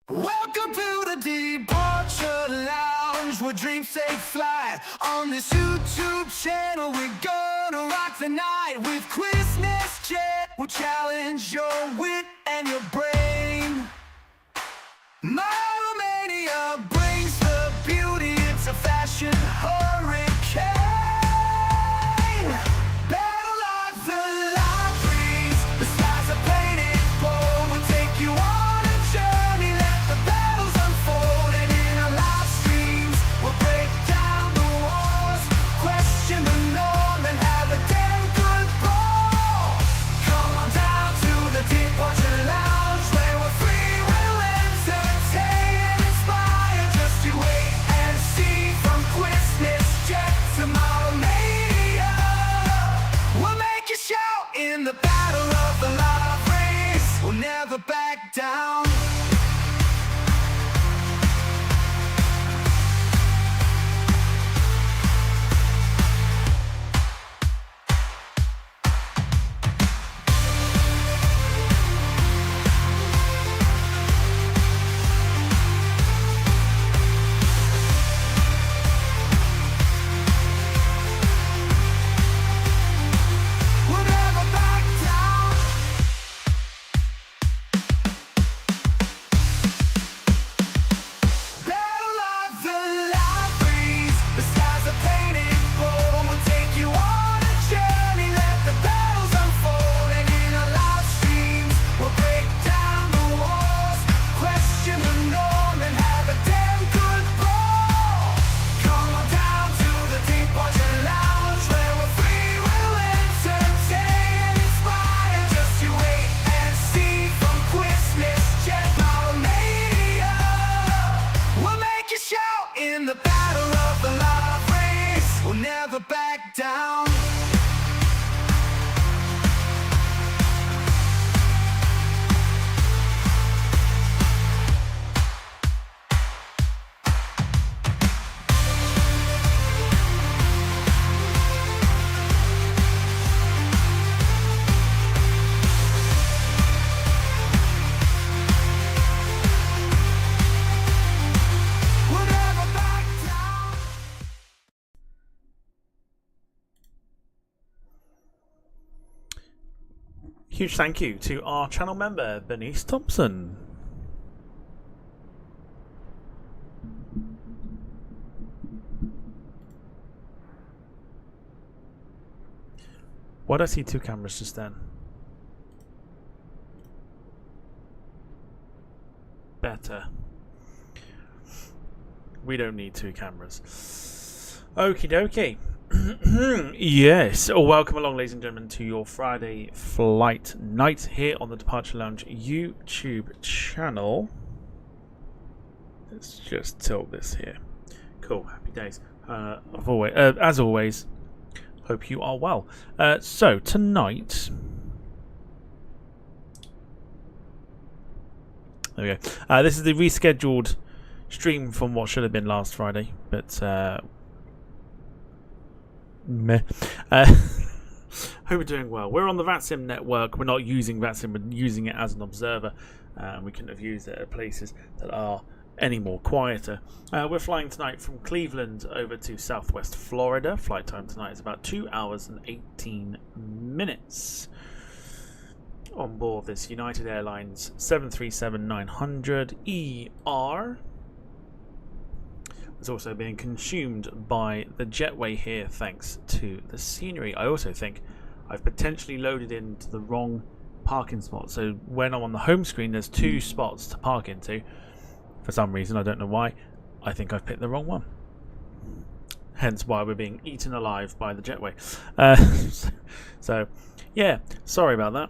Welcome to the Departure Lounge, where dreams take flight. On this YouTube channel, we're gonna rock the night with Quizzness Jet. We'll challenge your wit and your brain. Mania brings the beauty, it's a fashion hurricane. Battle like the liveries, the skies are painted gold. We'll take you on a journey, let the battles unfold. And in our live streams, we'll break down the walls, question the norm, and have a damn good ball. Come on down to the Departure Lounge, where we're free, will entertain and inspire. Just you wait and see, from Quizzness Jet to Model Mania. We'll make you shout in the battle of the live race. We'll never back down. We'll never back down. Battle like the liveries, the skies are painted gold. We'll take you on a journey, let the battles unfold. And in our live streams, we'll break down the walls, question the norm, and have a damn good ball. Come on down to the Departure Lounge, where we're free, will entertain and inspire. Just you wait and see, from Quizzness Jet, Model Mania. We'll make you shout in the battle of the live race. We'll never back down. We'll never back down. Huge thank you to our channel member, Bernice Thompson. Why did I see two cameras just then? Better. We don't need two cameras. Okie dokie. Yes. Welcome along, ladies and gentlemen, to your Friday flight night here on the Departure Lounge YouTube channel. Let's just tilt this here. Cool. Happy days. As always, hope you are well. So tonight, there we go. This is the rescheduled stream from what should have been last Friday, but meh. Hope we're doing well. We're on the VATSIM network. We're not using VATSIM, we're using it as an observer. We couldn't have used it at places that are any more quieter. We're flying tonight from Cleveland over to Southwest Florida. Flight time tonight is about 2 hours and 18 minutes. On board this United Airlines 737-900 ER. It's also being consumed by the jetway here, thanks to the scenery. I also think I've potentially loaded into the wrong parking spot. So when I'm on the home screen, there's two spots to park into. For some reason, I don't know why, I think I've picked the wrong one. Hence why we're being eaten alive by the jetway. So, yeah, sorry about that.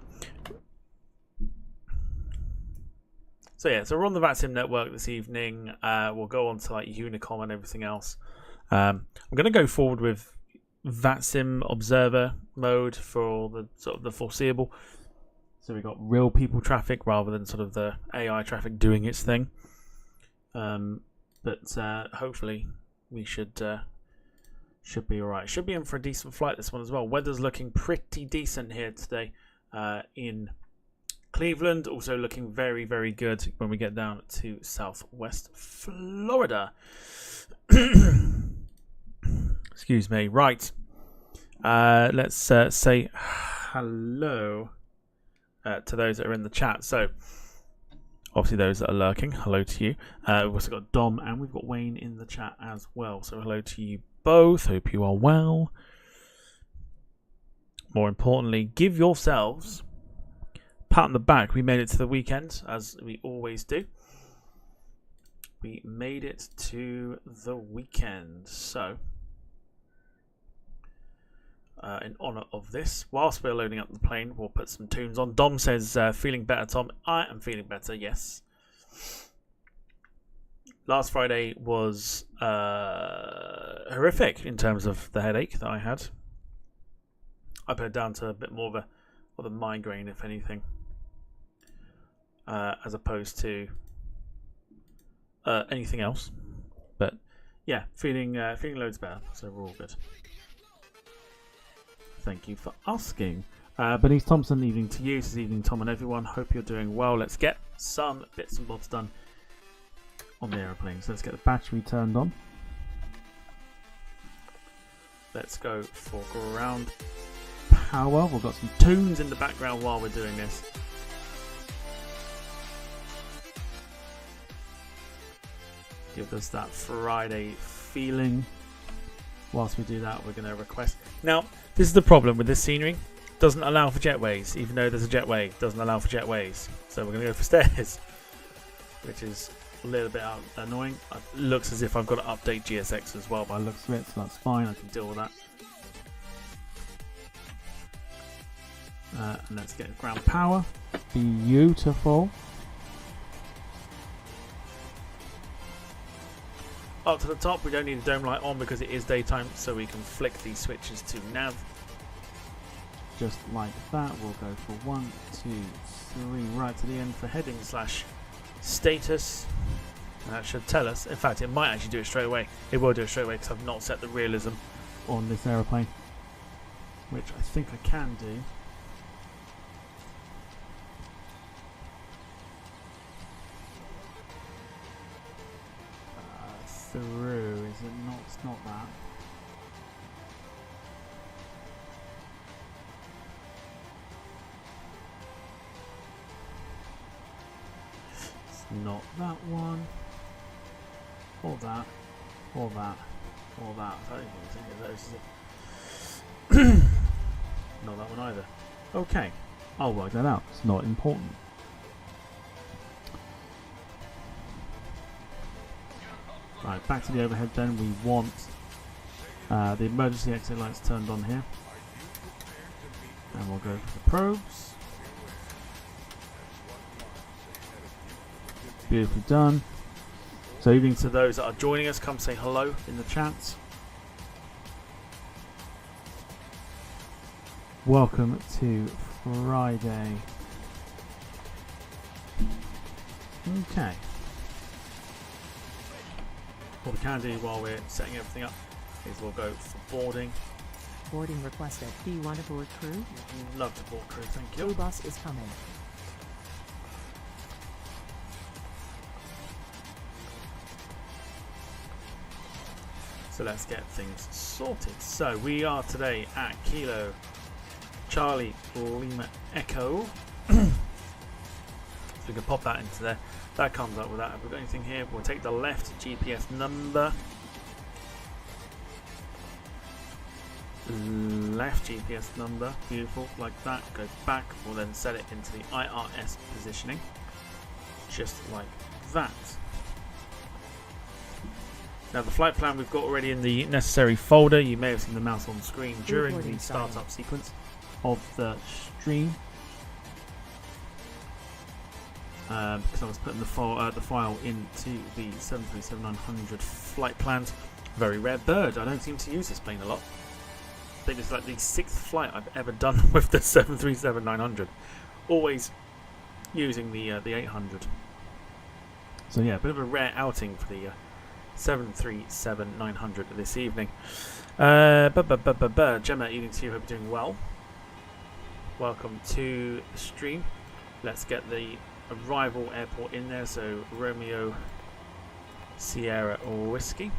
So yeah, so we're on the VATSIM network this evening. We'll go on to like Unicom and everything else. I'm going to go forward with VATSIM observer mode for the sort of the foreseeable. So we've got real people traffic rather than sort of the AI traffic doing its thing. But hopefully we should be alright. Should be in for a decent flight, this one as well. Weather's looking pretty decent here today in Cleveland also looking very, very good when we get down to Southwest Florida. Excuse me. Right. Let's say hello to those that are in the chat. So, obviously, those that are lurking, hello to you. We've also got Dom and we've got Wayne in the chat as well. So, hello to you both. Hope you are well. More importantly, give yourselves a pat on the back. We made it to the weekend, as we always do. We made it to the weekend. So, in honour of this, whilst we're loading up the plane, we'll put some tunes on. Dom says, feeling better, Tom. I am feeling better, yes. Last Friday was horrific in terms of the headache that I had. I put it down to a bit more of a migraine, if anything, as opposed to anything else. But yeah, feeling loads better, so we're all good. Thank you for asking. Bernice Thompson, evening to you. This evening, Tom and everyone. Hope you're doing well. Let's get some bits and bobs done on the aeroplane. So let's get the battery turned on. Let's go for ground power. We've got some tunes in the background while we're doing this. Give us that Friday feeling. Whilst we do that, we're going to request. Now, this is the problem with this scenery. It doesn't allow for jetways, even though there's a jetway. It doesn't allow for jetways. So we're going to go for stairs, which is a little bit annoying. It looks as if I've got to update GSX as well, but it looks of it, so that's fine. I can deal with that. And let's get ground power. Beautiful. Up to the top, we don't need a dome light on because it is daytime, so we can flick these switches to nav. Just like that. We'll go for 1, 2, 3, right to the end for heading / status. And that should tell us. In fact, it might actually do it straight away. It will do it straight away because I've not set the realism on this aeroplane, which I think I can do. Through, is it not? It's not that. It's not that one. Or that. Or that. Or that. I don't think there's any of those, is it? Not that one either. Okay. I'll work that out. It's not important. Right, back to the overhead then. We want the emergency exit lights turned on here. And we'll go for the probes. Beautifully done. So evening to those that are joining us. Come say hello in the chats. Welcome to Friday. Okay. What we can do while we're setting everything up is we'll go for boarding. Boarding requested. Do you want to board crew? Love to board crew, thank you. Crew bus is coming. So let's get things sorted. So we are today at Kilo Charlie Lima Echo. So we can pop that into there. That comes up with that. Have we got anything here? We'll take the left GPS number. Left GPS number. Beautiful. Like that. Go back. We'll then set it into the IRS positioning. Just like that. Now the flight plan we've got already in the necessary folder. You may have seen the mouse on the screen during the startup sequence of the stream. Because I was putting the file into the 737-900 flight plans. Very rare bird. I don't seem to use this plane a lot. I think it's like the 6th flight I've ever done with the 737-900. Always using the 800. So yeah, a bit of a rare outing for the 737-900 this evening. Gemma, evening to you. Hope you're doing well. Welcome to the stream. Let's get the arrival airport in there. So Romeo Sierra Whiskey.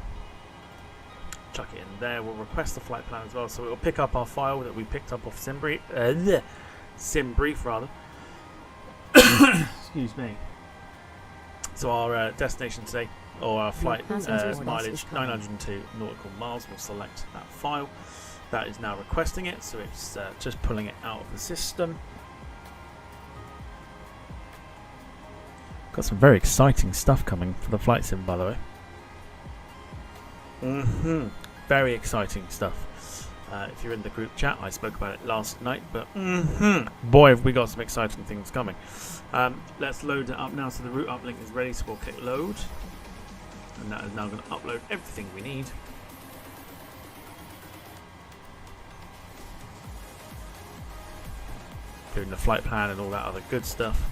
Chuck it in there. We'll request the flight plan as well. So it will pick up our file that we picked up off SimBrief rather. Excuse me. So our destination today, or our flight mileage, 902 nautical miles. We'll select that file. That is now requesting it, so it's just pulling it out of the system. Got some very exciting stuff coming for the flight sim, by the way. Very exciting stuff. If you're in the group chat, I spoke about it last night, but boy, have we got some exciting things coming. Let's load it up now. So the route uplink is ready, so we'll click load. And that is now going to upload everything we need. Including the flight plan and all that other good stuff.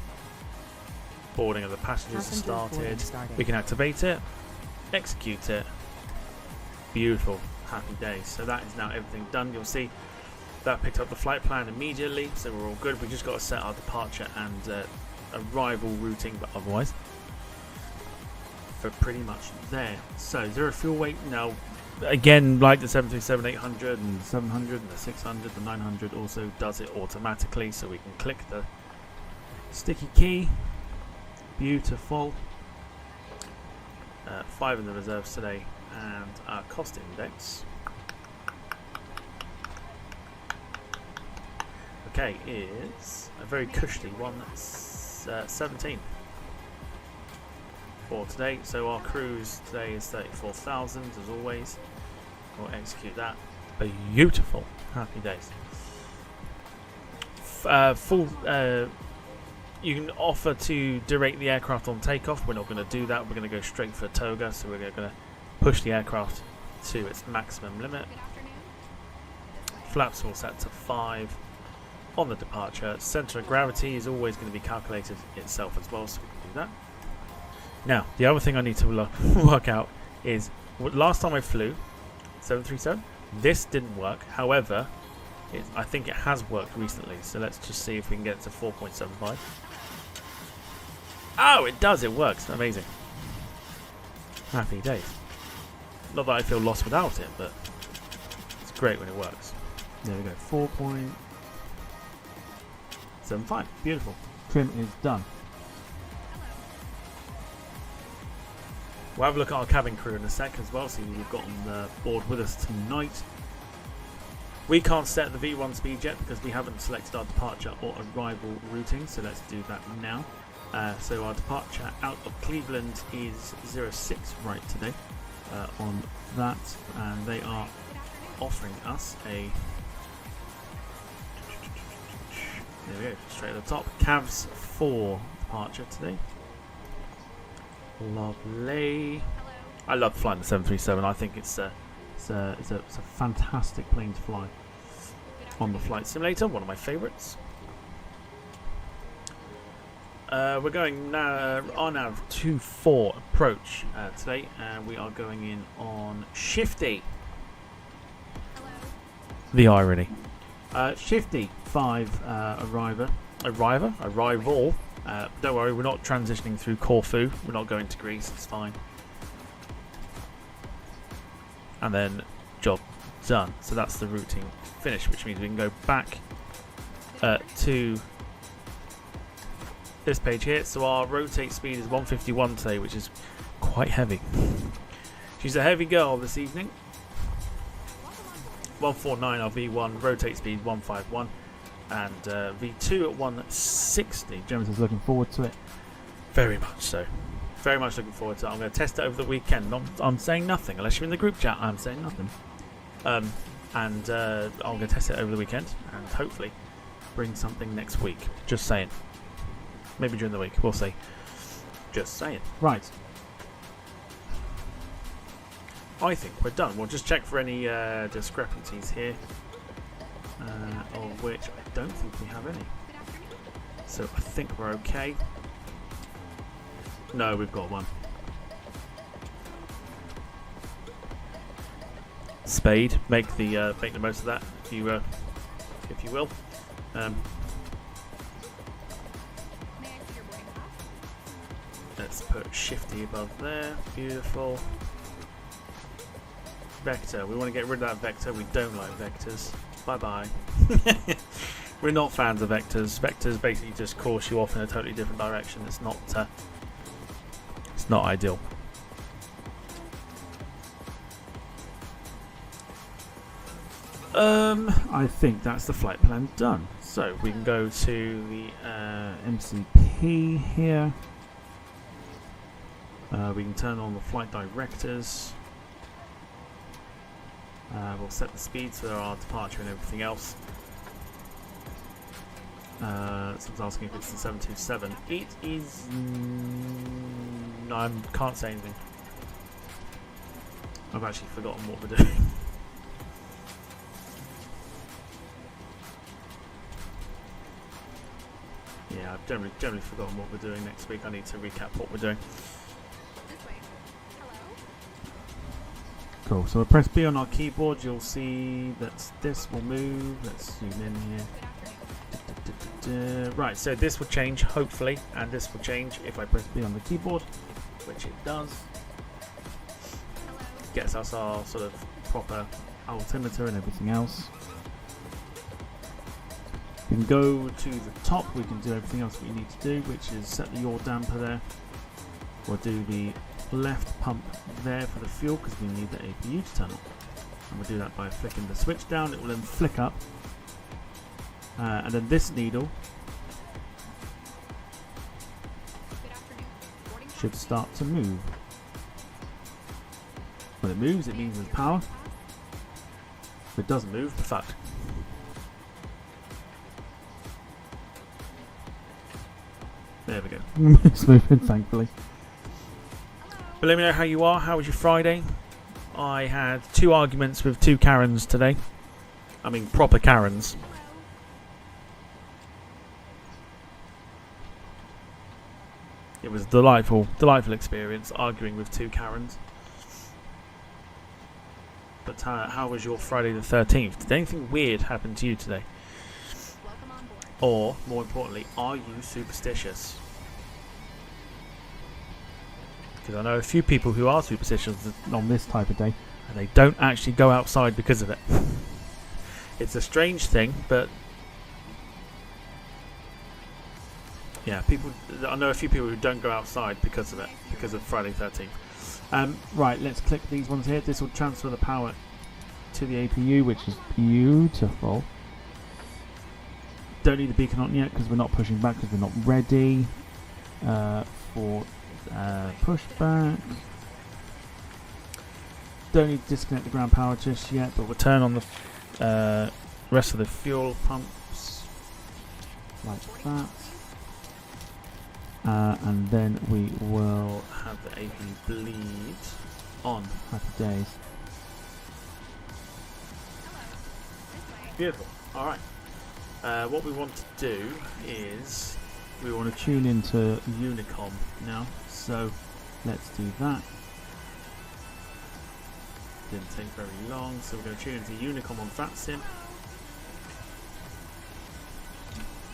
Boarding of the passengers has started. We can activate it, execute it. Beautiful. Happy days. So that is now everything done. You'll see that picked up the flight plan immediately, so we're all good. We just got to set our departure and arrival routing, but otherwise we're pretty much there. So zero fuel weight now. Again, like the 737-800 and 700 and the 600, the 900 also does it automatically, so we can click the sticky key. Beautiful. 5 in the reserves today, and our cost index, okay, is a very cushy one. 17 for today. So our cruise today is 34,000 as always. We'll execute that. Beautiful. Happy days. You can offer to direct the aircraft on takeoff. We're not going to do that. We're going to go straight for toga. So we're going to push the aircraft to its maximum limit. Flaps will set to 5 on the departure. Center of gravity is always going to be calculated itself as well, so we can do that. Now, the other thing I need to work out is, last time I flew 737, this didn't work. However, I think it has worked recently, so let's just see if we can get it to 4.75. Oh, it does, it works. Amazing. Happy days. Not that I feel lost without it, but it's great when it works. There we go, 4.75. Beautiful. Trim is done. We'll have a look at our cabin crew in a sec as well, see who we've got on board with us tonight. We can't set the V1 speed yet because we haven't selected our departure or arrival routing, so let's do that now. So our departure out of Cleveland is 06 right today on that, and they are offering us a, there we go, straight at the top, Cavs 4 departure today. Lovely. I love flying the 737. I think it's a fantastic plane to fly on the flight simulator, one of my favourites. We're going now on our 2-4 approach today, and we are going in on Shifty. The irony. Shifty 5 arrival. Don't worry, we're not transitioning through Corfu. We're not going to Greece. It's fine. And then job done. So that's the routing finished, which means we can go back to this page here. So our rotate speed is 151 today, which is quite heavy. She's a heavy girl this evening. 149 our V1, rotate speed 151, and V2 at 160. James is looking forward to it. Very much so. Very much looking forward to it. I'm going to test it over the weekend. I'm saying nothing. Unless you're in the group chat, I'm saying nothing. I'm going to test it over the weekend and hopefully bring something next week. Just saying. Maybe during the week. We'll see. Just saying. Right. I think we're done. We'll just check for any discrepancies here. Of which I don't think we have any. So I think we're okay. No, we've got one. Spade, make the most of that, if you will. Let's put Shifty above there. Beautiful. Vector. We want to get rid of that vector. We don't like vectors. Bye-bye. We're not fans of vectors. Vectors basically just course you off in a totally different direction. It's not ideal. I think that's the flight plan done. So we can go to the MCP here. We can turn on the flight directors. We'll set the speeds for our departure and everything else. Someone's asking if it's the 727. It is. No, I can't say anything. I've actually forgotten what we're doing. Yeah, I've generally forgotten what we're doing next week. I need to recap what we're doing. Cool, so we'll press B on our keyboard. You'll see that this will move. Let's zoom in here. Right, so this will change, hopefully, and this will change if I press B on the keyboard, which it does. Gets us our sort of proper altimeter and everything else. We can go to the top, we can do everything else we need to do, which is set the yaw damper there. We'll do the left pump there for the fuel because we need the APU to turn on. And we'll do that by flicking the switch down, it will then flick up. And then this needle should start to move. When it moves, it means there's power. If it doesn't move, we're fucked. There we go. It's moving, thankfully. But let me know how you are. How was your Friday? I had 2 arguments with 2 Karens today. I mean, proper Karens. It was a delightful experience arguing with 2 Karens. But how was your Friday the 13th? Did anything weird happen to you today? Or, more importantly, are you superstitious? Because I know a few people who are superstitious on this type of day, and they don't actually go outside because of it. It's a strange thing, but yeah, I know a few people who don't go outside because of it, because of Friday 13th. Right, let's click these ones here. This will transfer the power to the APU, which is beautiful. Don't need the beacon on yet because we're not pushing back because we're not ready for pushback. Don't need to disconnect the ground power just yet, but we'll turn on the rest of the fuel pumps like that. And then we will have the APU bleed on. Happy days. Beautiful. Alright. What we want to do is we want to tune into Unicom now, so let's do that. Didn't take very long, so we're going to tune into Unicom on VATSIM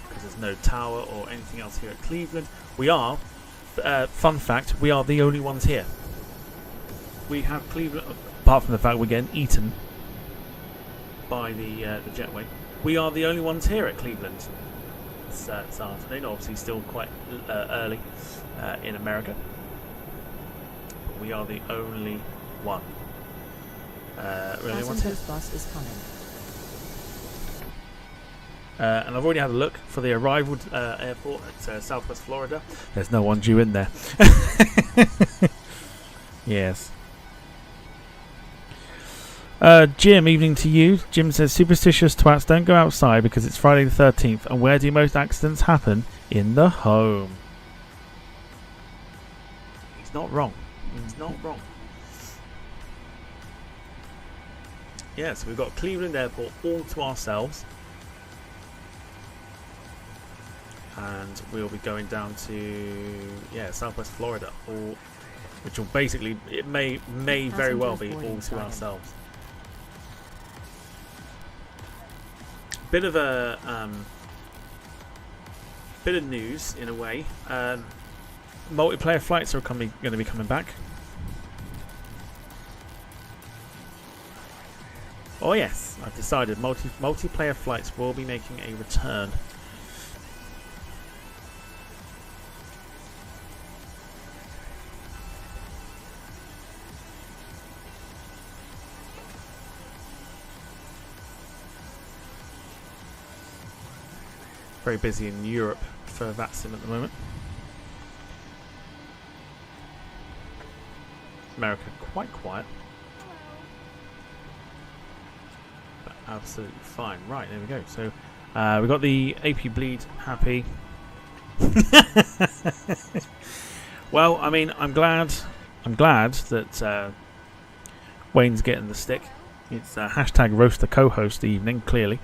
because there's no tower or anything else here at Cleveland. We are, fun fact, we are the only ones here. We have Cleveland, apart from the fact we're getting eaten by the jetway. We are the only ones here at Cleveland this afternoon. Obviously still quite early in America. But we are the only one. Really ones here. Bus is coming. And I've already had a look for the arrival airport at Southwest Florida. There's no one due in there. Yes. Jim, evening to you. Jim says, superstitious twats don't go outside because it's Friday the 13th. And where do most accidents happen? In the home. He's not wrong. He's not wrong. Yeah, so we've got Cleveland Airport all to ourselves. And we'll be going down to, Southwest Florida. Which will basically, it may very well be all to ourselves. Bit of a bit of news in a way. multiplayer flights are going to be coming back. Oh yes, I've decided multiplayer flights will be making a return. Very busy in Europe for that sim at the moment. America quite quiet. But absolutely fine. Right, there we go. So we've got the AP bleed happy. Well, I mean, I'm glad that Wayne's getting the stick. It's hashtag roast the co-host evening, clearly.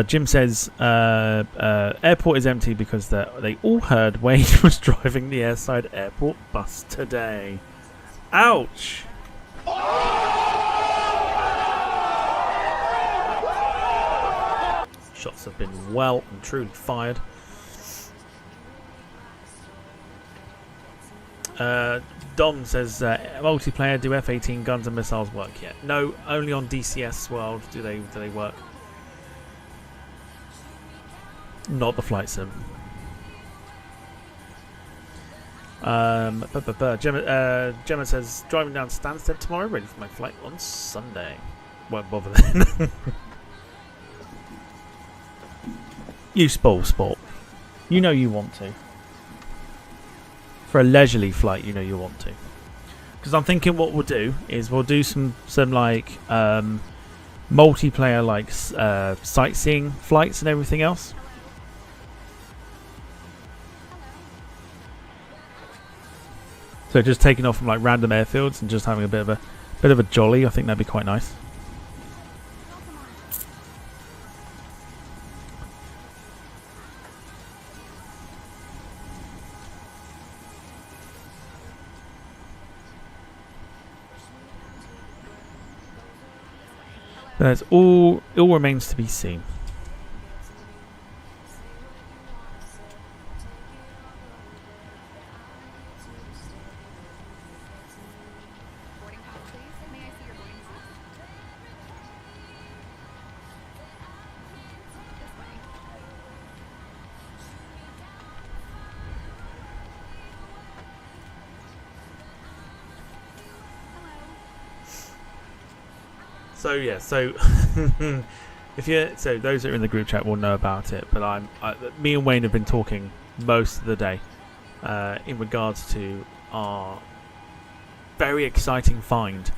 Jim says airport is empty because they all heard Wayne was driving the airside airport bus today. Ouch! Shots have been well and truly fired. Dom says multiplayer, do F-18 guns and missiles work yet? No, only on DCS World do they work. Not the flight sim. Gemma says driving down Stansted tomorrow, ready for my flight on Sunday. Won't bother then. You spoil sport. You know you want to. For a leisurely flight, you know you want to. Because I'm thinking what we'll do is we'll do some like multiplayer like sightseeing flights and everything else. So just taking off from like random airfields and just having a bit of a jolly. I think that'd be quite nice. But that's all remains to be seen. So yeah, so those that are in the group chat will know about it. But me and Wayne have been talking most of the day in regards to our very exciting find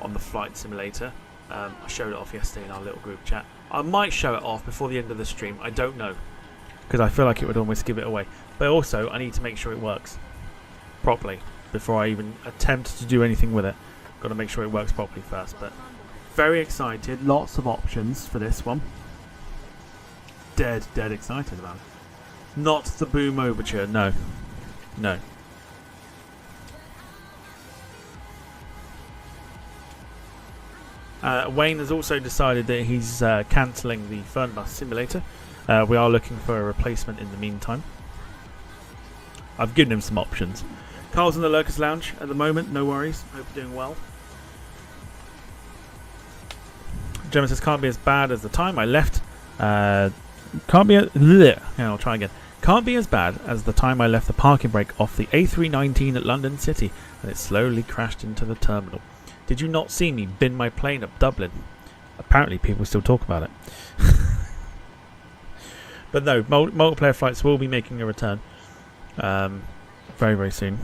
on the flight simulator. I showed it off yesterday in our little group chat. I might show it off before the end of the stream. I don't know, because I feel like it would almost give it away. But also, I need to make sure it works properly before I even attempt to do anything with it. Got to make sure it works properly first. But very excited. Lots of options for this one. Dead excited about it. Not the Boom Overture. No. Wayne has also decided that he's cancelling the Fernbus simulator. We are looking for a replacement in the meantime. I've given him some options. Carl's in the Lurkers Lounge at the moment. No worries. Hope you're doing well. Gemma says can't be as bad as the time I left. Can't be. I'll try again. Can't be as bad as the time I left the parking brake off the A319 at London City and it slowly crashed into the terminal. Did you not see me bin my plane up Dublin? Apparently people still talk about it. But no, multiplayer flights will be making a return very, very soon.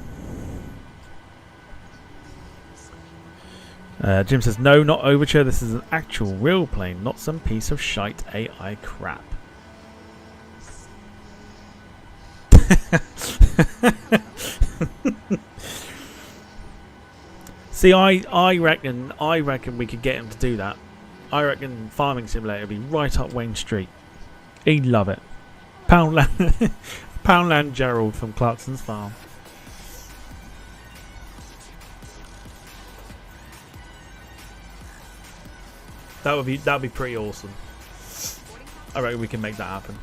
Jim says, no, not Overture. This is an actual real plane, not some piece of shite AI crap. See, I reckon we could get him to do that. I reckon Farming Simulator would be right up Wayne Street. He'd love it. Poundland Gerald from Clarkson's Farm. That'd be pretty awesome. I reckon we can make that happen.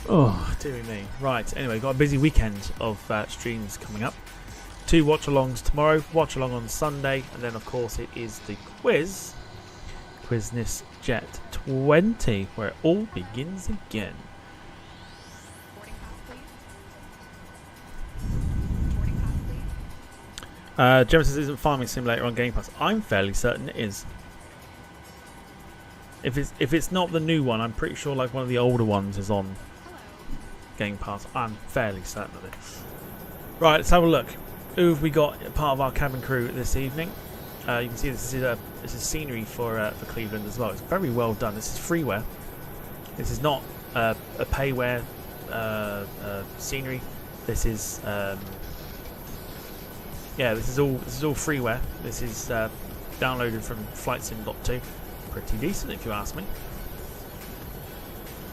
Oh, dearie me. Right, anyway, got a busy weekend of streams coming up. 2 watch-alongs tomorrow, watch-along on Sunday, and then, of course, it is the quiz. Quizness Jet 20, where it all begins again. Genesis isn't Farming Simulator on Game Pass. I'm fairly certain it is. If it's not the new one, I'm pretty sure like one of the older ones is on Game Pass. I'm fairly certain of it. Right, let's have a look. Who have we got part of our cabin crew this evening? You can see this is scenery for Cleveland as well. It's very well done. This is freeware. This is not a payware scenery. This is yeah, this is all freeware. This is downloaded from FlightSim.2. Pretty decent, if you ask me.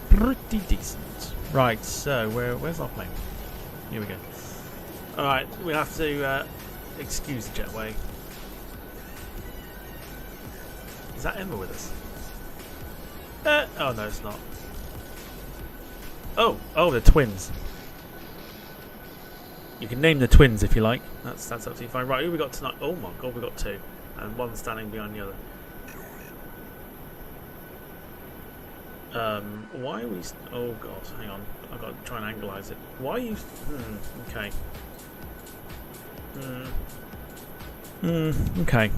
Pretty decent. Right, so where's our plane? Here we go. All right, we have to excuse the jetway. Is that Emma with us? Oh no, it's not. Oh, they're twins. You can name the twins if you like. That's absolutely fine. Right, who we got tonight? Oh my god, we got 2, and one standing behind the other. Why are we? Oh god, hang on. I've got to try and angleize it. Why are you? Okay. Okay.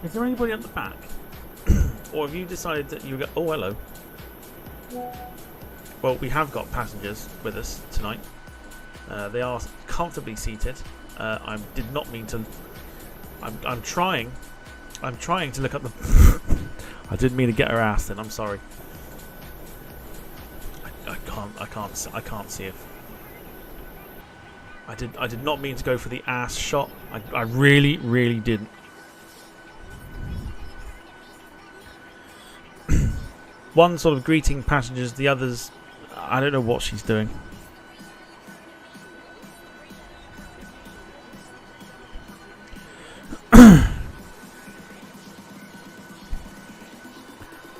Is there anybody at the back, or have you decided that you go? Oh, hello. Well, we have got passengers with us tonight. They are comfortably seated. I did not mean to. I'm trying to look at the. I didn't mean to get her ass. Then I'm sorry. I can't see it. I did not mean to go for the ass shot. I really didn't. One sort of greeting passengers, the others, I don't know what she's doing.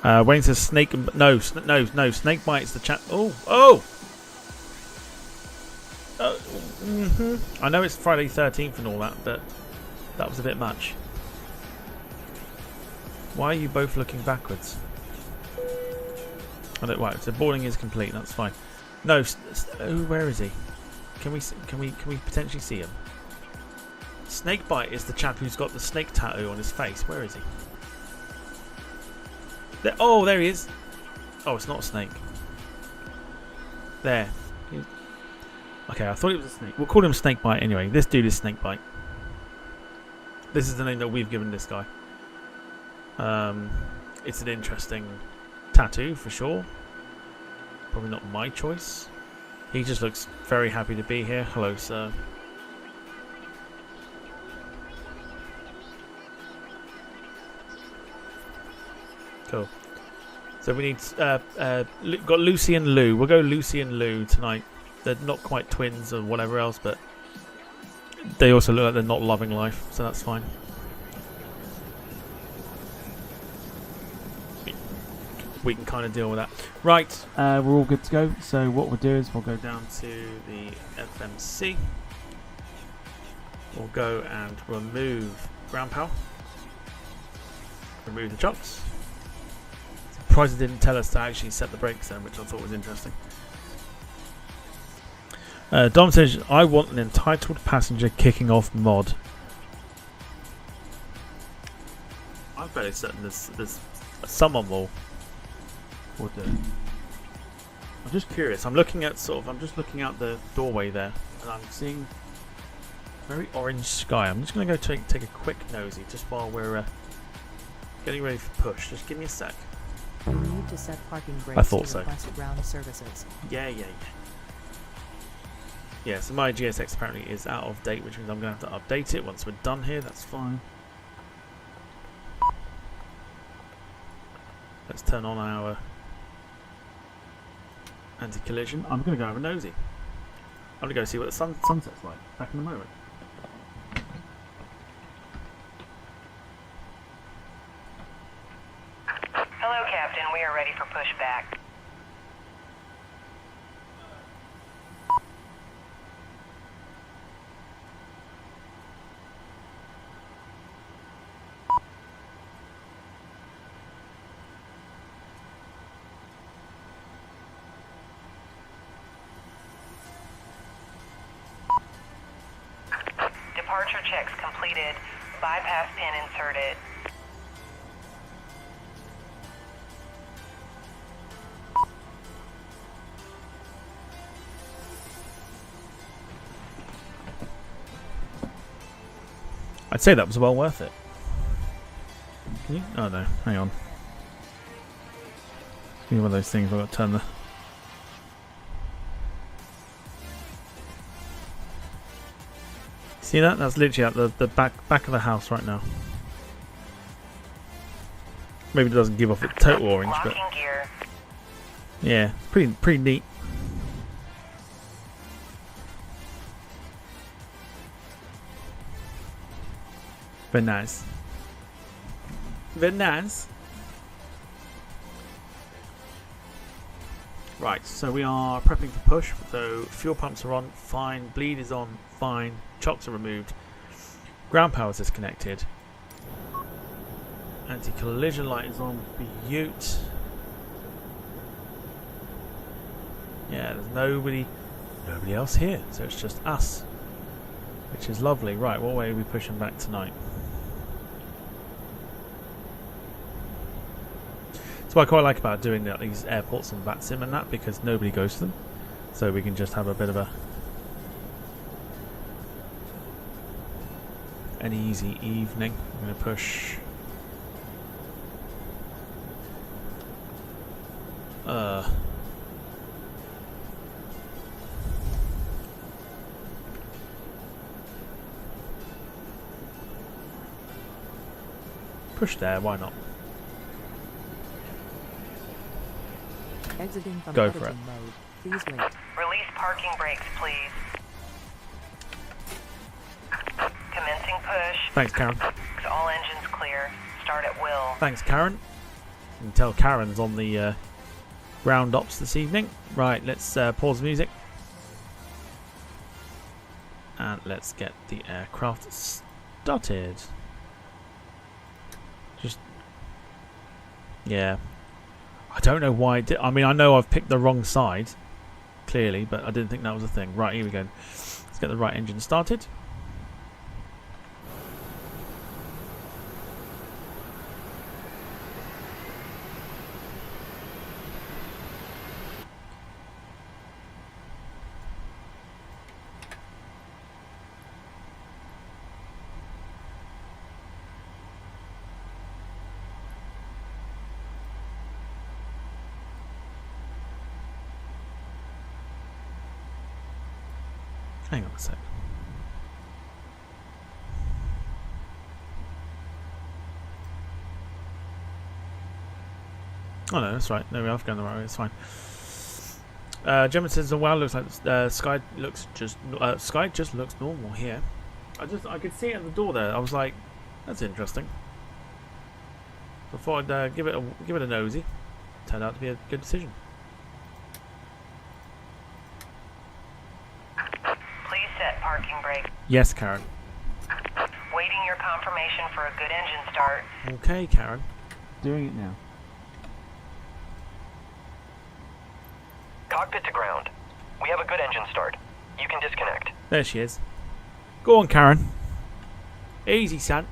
Wayne says snake. No, snake bites the chat. Oh. I know it's Friday 13th and all that, but that was a bit much. Why are you both looking backwards? I don't. Right, so boarding is complete. That's fine. No, where is he? Can we potentially see him? Snakebite is the chap who's got the snake tattoo on his face. Where is he? There, oh, there he is. Oh, it's not a snake. There. Okay, I thought it was a snake. We'll call him Snakebite anyway. This dude is Snakebite. This is the name that we've given this guy. It's an interesting tattoo for sure. Probably not my choice. He just looks very happy to be here. Hello, sir. Cool. So we need got Lucy and Lou. We'll go Lucy and Lou tonight. They're not quite twins or whatever else, but they also look like they're not loving life, so that's fine. We can kind of deal with that. Right, we're all good to go. So what we'll do is we'll go down to the FMC. We'll go and remove ground power. Remove the chocks. Surprised it didn't tell us to actually set the brakes then, which I thought was interesting. Dom says, I want an entitled passenger kicking off mod. I'm fairly certain there's someone will do it. I'm just curious. I'm just looking out the doorway there, and I'm seeing very orange sky. I'm just going to go take a quick nosy just while we're getting ready for push. Just give me a sec. You need to set parking brakes. I thought so. Request ground services. Yeah. Yeah, so my GSX apparently is out of date, which means I'm going to have to update it once we're done here. That's fine. Let's turn on our anti-collision. I'm going to go have a nosy. I'm going to go see what the sunset's like. Back in a moment. Hello, Captain. We are ready for pushback. Departure checks completed. Bypass pin inserted. I'd say that was well worth it. Can you? Oh no, hang on. It's one of those things where I've got to turn the... See that? That's literally at the back of the house right now. Maybe it doesn't give off a total orange, but Locking gear. yeah, pretty neat. Very nice. Very nice. Right, so we are prepping for push. So fuel pumps are on, fine. Bleed is on, fine. Chocks are removed. Ground power is disconnected. Anti-collision light is on. Beaut. Yeah, there's nobody else here, so it's just us, which is lovely. Right, what way are we pushing back tonight? That's what I quite like about doing these airports on VATSIM and that, because nobody goes to them, so we can just have a bit of an easy evening. I'm going to push push there, why not? Exiting from Go for editing mode. Please wait. Release parking brakes, please. Commencing push. Thanks, Karen. All engines clear. Start at will. Thanks, Karen. You can tell Karen's on the ground ops this evening. Right, let's pause the music. And let's get the aircraft started. Just... yeah. I don't know why it did. I mean, I know I've picked the wrong side, clearly, but I didn't think that was a thing. Right, here we go. Let's get the right engine started. Hang on a sec. Oh no, that's right. There we are. I've gone the right way. It's fine. Gemma says, "Oh wow, looks like sky just looks normal here." I could see it at the door there. I was like, "That's interesting." So I thought I'd give it a nosy. Turned out to be a good decision. Please set parking brake. Yes, Karen. Waiting your confirmation for a good engine start. Okay, Karen. Doing it now. Cockpit to ground. We have a good engine start. You can disconnect. There she is. Go on, Karen. Easy, son.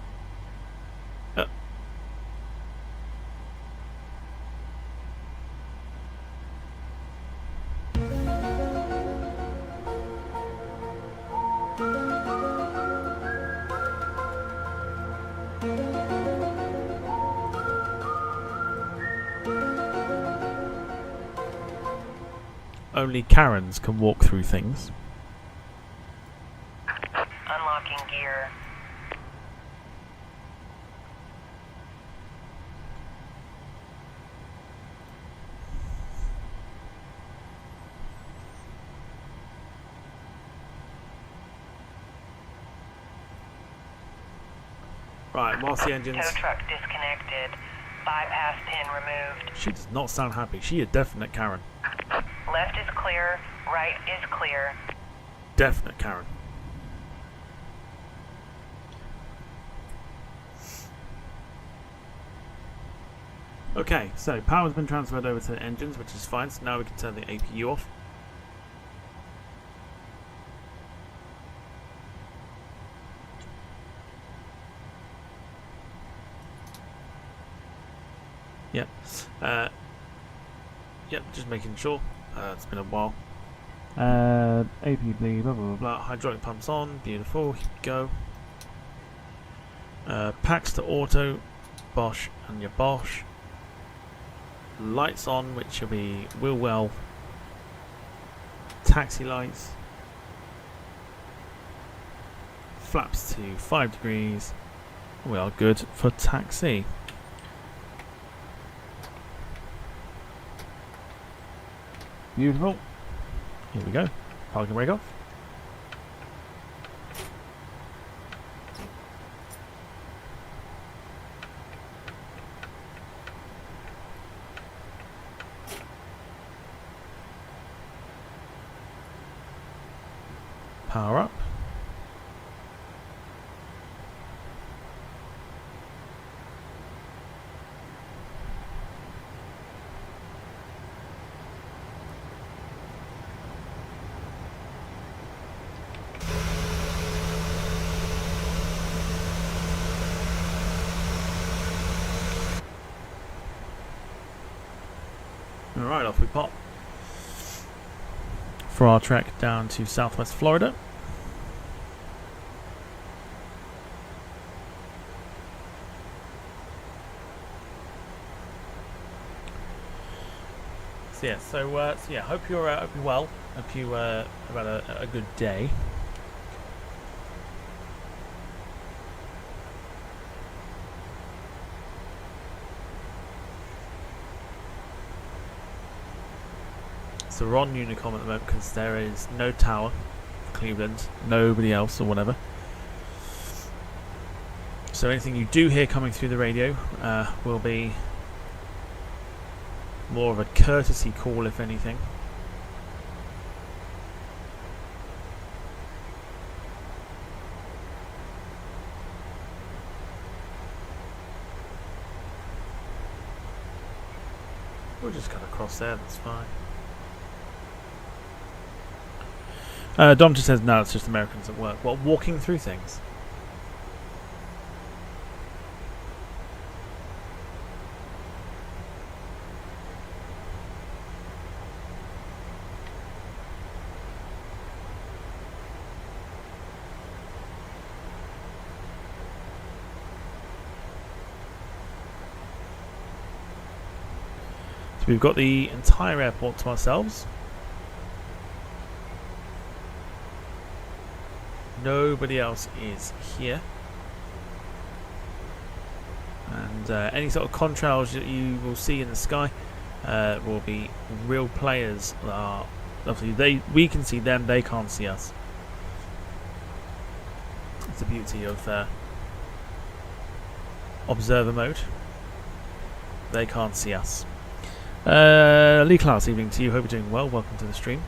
Only Karens can walk through things. Unlocking gear. Right, whilst the engines... Tow truck disconnected. Bypass pin removed. She does not sound happy. She a definite Karen. Left is clear. Right is clear. Definite Karen. Okay, so power's been transferred over to the engines, which is fine. So now we can turn the APU off. Yep. Yep, just making sure. It's been a while. AP bleed, blah, blah, blah, blah. Hydraulic pumps on. Beautiful. Here we go. Packs to auto. Bosch and your Bosch. Lights on, which will be wheel well. Taxi lights. Flaps to 5 degrees. We are good for taxi. Beautiful. Here we go. Parking brake off. Power up. Alright, off we pop for our trek down to Southwest Florida. So yeah, hope you're well. Hope you have had a good day. So we're on Unicom at the moment because there is no tower for Cleveland, nobody else or whatever. So anything you do hear coming through the radio will be more of a courtesy call, if anything. We'll just cut across there, that's fine. Dom just says, no, it's just Americans at work. What, walking through things? So we've got the entire airport to ourselves. Nobody else is here. And any sort of contrails that you will see in the sky will be real players that are obviously we can see them, they can't see us. It's the beauty of observer mode. They can't see us. Lee Class, evening to you. Hope you're doing well. Welcome to the stream.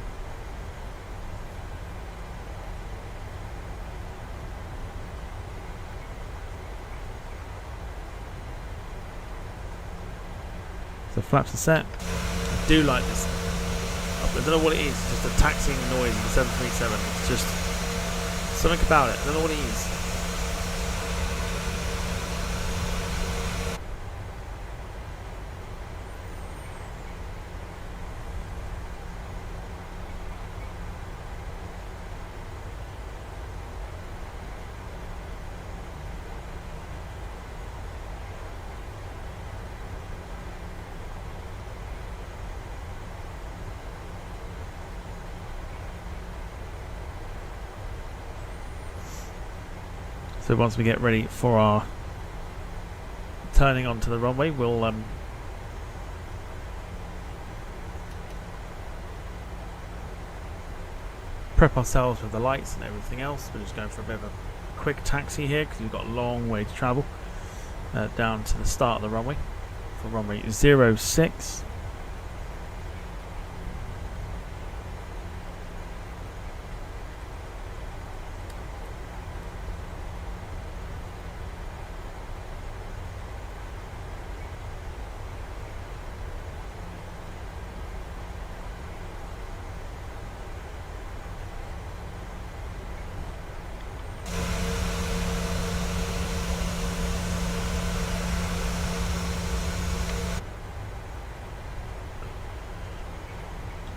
So flaps are set. I do like this. I don't know what it is. It's just a taxiing noise of the 737. It's just something about it. I don't know what it is. So once we get ready for our turning onto the runway, we'll prep ourselves with the lights and everything else. We're just going for a bit of a quick taxi here because we've got a long way to travel down to the start of the runway for runway 06.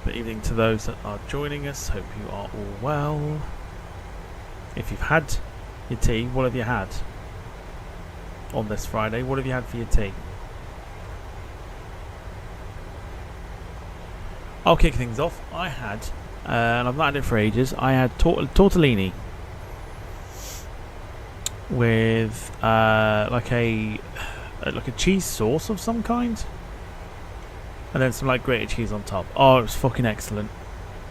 Good evening to those that are joining us. Hope you are all well. If you've had your tea, what have you had on this Friday? What have you had for your tea? I'll kick things off. I had, and I've not had it for ages, I had tortellini with like a cheese sauce of some kind, and then some like grated cheese on top. Oh, it was fucking excellent.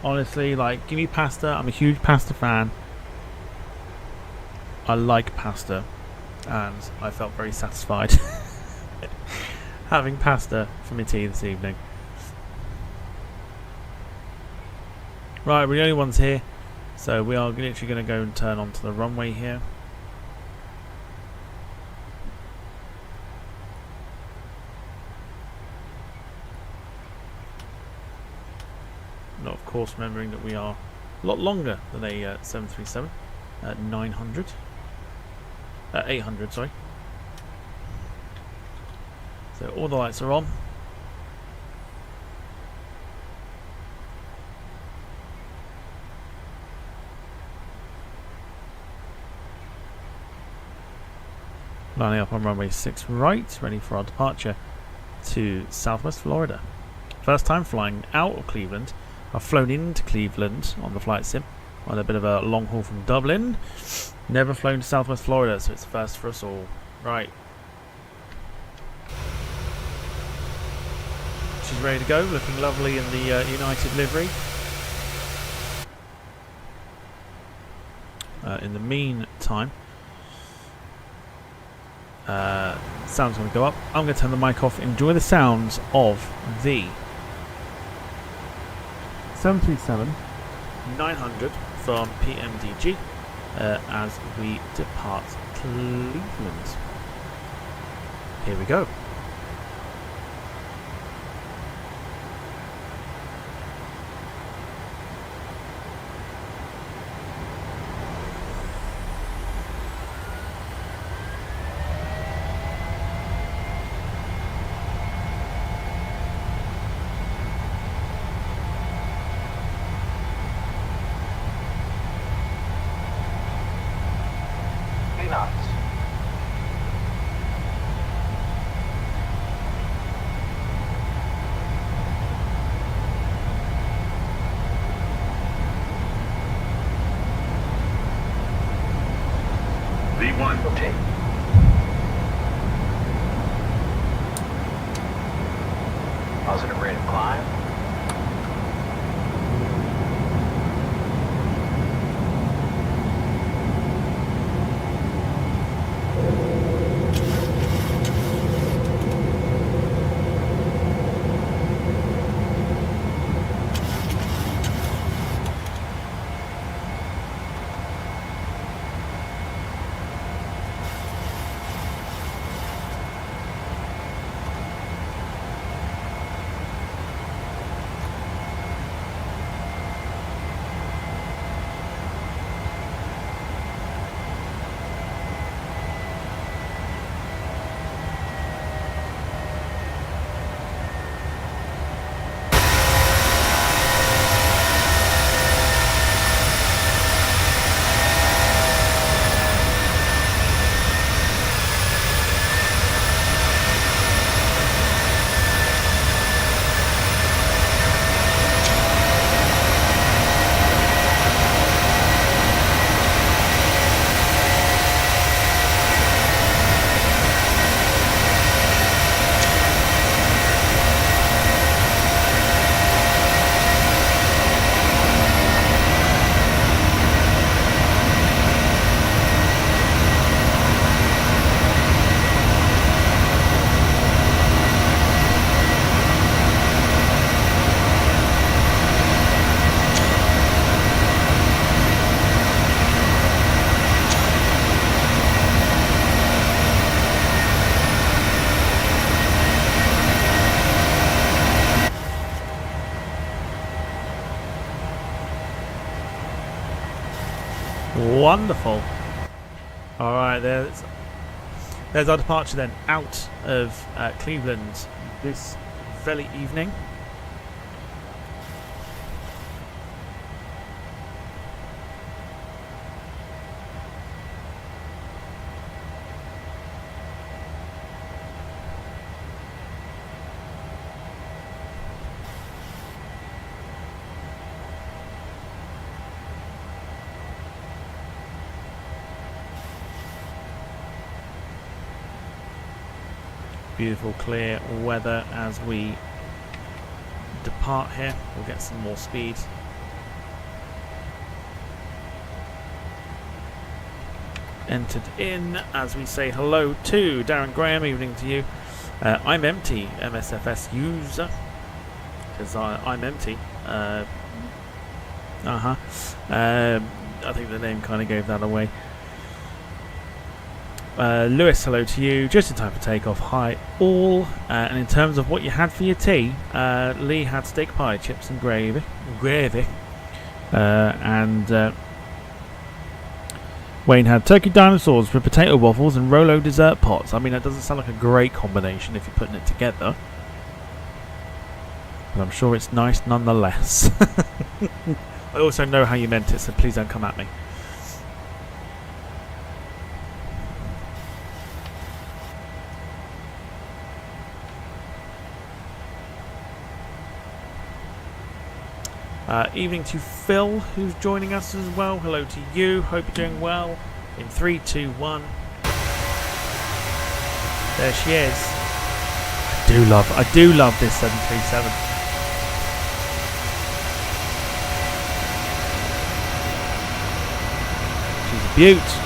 Honestly, like, give me pasta. I'm a huge pasta fan. I like pasta, and I felt very satisfied having pasta for my tea this evening. Right, we're the only ones here, so we are literally going to go and turn onto the runway here. Not, of course, remembering that we are a lot longer than a 737 at 800, sorry. So all the lights are on. Lining up on runway 6 right, ready for our departure to Southwest Florida. First time flying out of Cleveland. I've flown into Cleveland on the flight sim on a bit of a long haul from Dublin. Never flown to Southwest Florida, so it's a first for us all. Right. She's ready to go, looking lovely in the United livery. In the meantime, sound's going to go up. I'm going to turn the mic off. Enjoy the sounds of the 737-900 from PMDG as we depart Cleveland. Here we go. V1 rotate. Positive rate of climb. Wonderful. Alright, there's our departure then out of Cleveland this very evening. beautiful clear weather as we depart here. We'll get some more speed. Entered in as we say hello to Darren Graham. Evening to you. I'm empty, MSFS user, because I'm empty. I think the name kind of gave that away. Lewis, hello to you. Just in time for takeoff. Hi all. And in terms of what you had for your tea, Lee had steak pie, chips and gravy. And Wayne had turkey dinosaurs with potato waffles and Rolo dessert pots. I mean, that doesn't sound like a great combination if you're putting it together, but I'm sure it's nice nonetheless. I also know how you meant it, so please don't come at me. Evening to Phil, who's joining us as well. Hello to you. Hope you're doing well. In 3, 2, 1. There she is. I do love this 737. She's a beaut.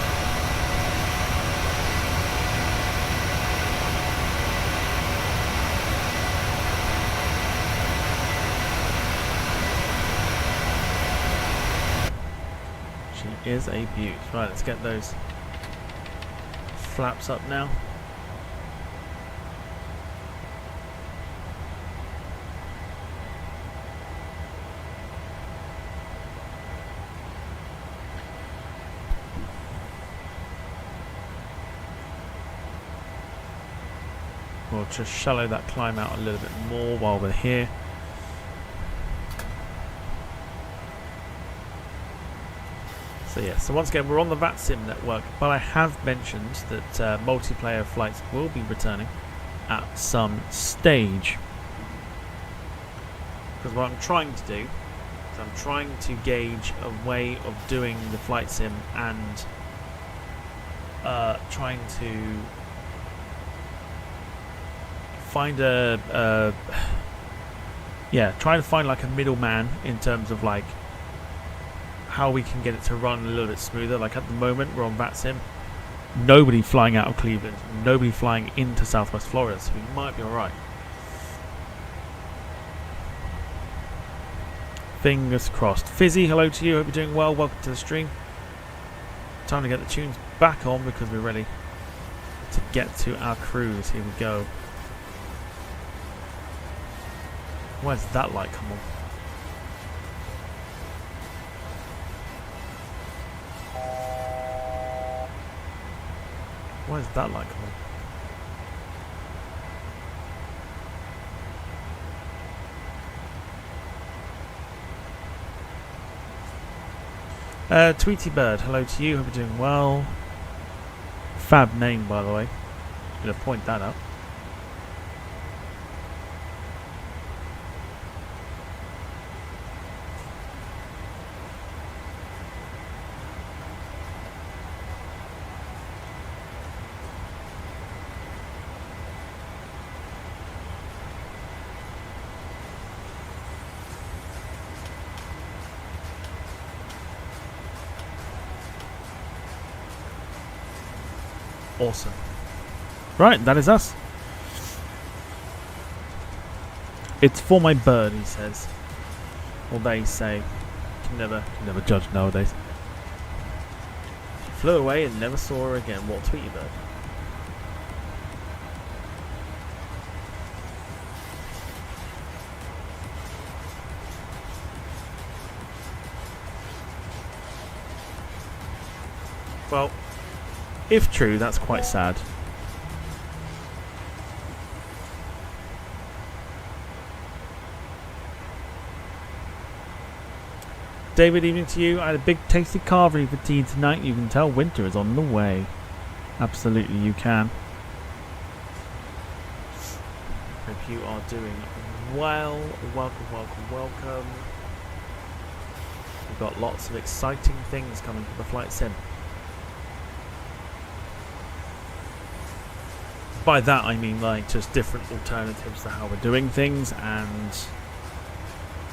Is a beaut. Right, let's get those flaps up now. We'll just shallow that climb out a little bit more while we're here. So yeah, so once again we're on the VATSIM network, but I have mentioned that multiplayer flights will be returning at some stage. Because what I'm trying to do is I'm trying to gauge a way of doing the flight sim and trying to find trying to find like a middleman in terms of like how we can get it to run a little bit smoother. Like at the moment we're on VATSIM, nobody flying out of Cleveland, nobody flying into Southwest Florida, so we might be alright. Fingers crossed. Fizzy, hello to you, hope you're doing well, welcome to the stream. Time to get the tunes back on because we're ready to get to our cruise. Here we go. Where's that light come on? Why is that light coming? Tweety Bird, hello to you, hope you're doing well. Fab name, by the way. I'm going to point that out. Awesome. Right, that is us. It's for my bird, he says. Or they say. Can never judge nowadays. Flew away and never saw her again. What Tweety Bird? Well, if true, that's quite sad. David, evening to you. I had a big tasty carvery for tea tonight. You can tell winter is on the way. Absolutely, you can. Hope you are doing well. Welcome. We've got lots of exciting things coming to the flight sim. by that I mean like just different alternatives to how we're doing things, and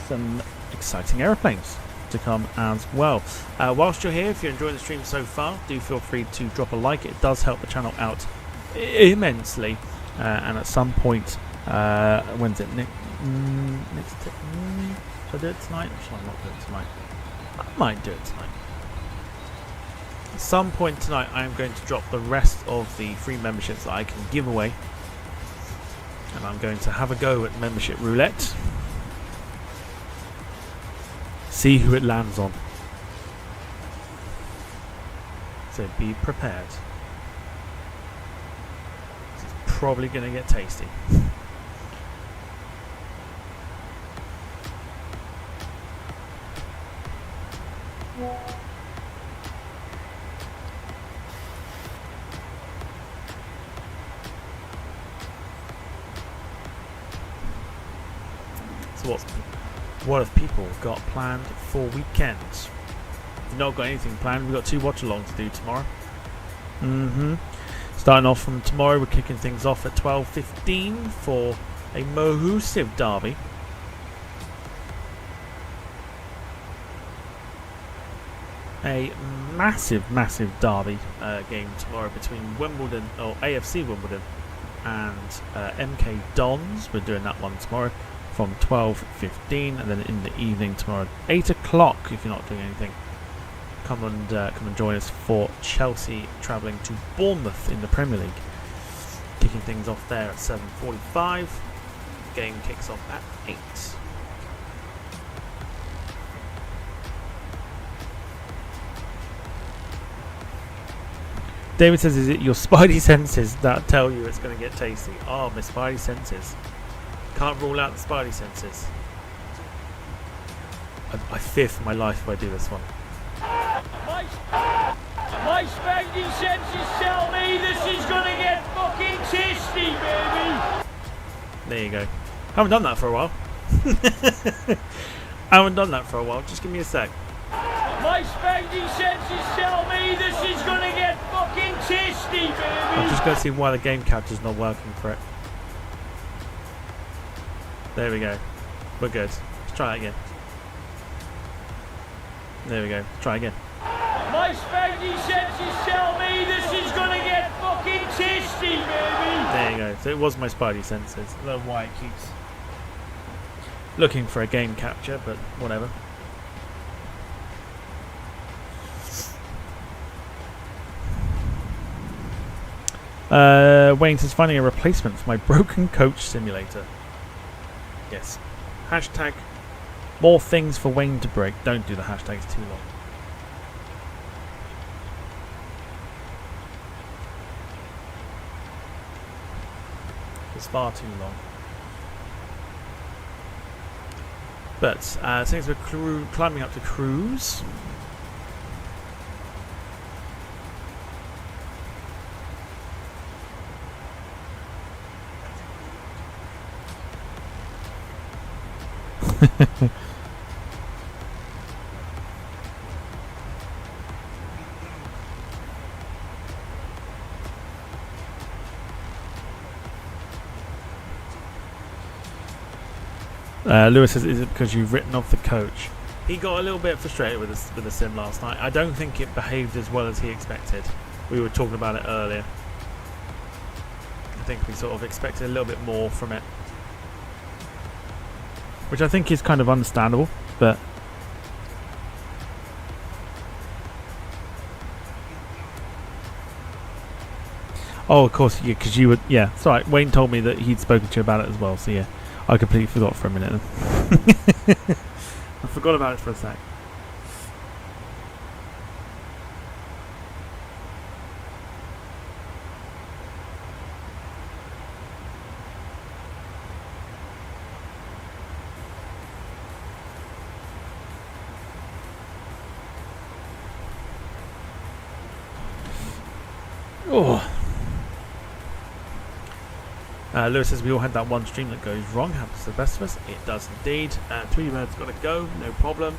some exciting aeroplanes to come as well. Whilst you're here, if you're enjoying the stream so far, do feel free to drop a like. It does help the channel out immensely. And at some point, when's it? Should I do it tonight? Or should I not do it tonight? I might do it tonight. At some point tonight, I am going to drop the rest of the free memberships that I can give away, and I'm going to have a go at membership roulette. See who it lands on. So be prepared. This is probably going to get tasty. So what have people got planned for weekends? If you've not got anything planned, we've got 2 watch-alongs to do tomorrow. Starting off from tomorrow, we're kicking things off at 12:15 for a massive derby. A massive derby game tomorrow between Wimbledon, or AFC Wimbledon, and MK Dons. We're doing that one tomorrow from 12:15, and then in the evening tomorrow, 8 o'clock. If you're not doing anything, come and join us for Chelsea travelling to Bournemouth in the Premier League. Kicking things off there at 7:45. Game kicks off at 8. David says, is it your spidey senses that tell you it's going to get tasty? Oh, my spidey senses. Can't rule out the spidey senses. I fear for my life if I do this one. My spidey senses tell me this is going to get fucking tasty, baby! There you go. Haven't done that for a while. I haven't done that for a while. Just give me a sec. My spidey senses tell me this is going to get fucking tasty, baby! I'm just going to see why the game capture's not working for it. There we go. We're good. Let's try it again. There we go. Try again. My spidey senses tell me this is going to get fucking tasty, baby! There you go. So it was my spidey senses. I don't know why it keeps looking for a game capture, but whatever. Wayne says, finding a replacement for my broken coach simulator. Yes. Hashtag more things for Wayne to break. Don't do the hashtag, it's too long. It's far too long. But since we're climbing up to cruise, Lewis says, is it because you've written off the coach? He got a little bit frustrated with the sim last night. I don't think it behaved as well as he expected. We were talking about it earlier. I think we sort of expected a little bit more from it, which I think is kind of understandable, but oh, of course, yeah, because you would, yeah, it's alright. Wayne told me that he'd spoken to you about it as well, so yeah, I completely forgot for a minute then. I forgot about it for a sec. Oh. Lewis says we all had that one stream that goes wrong. Happens to the best of us. It does indeed. 3 birds got to go. No problem.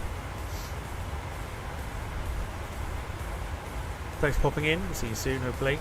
Thanks for popping in. See you soon, hopefully.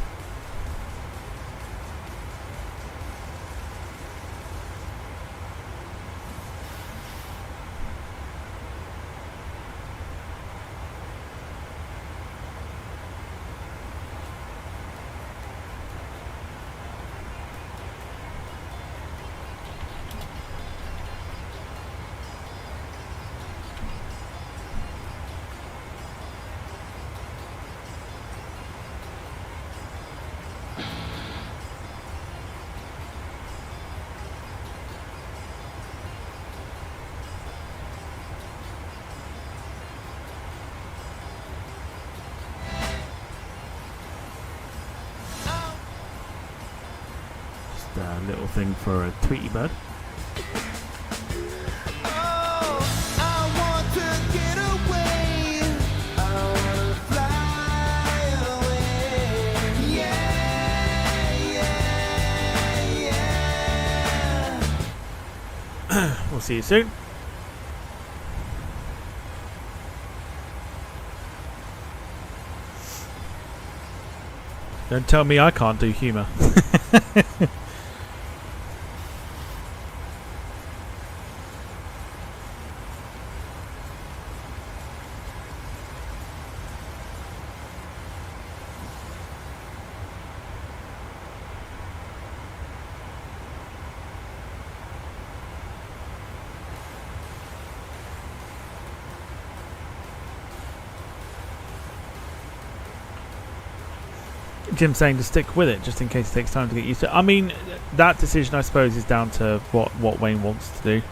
a little thing for a Tweety Bird. We'll see you soon. Don't tell me I can't do humour. Jim's saying to stick with it just in case it takes time to get used to it. I mean, that decision I suppose is down to what Wayne wants to do.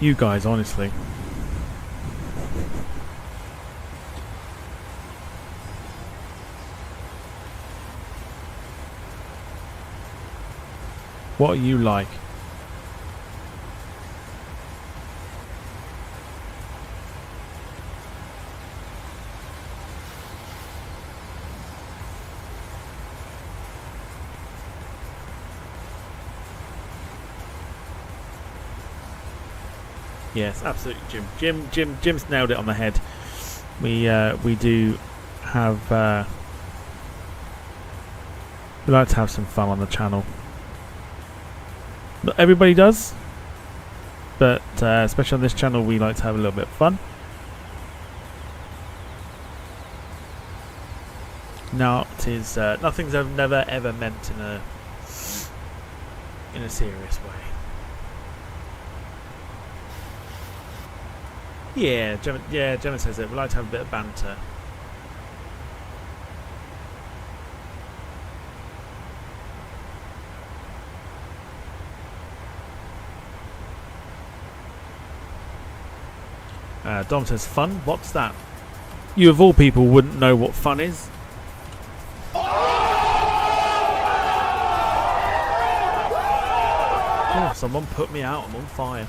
You guys, honestly. What are you like? Yes, absolutely, Jim. Jim's nailed it on the head. We do have we like to have some fun on the channel. Not everybody does, but especially on this channel, we like to have a little bit of fun. Now, it is nothing's never ever meant in a serious way. Yeah, Gemma says it. We like to have a bit of banter. Dom says fun. What's that? You of all people wouldn't know what fun is. Oh, someone put me out. I'm on fire.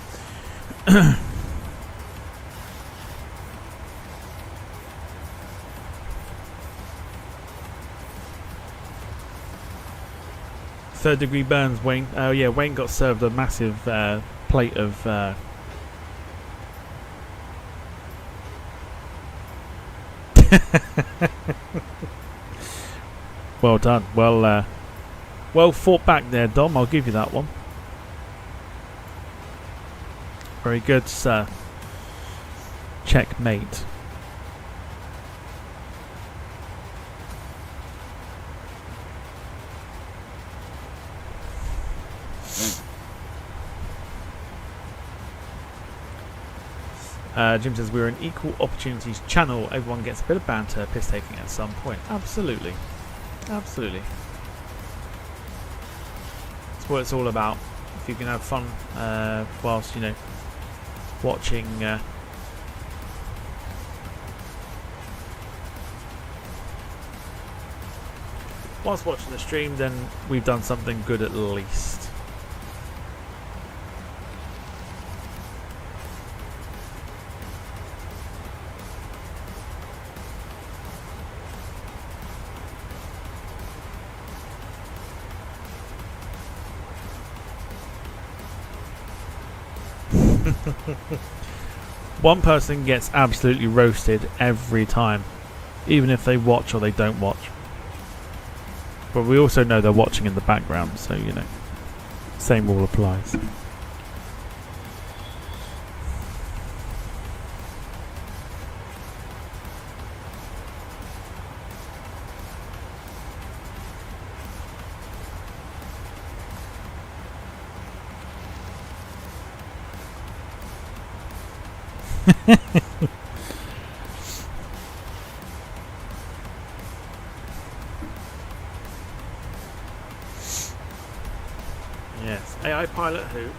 Third degree burns, Wayne. Oh yeah, Wayne got served a massive plate of well done. Well fought back there, Dom. I'll give you that one. Very good, sir. Checkmate. Jim says we're an equal opportunities channel. Everyone gets a bit of banter, piss taking at some point. Absolutely, absolutely. That's what it's all about. If you can have fun whilst watching. Whilst watching the stream, then we've done something good at least. One person gets absolutely roasted every time, even if they watch or they don't watch. But we also know they're watching in the background, so same rule applies. Yes. AI pilot who?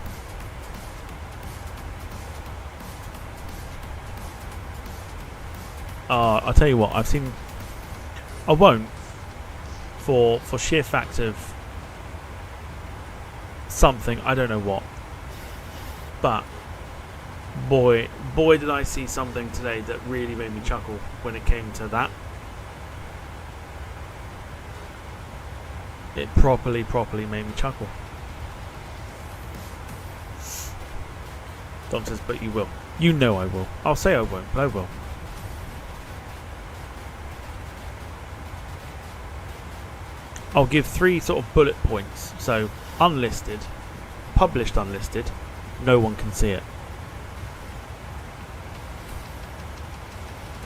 I'll tell you what, I've seen... I won't. For sheer fact of something, I don't know what. But boy did I see something today that really made me chuckle when it came to that. It properly made me chuckle. Dom says, but you will. You know I will. I'll say I won't, but I will. I'll give 3 sort of bullet points. So, unlisted, published unlisted, no one can see it.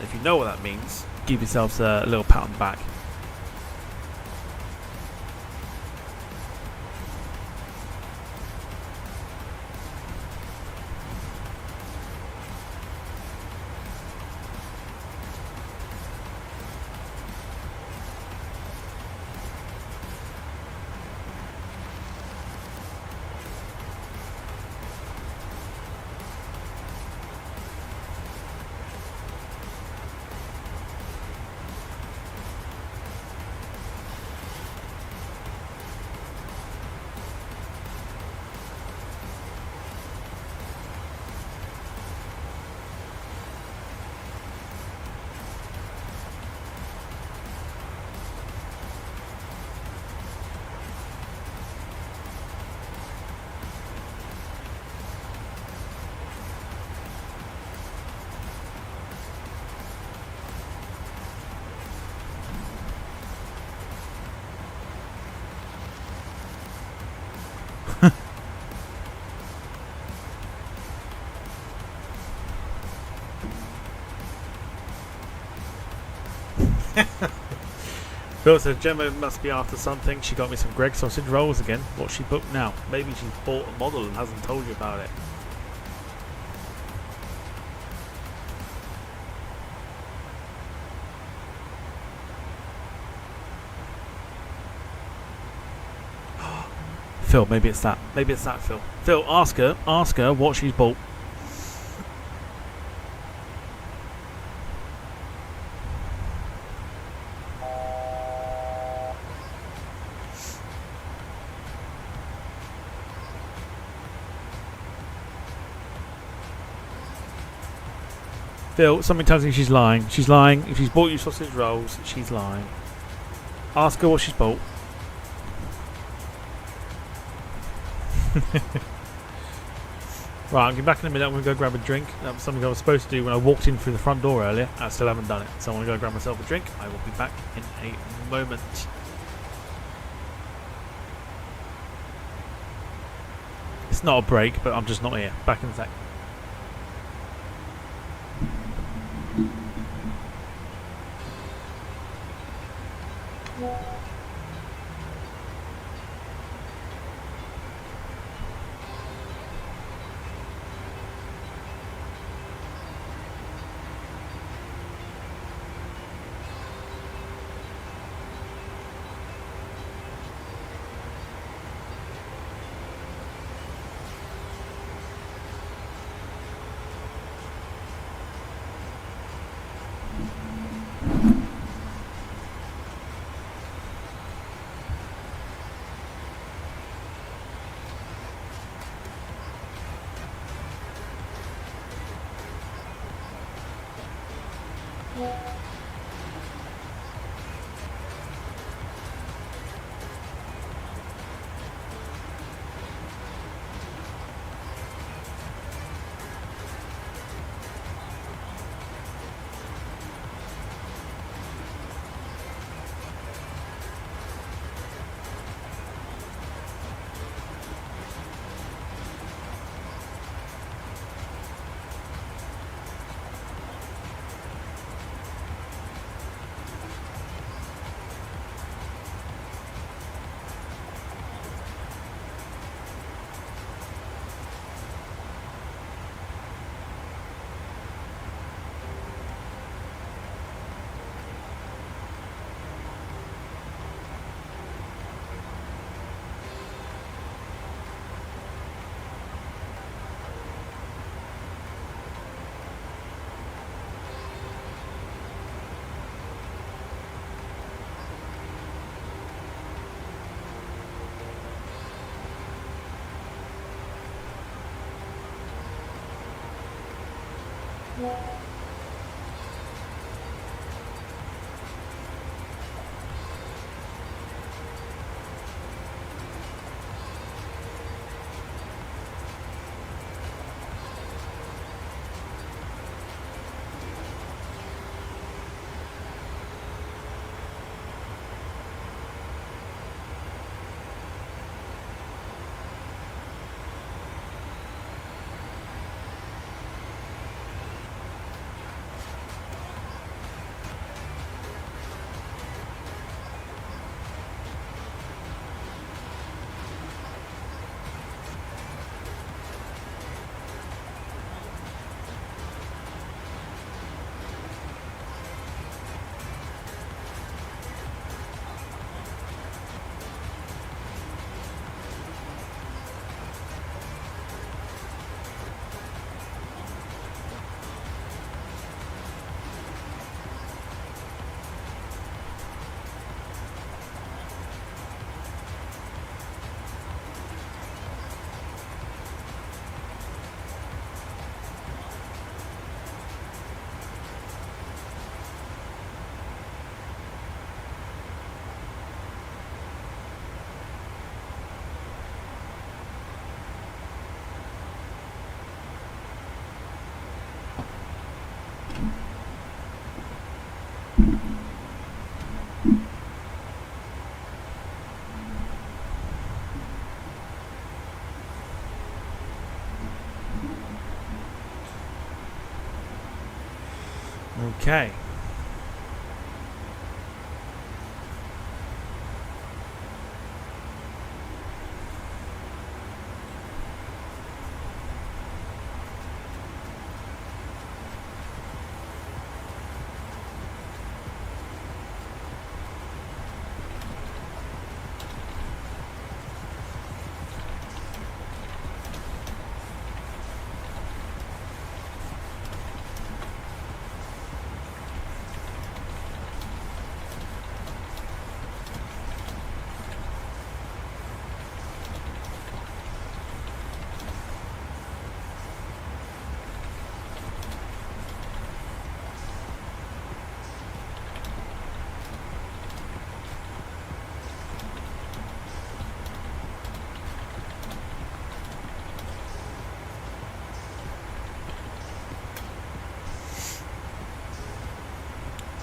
If you know what that means, give yourselves a little pat on the back. Phil says Gemma must be after something. She got me some Greg sausage rolls again. What's she booked now? Maybe she's bought a model and hasn't told you about it. Phil, maybe it's that. Maybe it's that, Phil. Phil, ask her what she's bought. Phil, something tells me she's lying. She's lying. If she's bought you sausage rolls, she's lying. Ask her what she's bought. Right, I'll get back in a minute. I'm going to go grab a drink. That was something I was supposed to do when I walked in through the front door earlier. I still haven't done it. So I'm going to go grab myself a drink. I will be back in a moment. It's not a break, but I'm just not here. Back in a sec. Okay.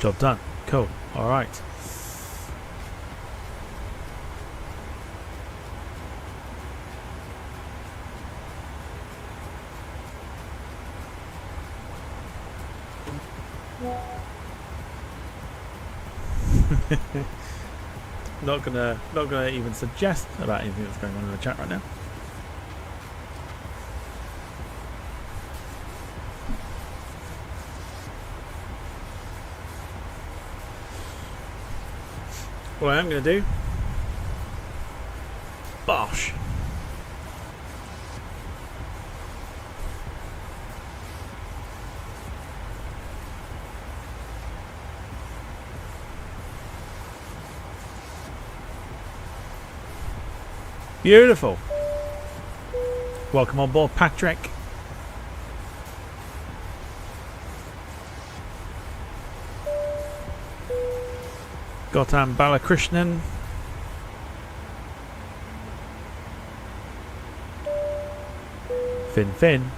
Job done. Cool. All right. Not gonna even suggest about anything that's going on in the chat right now. What I am going to do, bosh. Beautiful. Welcome on board, Patrick. Gautam Balakrishnan. Finn.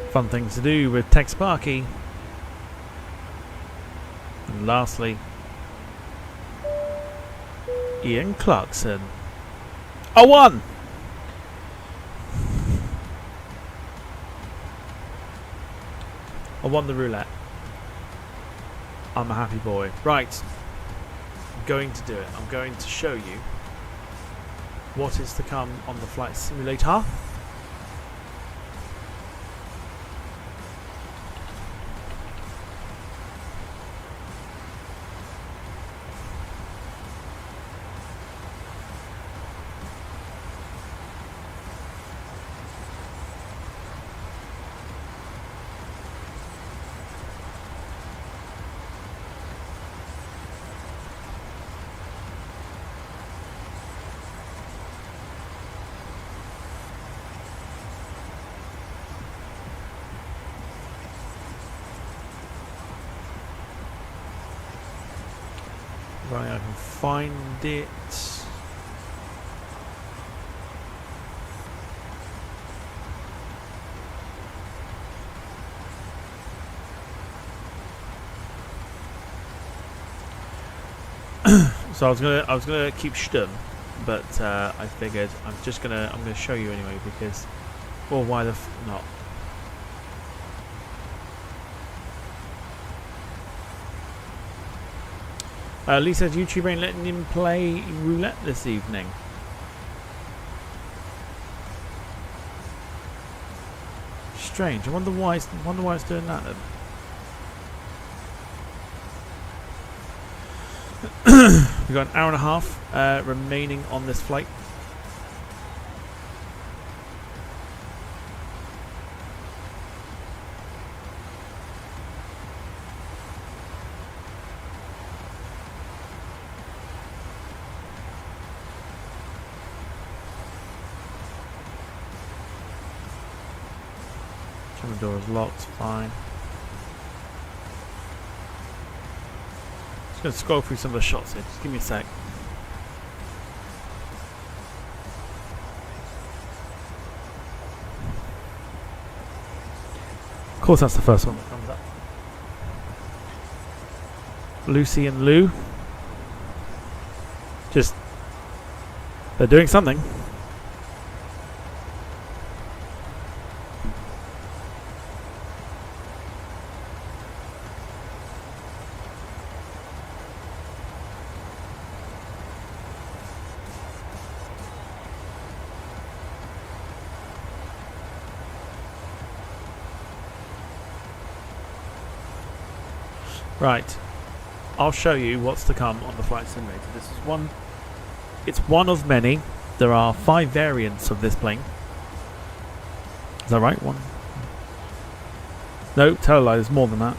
Fun things to do with Tex Sparky. And lastly, Ian Clarkson. I won! I won the roulette. I'm a happy boy. Right. I'm going to do it. I'm going to show you what is to come on the flight simulator. Right, I can find it. So I was gonna keep stum, but I figured I'm gonna show you anyway because, well, why the not? Lee says YouTube ain't letting him play roulette this evening. Strange. I wonder why it's doing that then. We've got an hour and a half remaining on this flight. The door is locked, fine. Just going to scroll through some of the shots here, just give me a sec. Of course that's the first one that comes up. Lucy and Lou. Just, they're doing something. Right, I'll show you what's to come on the flight simulator. This is one. It's one of many. There are 5 variants of this plane. Is that right? One? No, tell a lie. There's more than that.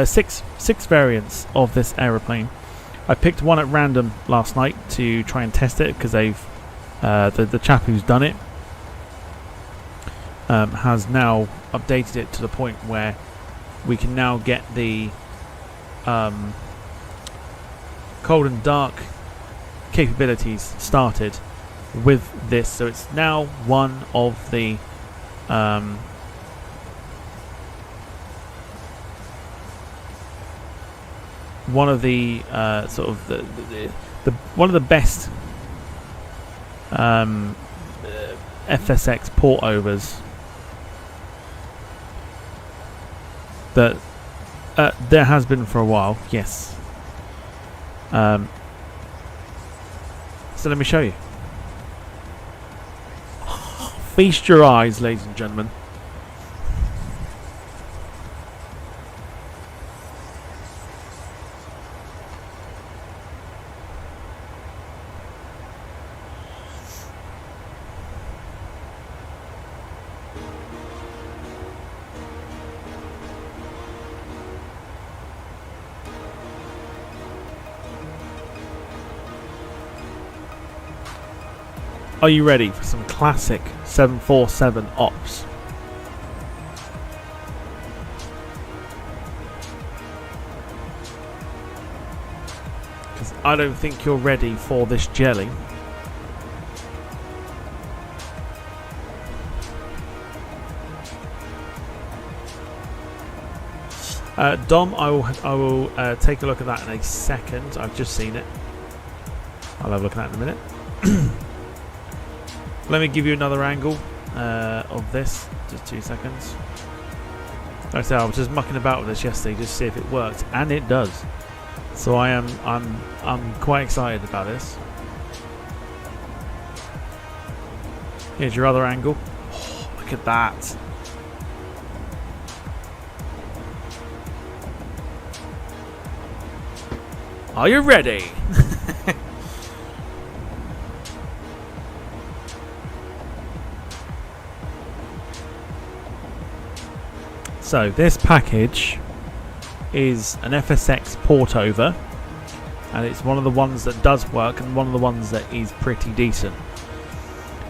Six variants of this aeroplane. I picked one at random last night to try and test it because they've the chap who's done it. Has now updated it to the point where we can now get the cold and dark capabilities started with this. So it's now one of the sort of the one of the best FSX port overs that there has been for a while, yes. So let me show you. Feast your eyes, ladies and gentlemen. Are you ready for some classic 747 ops? Because I don't think you're ready for this jelly. Dom, I will take a look at that in a second. I've just seen it. I'll have a look at that in a minute. Let me give you another angle of this. Just 2 seconds. Like I said, I was just mucking about with this yesterday just to see if it worked, and it does. So I'm quite excited about this. Here's your other angle. Oh, look at that. Are you ready? So this package is an FSX port over, and it's one of the ones that does work and one of the ones that is pretty decent.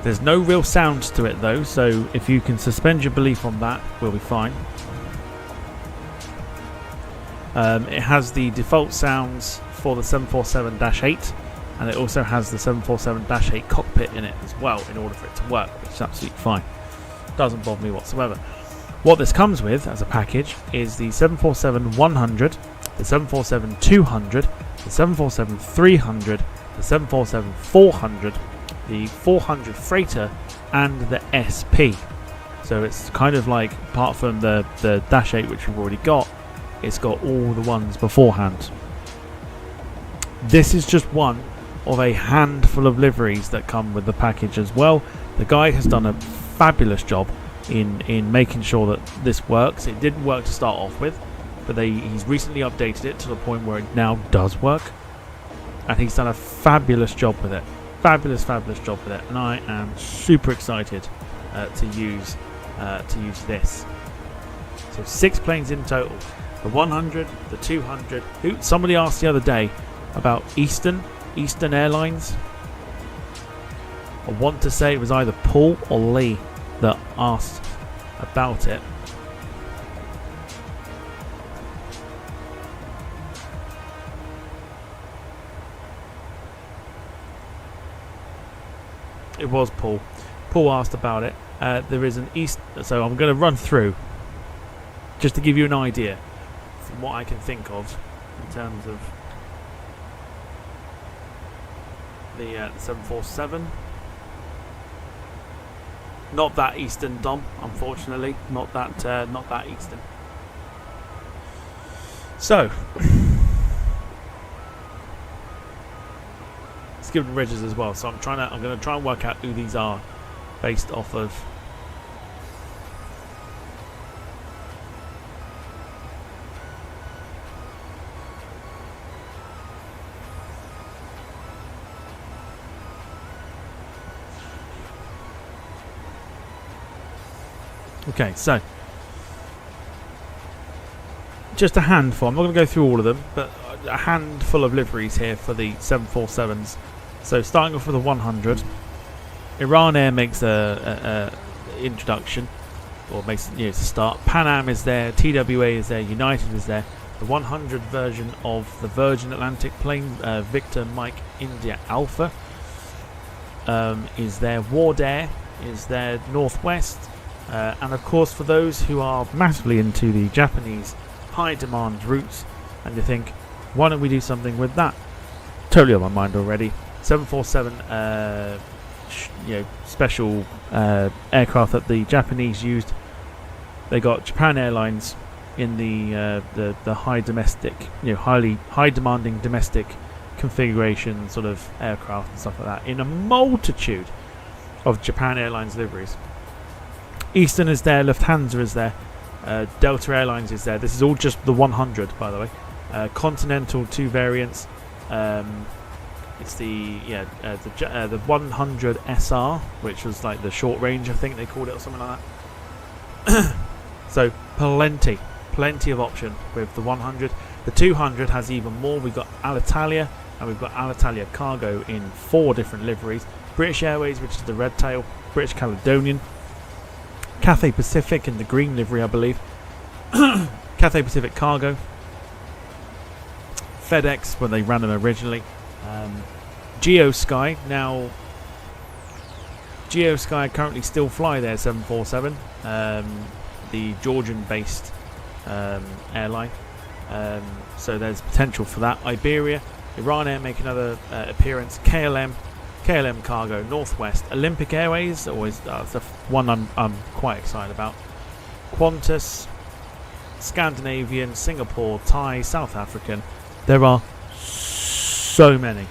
There's no real sound to it though, so if you can suspend your belief on that, we'll be fine. It has the default sounds for the 747-8, and it also has the 747-8 cockpit in it as well in order for it to work, which is absolutely fine. Doesn't bother me whatsoever. What this comes with as a package is the 747-100, the 747-200, the 747-300, the 747-400, the 400 freighter, and the SP. So it's kind of like, apart from the Dash 8 which we've already got, it's got all the ones beforehand. This is just one of a handful of liveries that come with the package as well. The guy has done a fabulous job in making sure that this works. It didn't work to start off with, but he's recently updated it to the point where it now does work, and he's done a fabulous job with it. Fabulous job with it, and I am super excited to use this. So 6 planes in total: the 100, the 200. Somebody asked the other day about Eastern Airlines. I want to say it was either Paul or Lee that asked about it. It was Paul. Paul asked about it. There is an East, so I'm going to run through just to give you an idea from what I can think of in terms of the 747. Not that Eastern, Dom. Unfortunately, not that Eastern. So let's give them ridges as well. So I'm going to try and work out who these are based off of. Okay, so just a handful. I'm not going to go through all of them, but a handful of liveries here for the 747s. So starting off with the 100, Iran Air makes a introduction, or makes it's a start. Pan Am is there, TWA is there, United is there. The 100 version of the Virgin Atlantic plane, Victor Mike India Alpha, is there. Ward Air is there, Northwest. And of course, for those who are massively into the Japanese high demand routes, and you think, why don't we do something with that? Totally on my mind already. 747, special aircraft that the Japanese used. They got Japan Airlines in the high domestic, high demanding domestic configuration sort of aircraft and stuff like that, in a multitude of Japan Airlines liveries. Eastern is there, Lufthansa is there, Delta Airlines is there. This is all just the 100, by the way. Continental 2 variants. It's the 100 SR, which was like the short range, I think they called it, or something like that. So plenty of option with the 100. The 200 has even more. We've got Alitalia, and we've got Alitalia Cargo in 4 different liveries. British Airways, which is the red tail. British Caledonian. Cathay Pacific in the green livery, I believe. Cathay Pacific Cargo. FedEx, when they ran them originally. GeoSky. Now, GeoSky currently still fly their 747, the Georgian-based airline. So there's potential for that. Iberia, Iran Air make another appearance. KLM Cargo, Northwest, Olympic Airways, always that's the one I'm quite excited about. Qantas, Scandinavian, Singapore, Thai, South African. There are so many.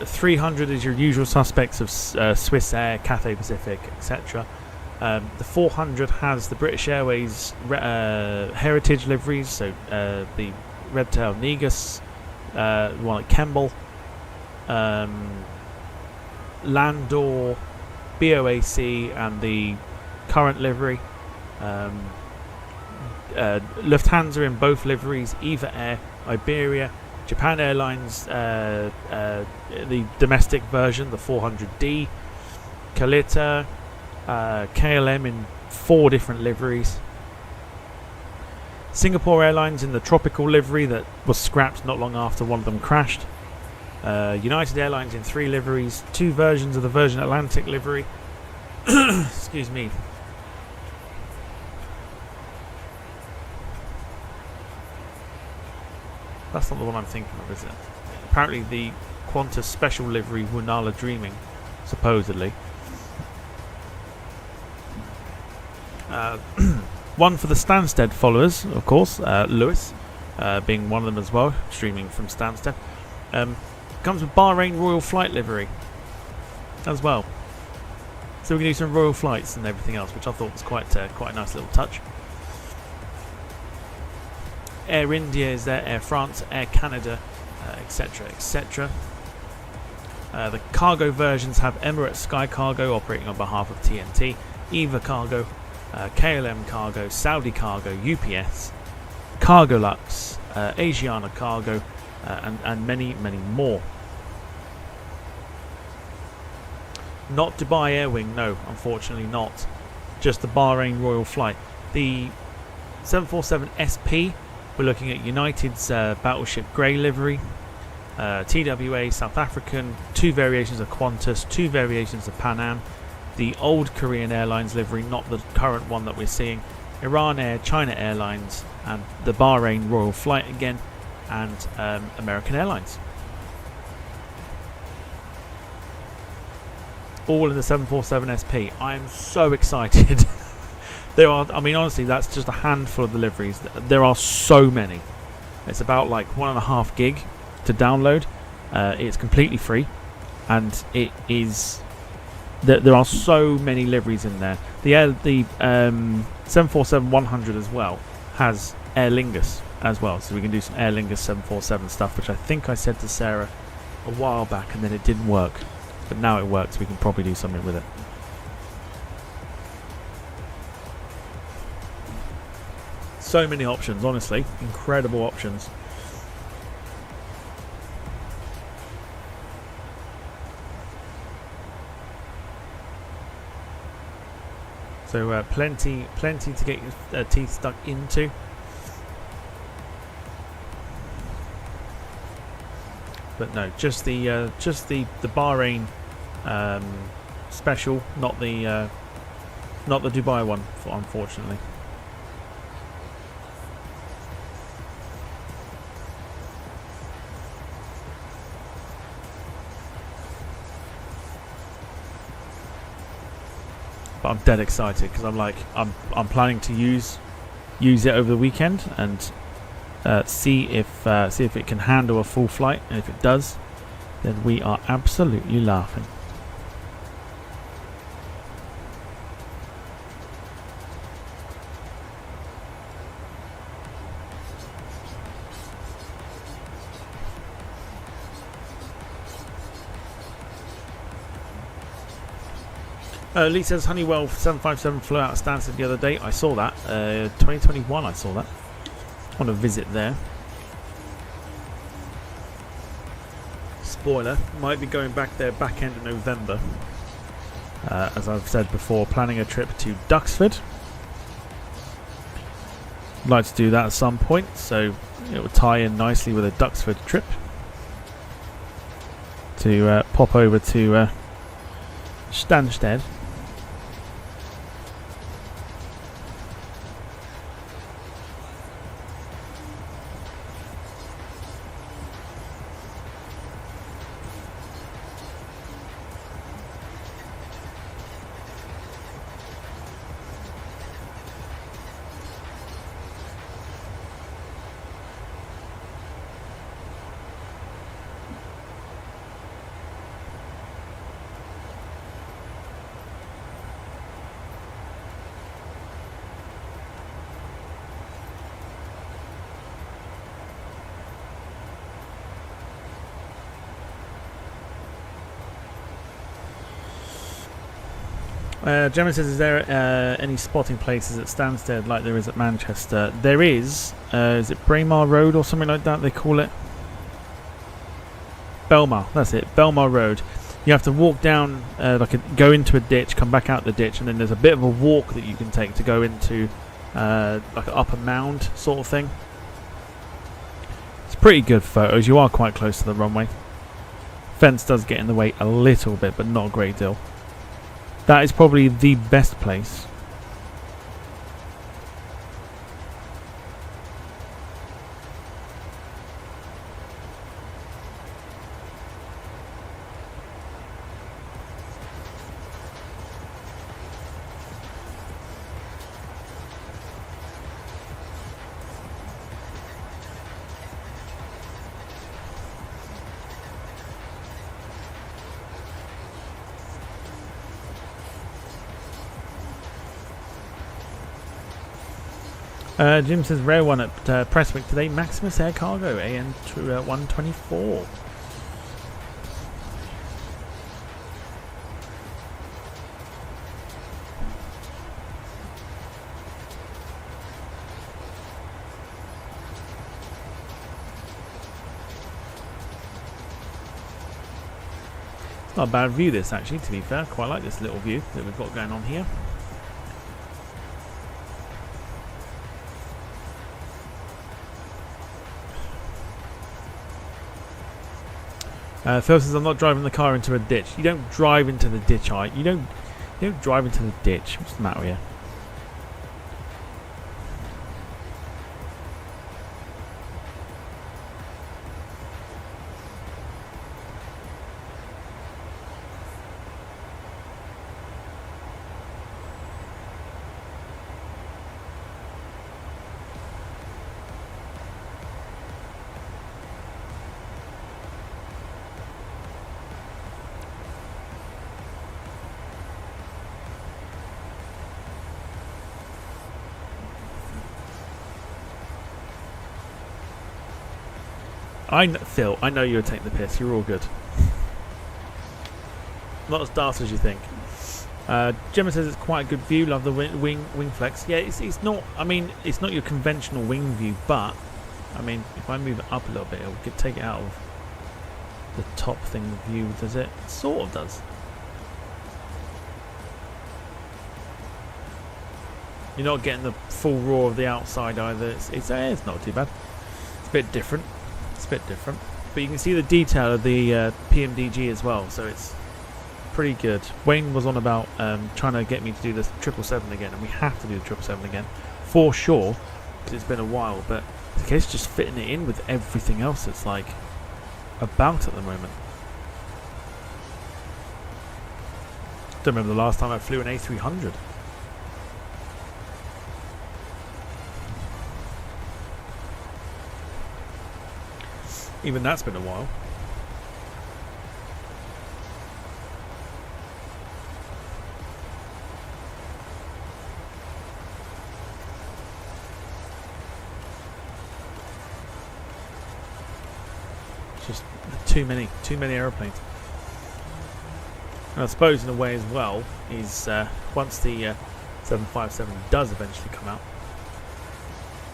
300 is your usual suspects of Swiss Air, Cathay Pacific, etc. The 400 has the British Airways heritage liveries, so the Red Tail Negus, one at Kemble, Landor, BOAC, and the current livery. Lufthansa in both liveries, Eva Air, Iberia, Japan Airlines, the domestic version, the 400D, Kalita, KLM in 4 different liveries, Singapore Airlines in the tropical livery that was scrapped not long after one of them crashed, United Airlines in 3 liveries, 2 versions of the Virgin Atlantic livery. Excuse me. That's not the one I'm thinking of, is it? Apparently the Qantas special livery Wunala Dreaming, supposedly. One for the Stansted followers, of course, Lewis, being one of them as well, streaming from Stansted. Comes with Bahrain Royal Flight livery as well. So we can do some Royal Flights and everything else, which I thought was quite a nice little touch. Air India is there, Air France, Air Canada, etc, etc. The cargo versions have Emirates Sky Cargo operating on behalf of TNT, EVA Cargo, KLM Cargo, Saudi Cargo, UPS, Cargolux, Asiana Cargo, and many, many more. Not Dubai Airwing, no, unfortunately not. Just the Bahrain Royal Flight. The 747 SP, we're looking at United's Battleship Grey livery, TWA South African, 2 variations of Qantas, 2 variations of Pan Am, the old Korean Airlines livery, not the current one that we're seeing, Iran Air, China Airlines, and the Bahrain Royal Flight again, and American Airlines. All in the 747 SP. I am so excited. There are, I mean, honestly, that's just a handful of deliveries. There are so many. It's about like 1.5 gig to download. It's completely free, and it is. There are so many liveries in there. The 747-100 as well has Aer Lingus as well, so we can do some Aer Lingus 747 stuff, which I think I said to Sarah a while back, and then it didn't work, but now it works. We can probably do something with it. So many options, honestly, incredible options. So plenty to get your teeth stuck into. But no, just the Bahrain special, not the Dubai one, unfortunately. But I'm dead excited because I'm planning to use it over the weekend and see if it can handle a full flight, and if it does, then we are absolutely laughing. Lee says Honeywell 757 flew out of Stansted the other day. I saw that. 2021 I saw that. I want to visit there. Spoiler, might be going back there back end of November. As I've said before, planning a trip to Duxford. I'd like to do that at some point, so it will tie in nicely with a Duxford trip. To pop over to Stansted. Gemma says, is there any spotting places at Stansted like there is at Manchester? There is. Is it Braemar Road or something like that they call it? Belmar. That's it. Belmar Road. You have to walk down, go into a ditch, come back out the ditch, and then there's a bit of a walk that you can take to go into like an upper mound sort of thing. It's pretty good photos. You are quite close to the runway. Fence does get in the way a little bit, but not a great deal. That is probably the best place. Jim says rare one at Prestwick today. Maximus Air Cargo AN 124. It's not a bad view this actually, to be fair. Quite like this little view that we've got going on here. Phil says I'm not driving the car into a ditch. You don't drive into the ditch, You don't drive into the ditch. What's the matter with you? Phil, I know you'll take the piss. You're all good. Not as daft as you think. Gemma says it's quite a good view. Love the wing flex. Yeah, it's not. I mean, it's not your conventional wing view, but I mean, if I move it up a little bit, it could take it out of the top thing view. Does it? Sort of does. You're not getting the full roar of the outside either. It's not too bad. It's a bit different. It's a bit different, but you can see the detail of the PMDG as well, so it's pretty good. Wayne was on about trying to get me to do this 777 again, and we have to do the 777 again for sure because it's been a while, but the case is just fitting it in with everything else that's like about at the moment. Don't remember the last time I flew an A300. Even that's been a while. It's just too many aeroplanes. And I suppose in a way as well is once the 757 does eventually come out,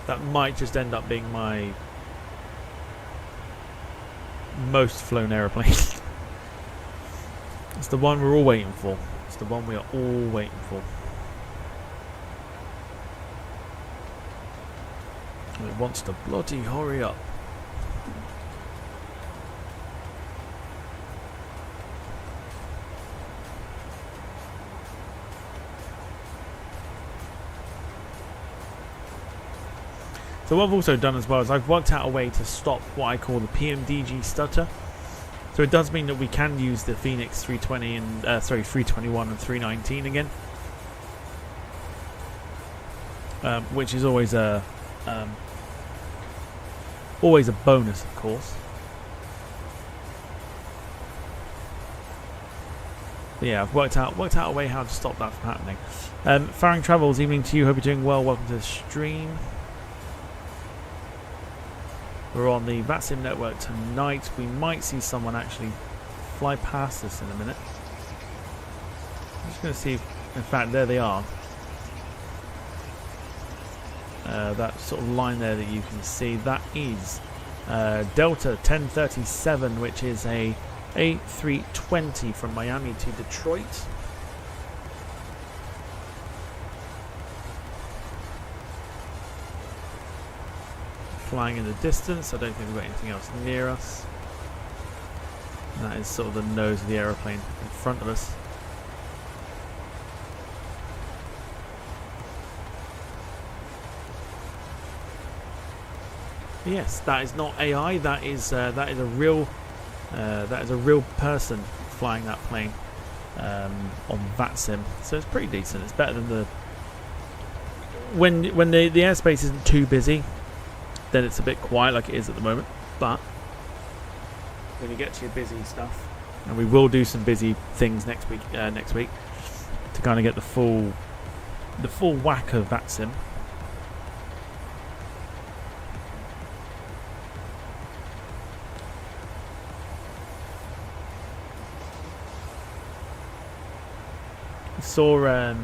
that might just end up being my most flown aeroplane. It's the one we're all waiting for. It's the one we are all waiting for. And it wants to bloody hurry up. So what I've also done as well is I've worked out a way to stop what I call the PMDG stutter. So it does mean that we can use the Phoenix 320 and 321 and 319 again, which is always a bonus, of course. But yeah, I've worked out a way how to stop that from happening. Farring Travels, evening to you. Hope you're doing well. Welcome to the stream. We're on the VATSIM network tonight. We might see someone actually fly past us in a minute. I'm just going to see if, in fact, there they are. That sort of line there that you can see, that is Delta 1037, which is a A320 from Miami to Detroit. Flying in the distance. I don't think we've got anything else near us. And that is sort of the nose of the aeroplane in front of us. Yes, that is not AI. That is a real person flying that plane on VATSIM. So it's pretty decent. It's better than the when the airspace isn't too busy, then it's a bit quiet like it is at the moment. But when you get to your busy stuff, and we will do some busy things next week to kind of get the full whack of VATSIM. Saw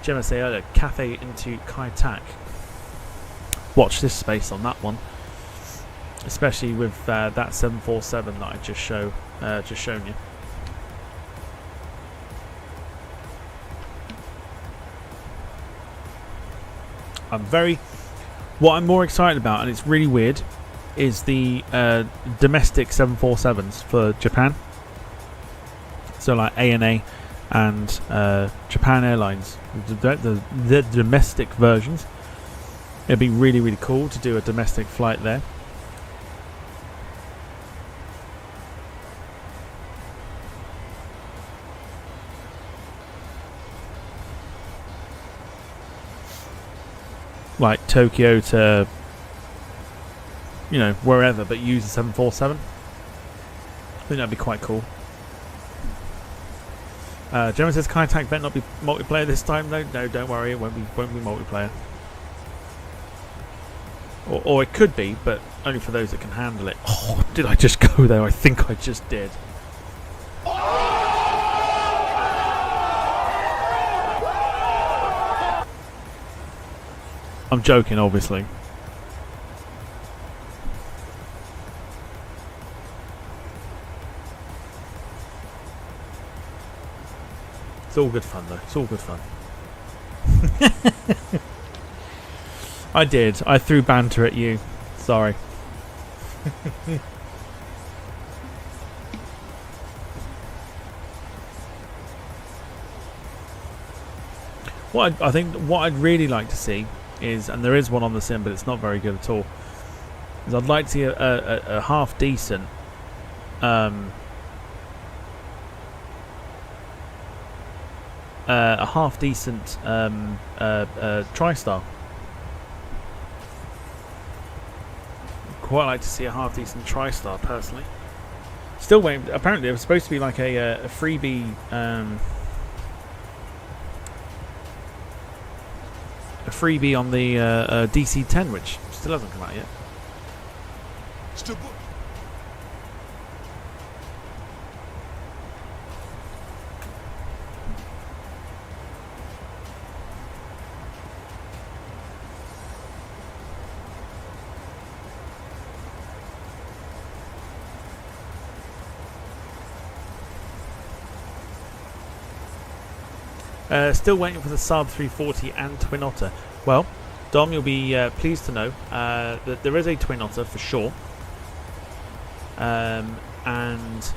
Gemma say earlier, Cathay into Kai Tak. Watch this space on that one, especially with that 747 that I just shown you. What I'm more excited about, and it's really weird, is the domestic 747s for Japan. So like ANA and Japan Airlines, the domestic versions. It'd be really, really cool to do a domestic flight there. Like Tokyo to, wherever, but use the 747. I think that'd be quite cool. Gemma says Kai Tak better not be multiplayer this time. No, don't worry, it won't be multiplayer. Or it could be, but only for those that can handle it. Oh, did I just go there? I think I just did. I'm joking, obviously. It's all good fun, though. It's all good fun. I did. I threw banter at you. Sorry. What I'd really like to see is, and there is one on the sim, but it's not very good at all, is I'd like to see a half decent TriStar. Quite like to see a half decent TriStar personally. Still waiting. Apparently, it was supposed to be like a freebie, on the DC-10, which still hasn't come out yet. Still waiting for the Saab 340 and Twin Otter. Well, Dom, you'll be pleased to know that there is a Twin Otter for sure, and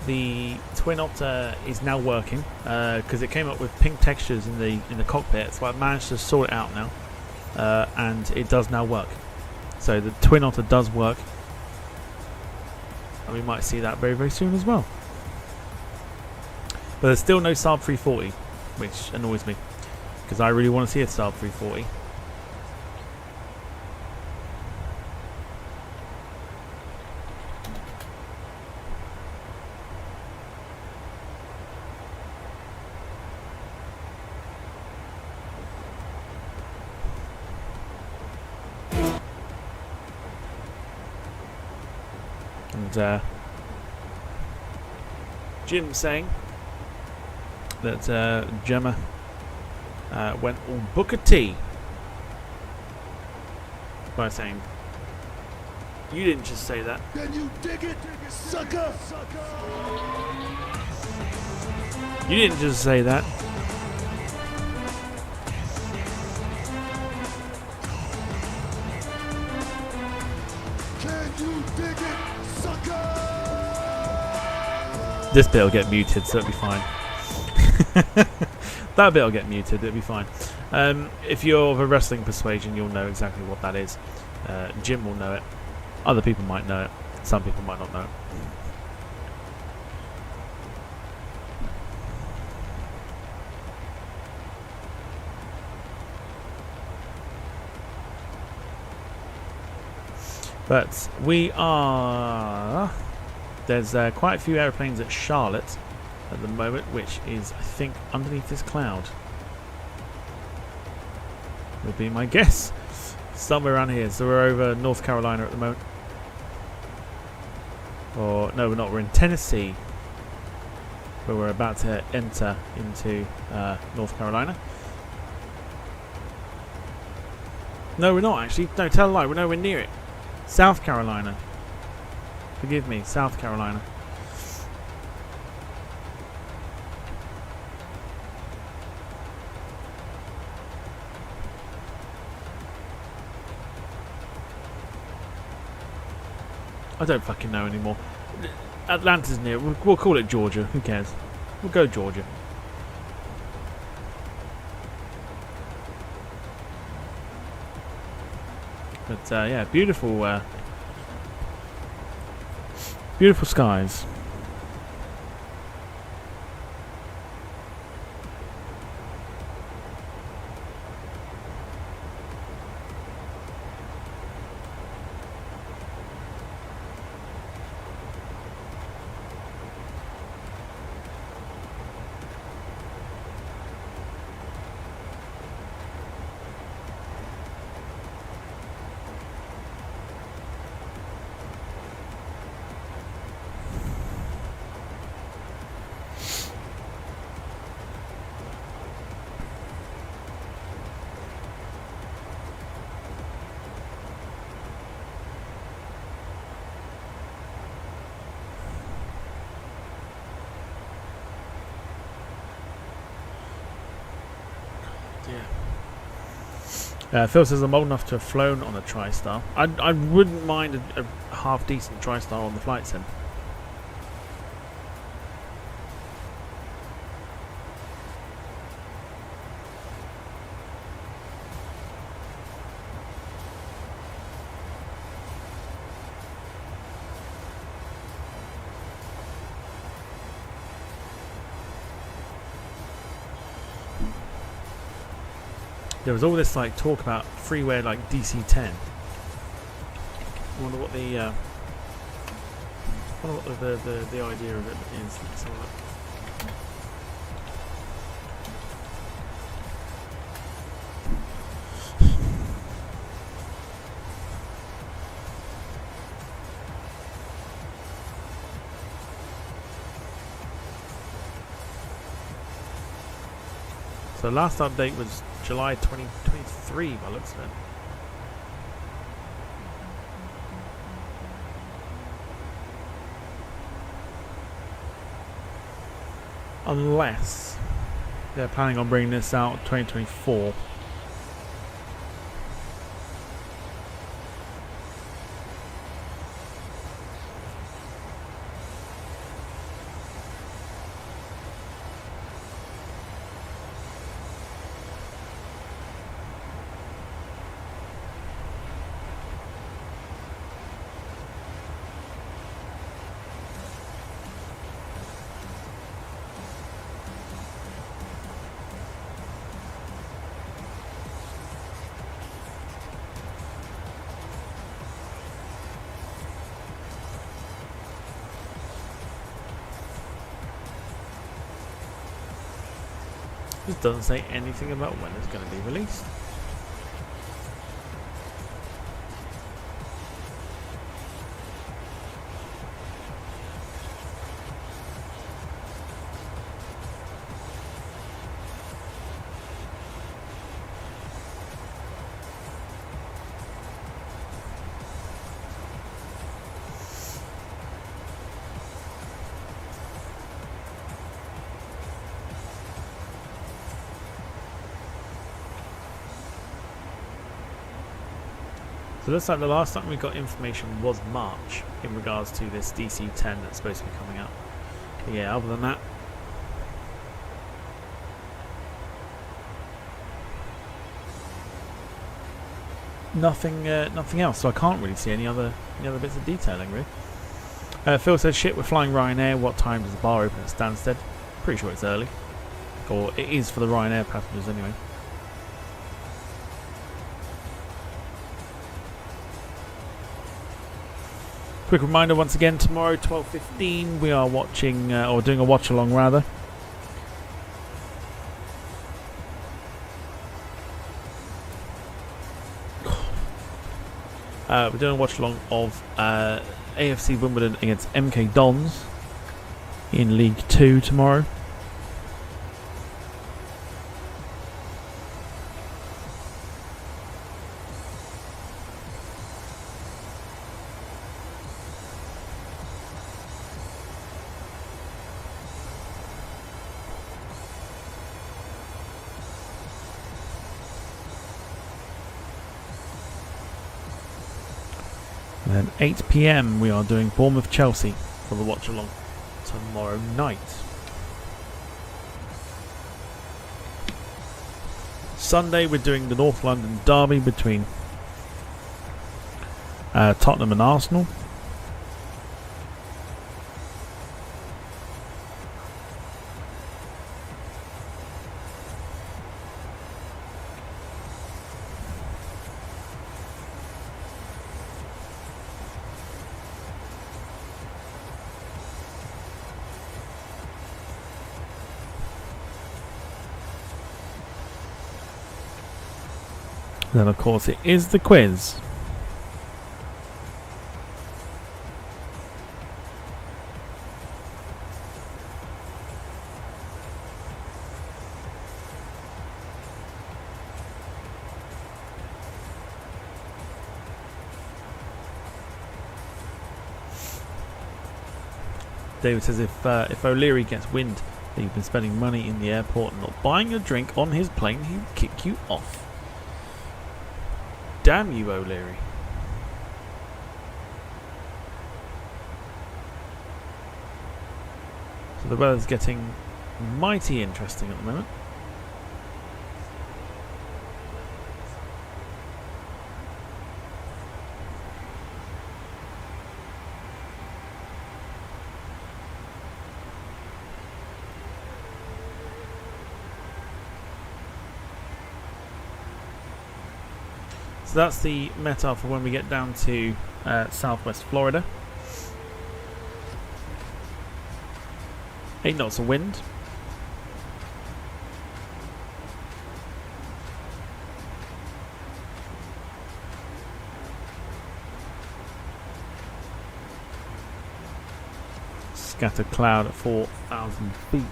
the Twin Otter is now working because it came up with pink textures in the cockpit. So I've managed to sort it out now, and it does now work. So the Twin Otter does work, and we might see that very, very soon as well. But there's still no Saab 340. Which annoys me, because I really want to see a Saab 340. And Jim saying that Gemma went all Booker T by saying You didn't just say that. Can you dig it, sucker? You didn't just say that. Can you dig it, sucker? This bit'll get muted, so it'll be fine. That bit'll get muted, it'll be fine. If you're of a wrestling persuasion, you'll know exactly what that is. Jim will know it. Other people might know it. Some people might not know it. But we are... There's quite a few airplanes at Charlotte at the moment, which is, I think, underneath this cloud. Would be my guess. Somewhere around here. So we're over North Carolina at the moment. Or, no, we're not. We're in Tennessee. But we're about to enter into North Carolina. No, we're not, actually. No, tell a lie. We're nowhere near it. South Carolina. Forgive me, South Carolina. I don't fucking know anymore. Atlanta's near. We'll call it Georgia. Who cares? We'll go Georgia. But yeah, beautiful, beautiful skies. Phil says I'm old enough to have flown on a TriStar. I wouldn't mind a half decent TriStar on the flight sim. There was all this like talk about freeware like DC-10. I wonder what the idea of it is. Let's have a look. So last update was July 2023 by the looks of it. Unless they're planning on bringing this out 2024. This doesn't say anything about when it's going to be released. So it looks like the last time we got information was March in regards to this DC-10 that's supposed to be coming out. But yeah, other than that, nothing else. So I can't really see any other bits of detailing really. Phil says, shit, we're flying Ryanair. What time does the bar open at Stansted? Pretty sure it's early. Or it is for the Ryanair passengers anyway. Quick reminder once again, tomorrow 12:15 we are watching, or doing a watch along rather. We're doing a watch along of AFC Wimbledon against MK Dons in League 2 tomorrow. And then 8 PM we are doing Bournemouth Chelsea for the watch along tomorrow night. Sunday we're doing the North London derby between Tottenham and Arsenal. Then of course it is the quiz. David says if O'Leary gets wind that you've been spending money in the airport and not buying a drink on his plane, he'll kick you off. Damn you, O'Leary. So the weather's getting mighty interesting at the moment. So that's the METAR for when we get down to southwest Florida. 8 knots of wind. Scattered cloud at 4,000 feet.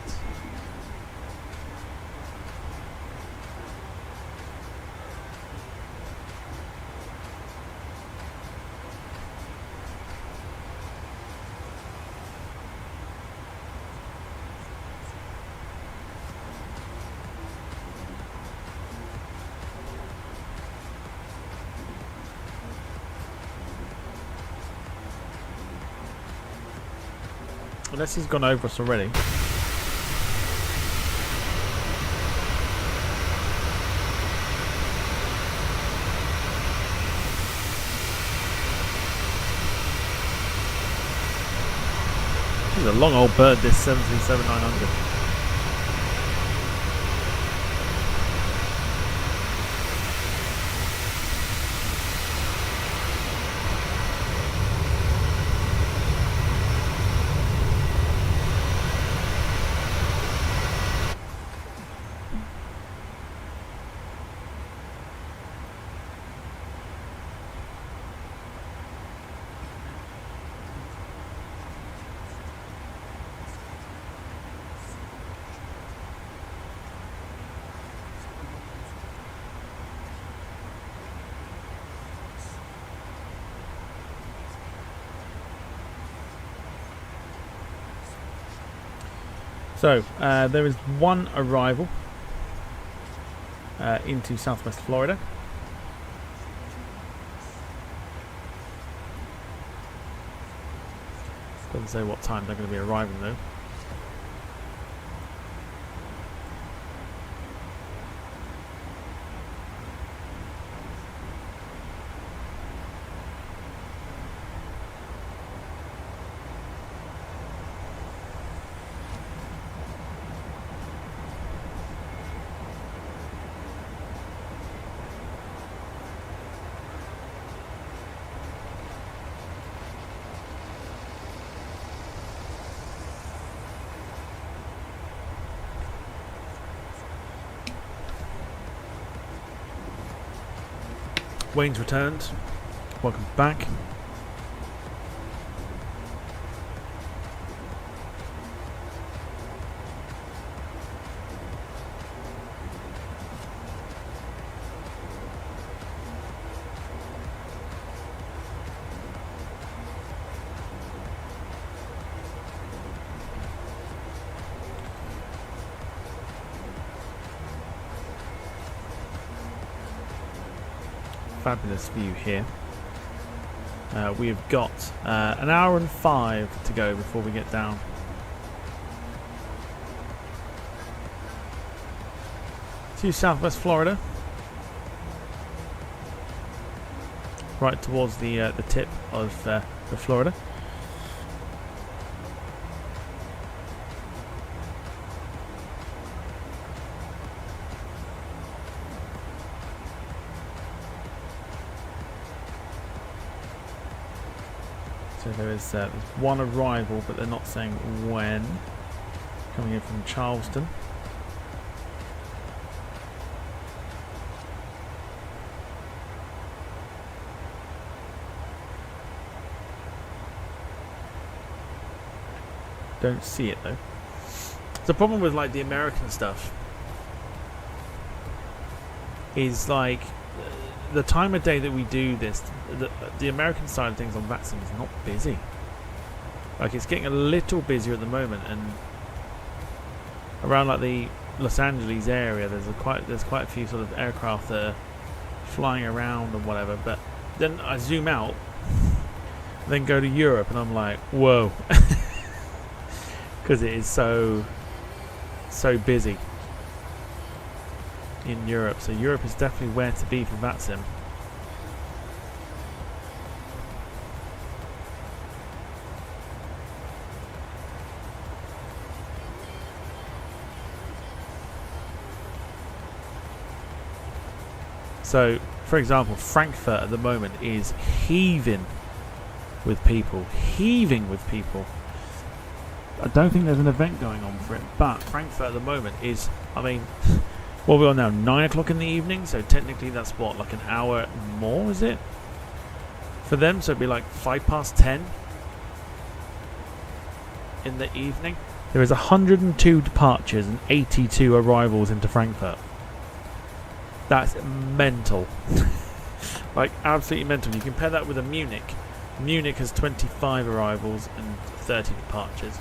Unless he's gone over us already. He's a long old bird, this 737-900. So, there is one arrival into southwest Florida. Doesn't say what time they're going to be arriving though. Wayne's returned. Welcome back. Fabulous view here. We've got an hour and 5 to go before we get down. To Southwest Florida, right towards the tip of Florida. So there's one arrival, but they're not saying when. Coming in from Charleston. Don't see it though. The problem with like the American stuff is like the time of day that we do this, the American side of things on VATSIM is not busy. Like it's getting a little busier at the moment, and around like the Los Angeles area, there's quite a few sort of aircraft that are flying around and whatever. But then I zoom out, then go to Europe, and I'm like, whoa, because it is so busy in Europe. So Europe is definitely where to be for VATSIM. So, for example, Frankfurt at the moment is heaving with people. I don't think there's an event going on for it, but Frankfurt at the moment is, I mean, what we're on now, 9 o'clock in the evening, so technically that's what, like an hour more, is it? For them, so it'd be like 10:05 in the evening. There is 102 departures and 82 arrivals into Frankfurt. That's mental. Like, absolutely mental. You compare that with a Munich. Munich has 25 arrivals and 30 departures.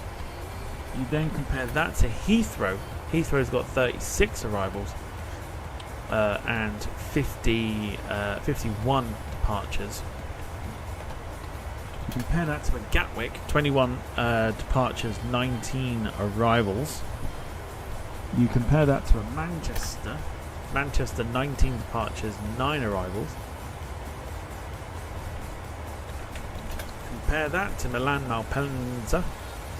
You then compare that to Heathrow. Heathrow's got 36 arrivals and 51 departures. You compare that to a Gatwick, 21 departures, 19 arrivals. You compare that to a Manchester, 19 departures, 9 arrivals. Compare that to Milan Malpensa,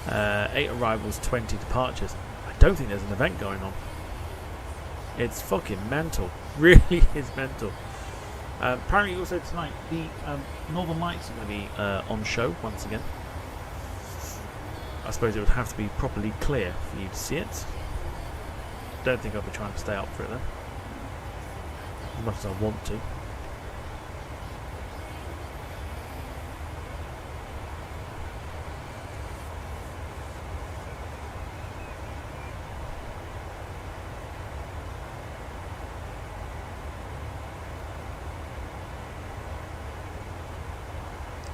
8 arrivals, 20 departures. I don't think there's an event going on. It's fucking mental. Really is mental. Apparently also tonight the Northern Lights are going to be on show once again. I suppose it would have to be properly clear for you to see it. Don't think I'll be trying to stay up for it though, as much as I want to.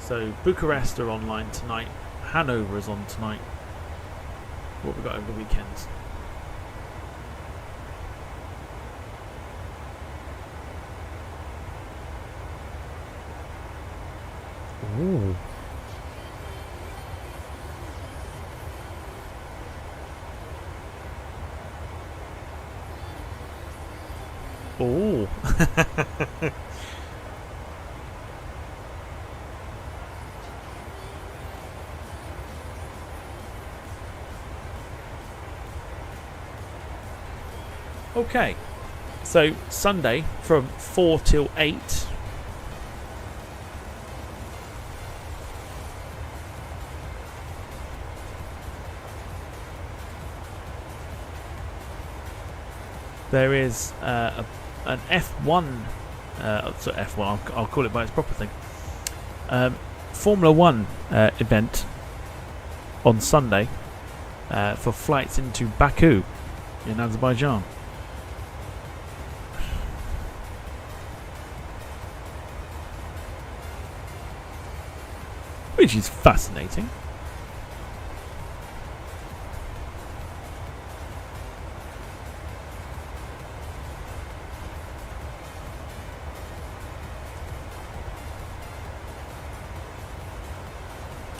So Bucharest are online tonight, Hanover is on tonight. What we got over the weekends? Ooh. Oh. Okay. So Sunday from 4 till 8. There is an F1, so F1, I'll call it by its proper thing, Formula 1 event on Sunday for flights into Baku in Azerbaijan. Which is fascinating.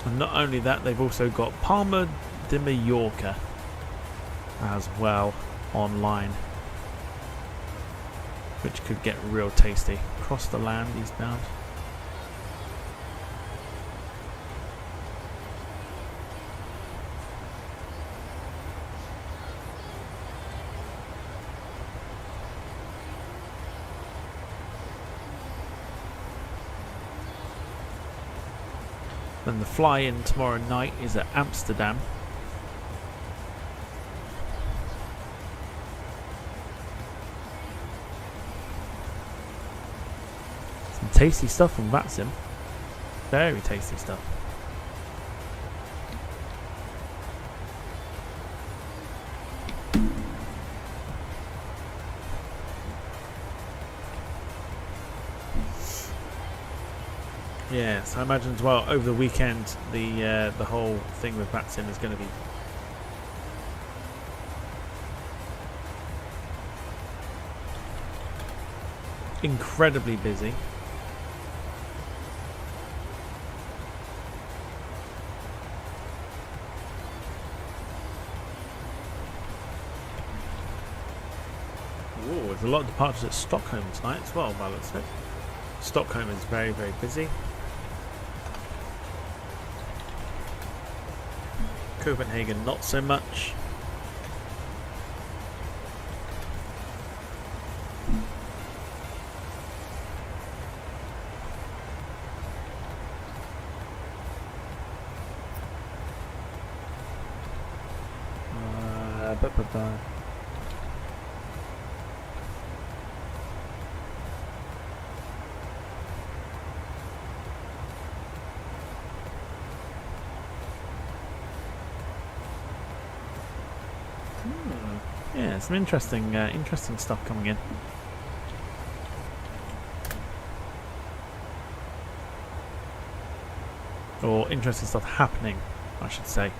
And not only that, they've also got Palma de Mallorca as well online, which could get real tasty. Across the land, eastbound. Then the fly-in tomorrow night is at Amsterdam. Some tasty stuff from Vatsim. Very tasty stuff. Yes, I imagine as well over the weekend the whole thing with Vatsim is going to be incredibly busy. Ooh, there's a lot of departures at Stockholm tonight as well, by the looks of it. Stockholm is very, very busy. Copenhagen not so much. Yeah, some interesting stuff coming in. Or interesting stuff happening, I should say.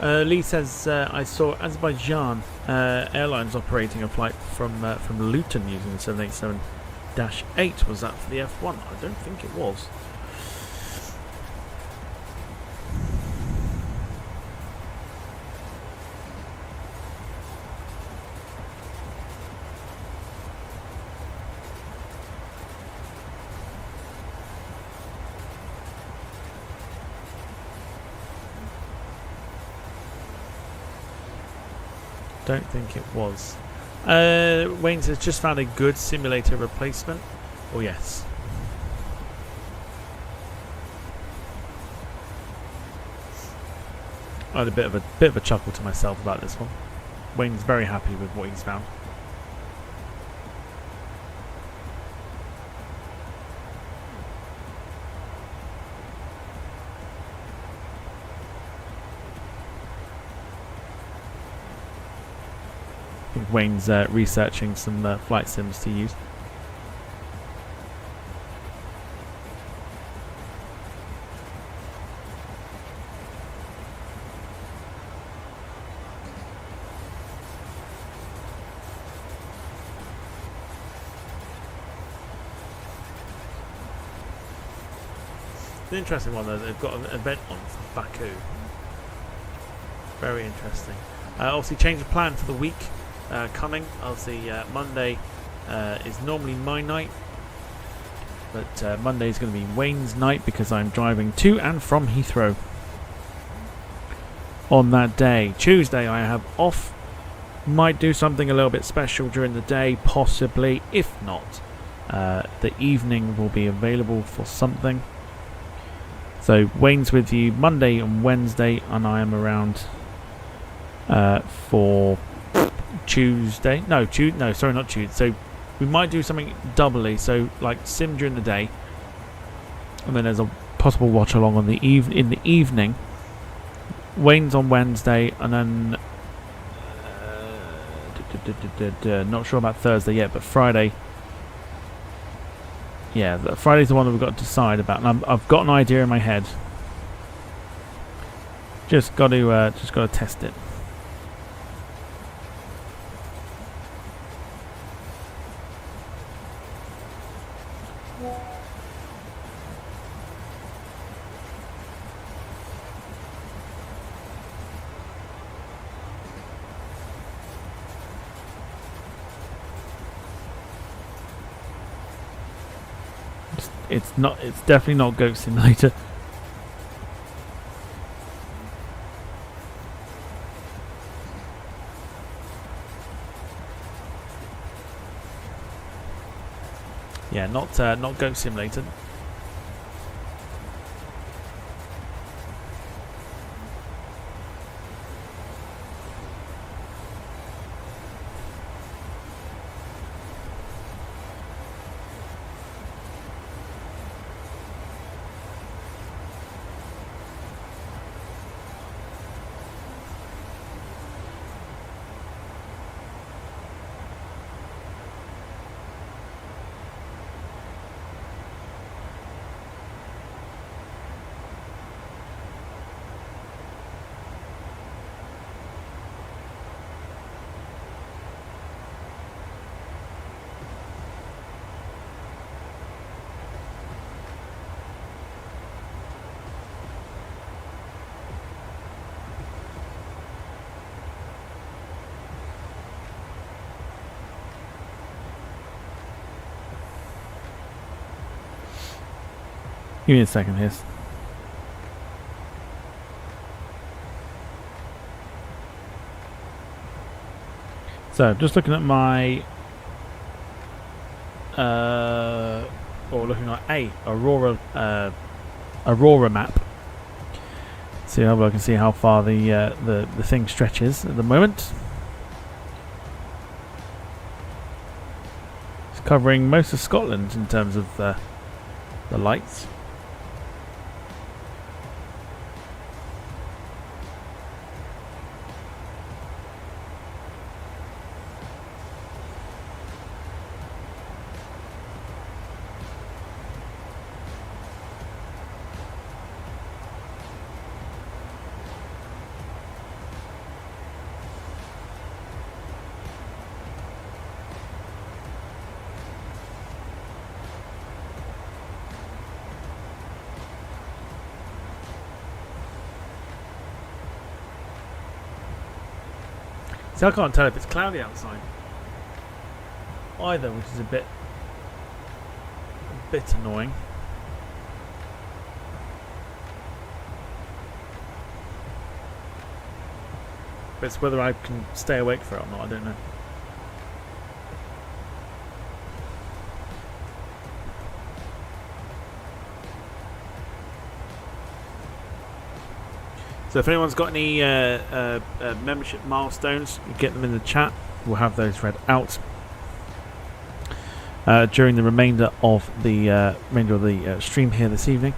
Lee says, I saw Azerbaijan Airlines operating a flight from Luton using the 787-8. Was that for the F1? I don't think it was. Don't think it was. Wayne says just found a good simulator replacement. Oh yes. I had a bit of a chuckle to myself about this one. Wayne's very happy with what he's found. think Wayne's researching some flight sims to use. It's an interesting one though. They've got an event on for Baku. Very interesting. Obviously, change of plan for the week coming. Obviously, Monday is normally my night, but Monday is going to be Wayne's night because I'm driving to and from Heathrow on that day. Tuesday, I have off. Might do something a little bit special during the day, possibly. If not, the evening will be available for something. So Wayne's with you Monday and Wednesday, and I am around for Tuesday. No, sorry, not Tuesday. So we might do something doubly. So like sim during the day, and then there's a possible watch along on in the evening. Wayne's on Wednesday, and then not sure about Thursday yet, but Friday. Yeah, Friday's the one that we've got to decide about, and I've got an idea in my head. Just got to test it. It's definitely not Goat Simulator. Yeah, not Goat Simulator. Give me a second here. So, just looking at my or looking at Aurora map. See how I can see how far the thing stretches at the moment. It's covering most of Scotland in terms of the lights. See, I can't tell if it's cloudy outside either, which is a bit annoying. But it's whether I can stay awake for it or not, I don't know. So if anyone's got any membership milestones, get them in the chat. We'll have those read out during the remainder of the stream here this evening.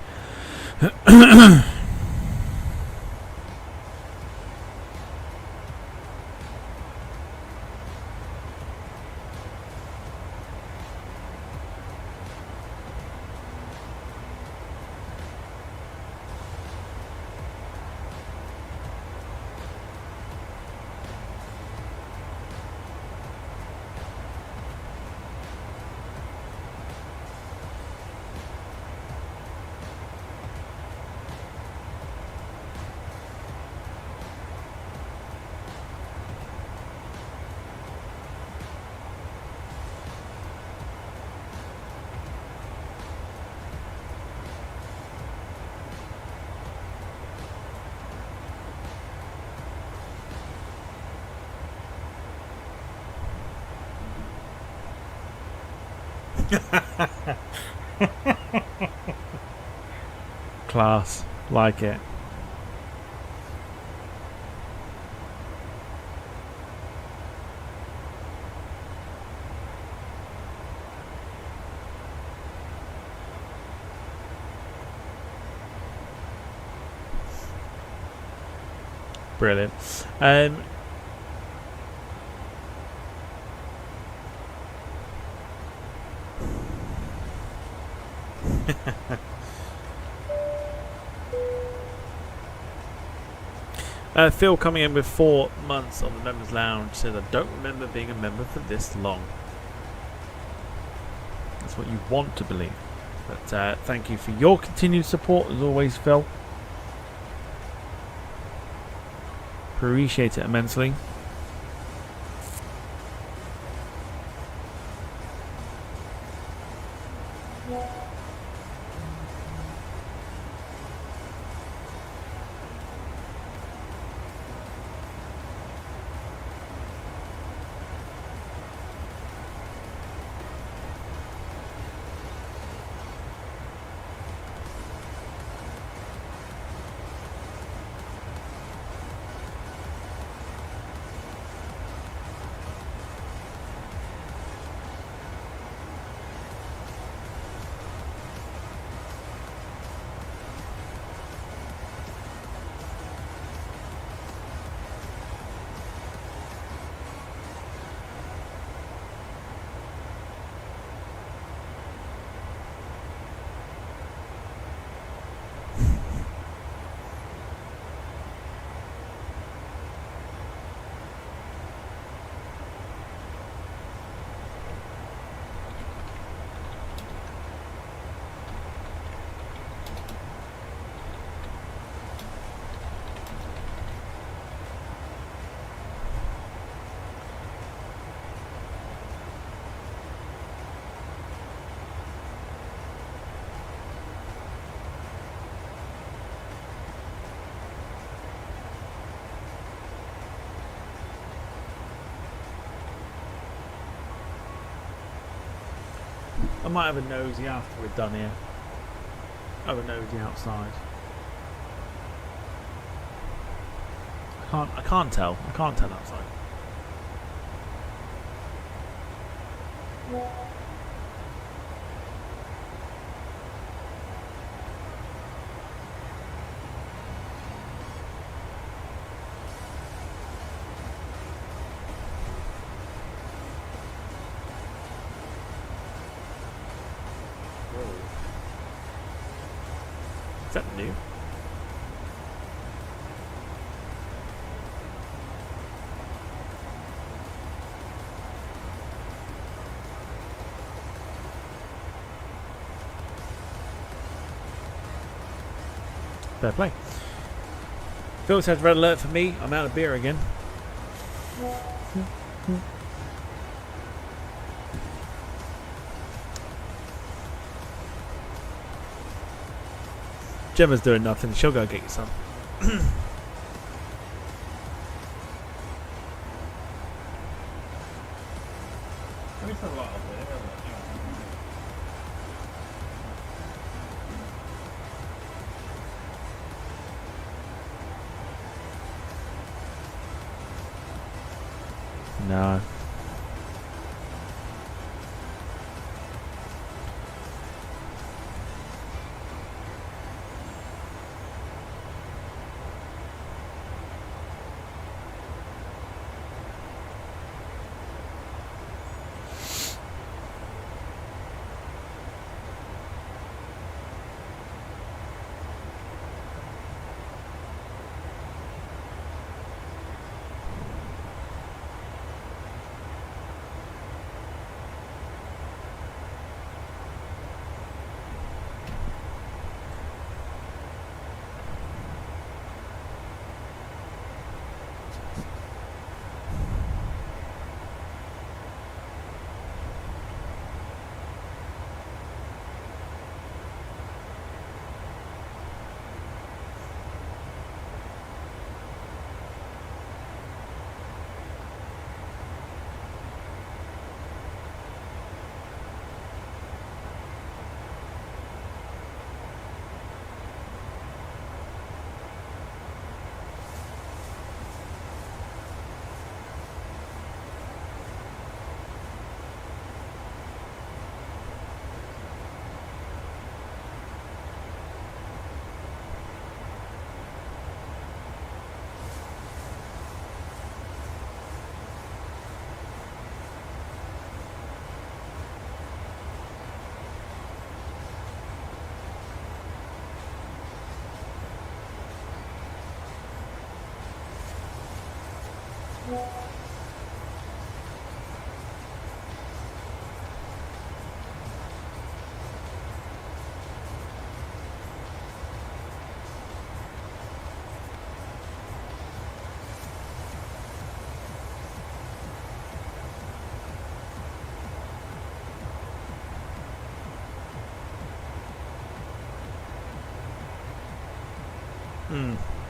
Class. Like it. Brilliant. Phil coming in with 4 months on the members lounge says, I don't remember being a member for this long. That's what you want to believe. But thank you for your continued support as always, Phil. Appreciate it immensely. I might have a nosy after we're done here. Have a nosy outside. I can't tell. I can't tell outside. Is that new? Fair play. Phil says red alert for me. I'm out of beer again. Gemma's doing nothing. She'll go get you some. No.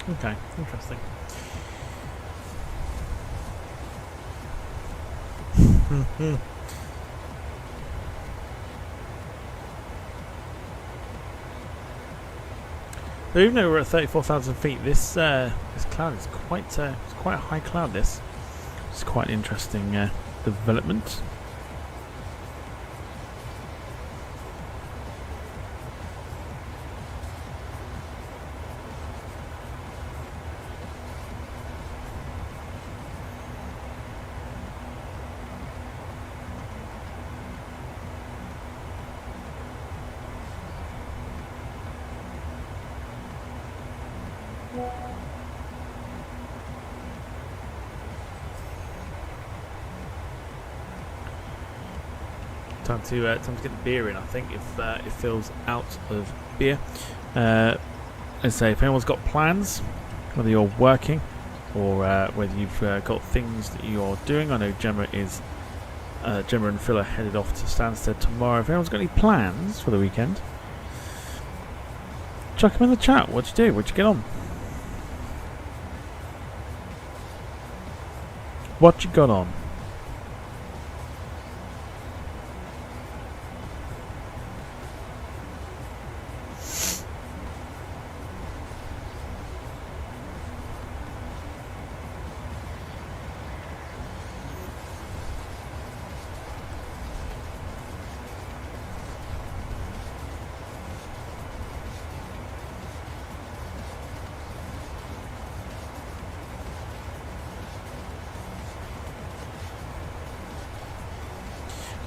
Okay, interesting. So even though we're at 34,000 feet, this cloud is quite a high cloud. This it's quite an interesting development. Time to get the beer in. I think if it feels out of beer. Let's say if anyone's got plans, whether you're working or whether you've got things that you're doing. I know Gemma and Phil are headed off to Stansted tomorrow. If anyone's got any plans for the weekend, chuck them in the chat. What'd you do? What'd you get on? What you got on?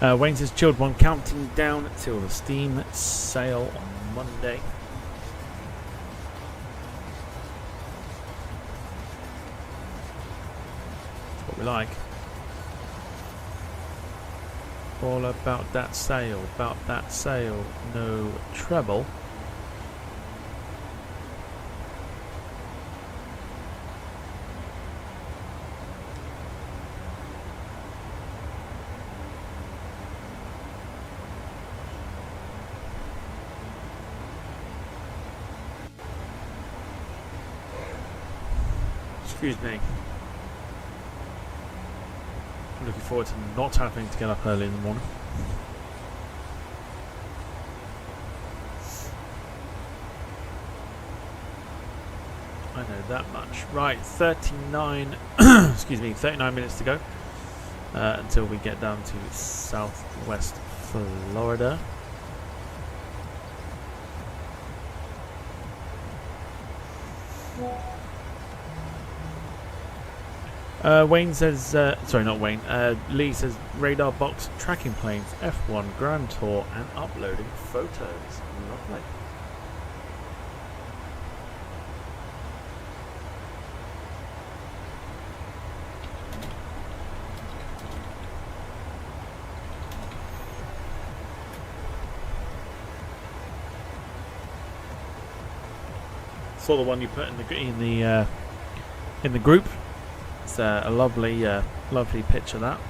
Wayne says chilled one, counting down till the steam sail on Monday. That's what we like. All about that sail, no trouble. Excuse me. I'm looking forward to not having to get up early in the morning. I know that much. Right, 39 excuse me, 39 minutes to go until we get down to southwest Florida. Wayne says, sorry, not Wayne. Lee says radar box, tracking planes, F1 Grand Tour, and uploading photos. Lovely. Saw the one you put in the group. It's a lovely, lovely picture that.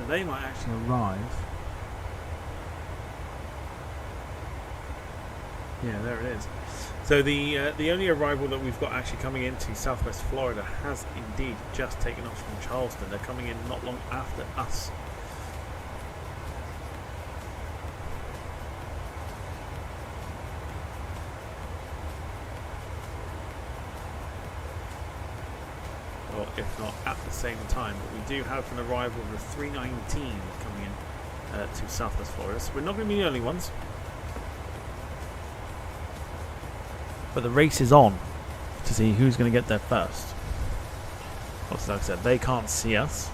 They might actually arrive. Yeah, there it is. So the only arrival that we've got actually coming into Southwest Florida has indeed just taken off from Charleston. They're coming in not long after us. if not at the same time. But we do have an arrival of the 319 coming in to Southwest Florida. So we're not going to be the only ones. But the race is on to see who's going to get there first. Also, like I said, they can't see us,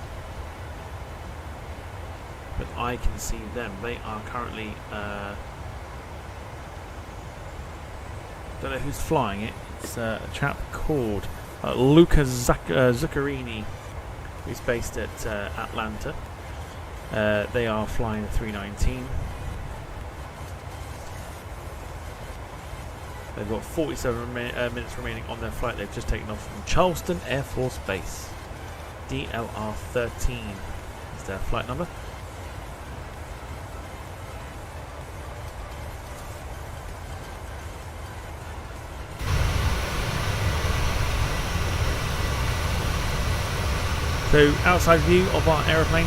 but I can see them. They are currently don't know who's flying it. It's a chap called Luca Zuccarini, who's based at Atlanta. They are flying the 319. They've got 47 minutes remaining on their flight. They've just taken off from Charleston Air Force Base. DLR 13 is their flight number. So, outside view of our aeroplane.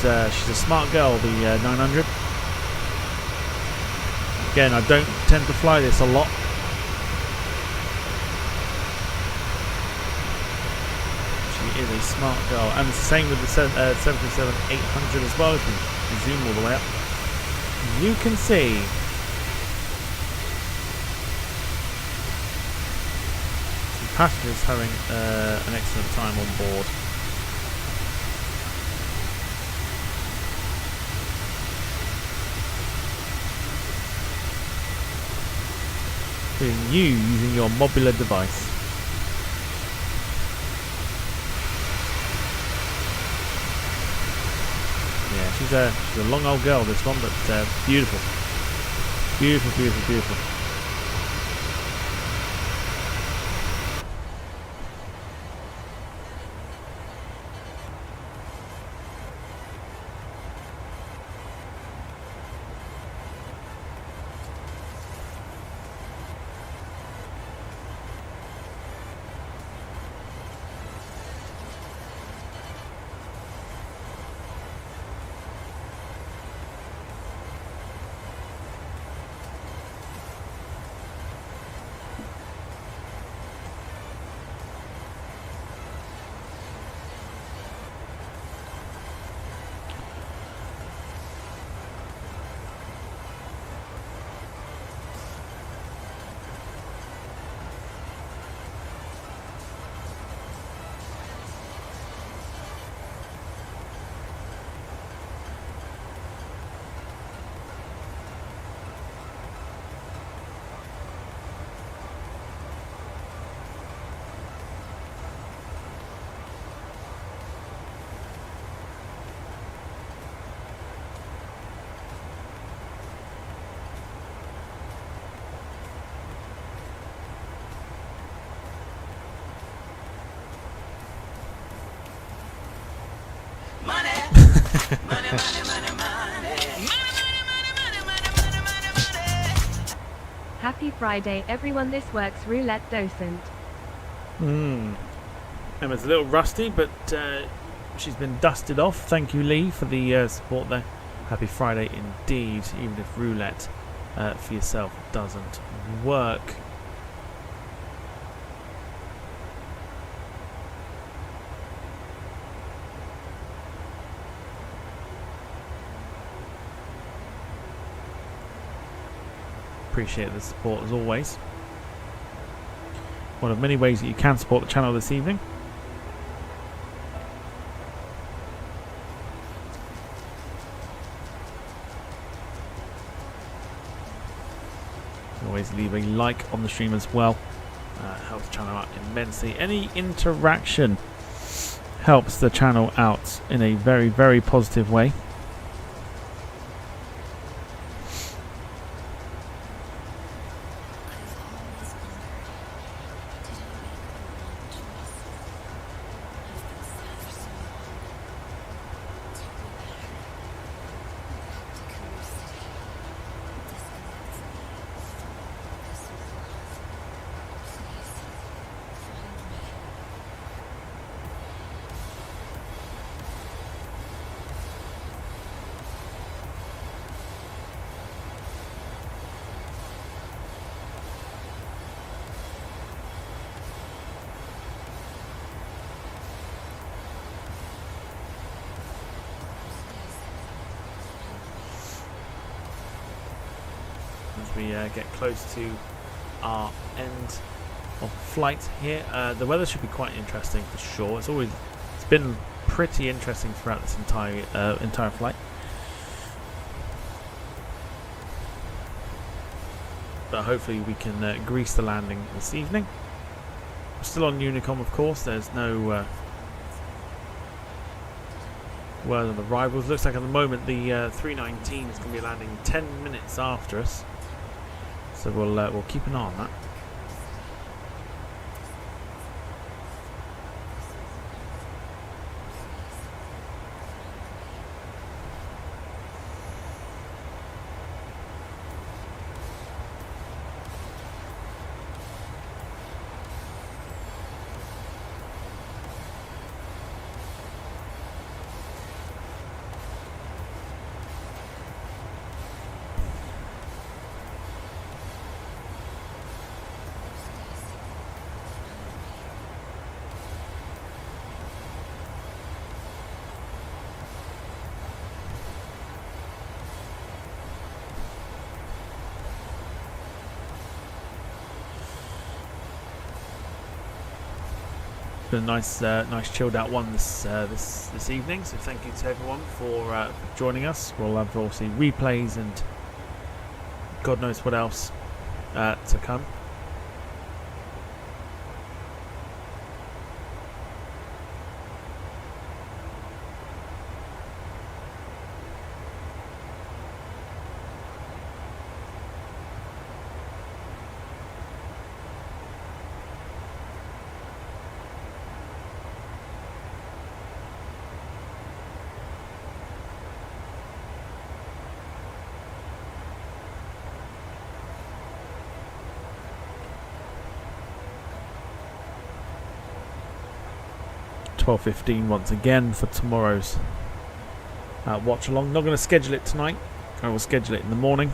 She's a smart girl, the 900. Again, I don't tend to fly this a lot. She is a smart girl, and it's the same with the 737-800 as well. If we zoom all the way up, you can see passengers having an excellent time on board. Including you using your mobular device. Yeah, she's a long old girl, this one, but beautiful. Beautiful, beautiful, beautiful. Happy Friday, everyone. This works roulette docent. Emma's a little rusty, but she's been dusted off. Thank you, Lee, for the support there. Happy Friday indeed, even if roulette for yourself doesn't work. Appreciate the support as always. One of many ways that you can support the channel this evening. Always leave a like on the stream as well. Helps the channel out immensely. Any interaction helps the channel out in a very, very positive way. as we get close to our end of flight here. The weather should be quite interesting for sure. It's been pretty interesting throughout this entire flight. But hopefully we can grease the landing this evening. We're still on Unicom, of course. There's no word on the arrivals. Looks like at the moment the 319 is going to be landing 10 minutes after us. So we'll keep an eye on that. A nice chilled out one this evening. So thank you to everyone for joining us. We'll have obviously replays and God knows what else to come. $12:15 once again for tomorrow's watch along. Not going to schedule it tonight. I will schedule it in the morning.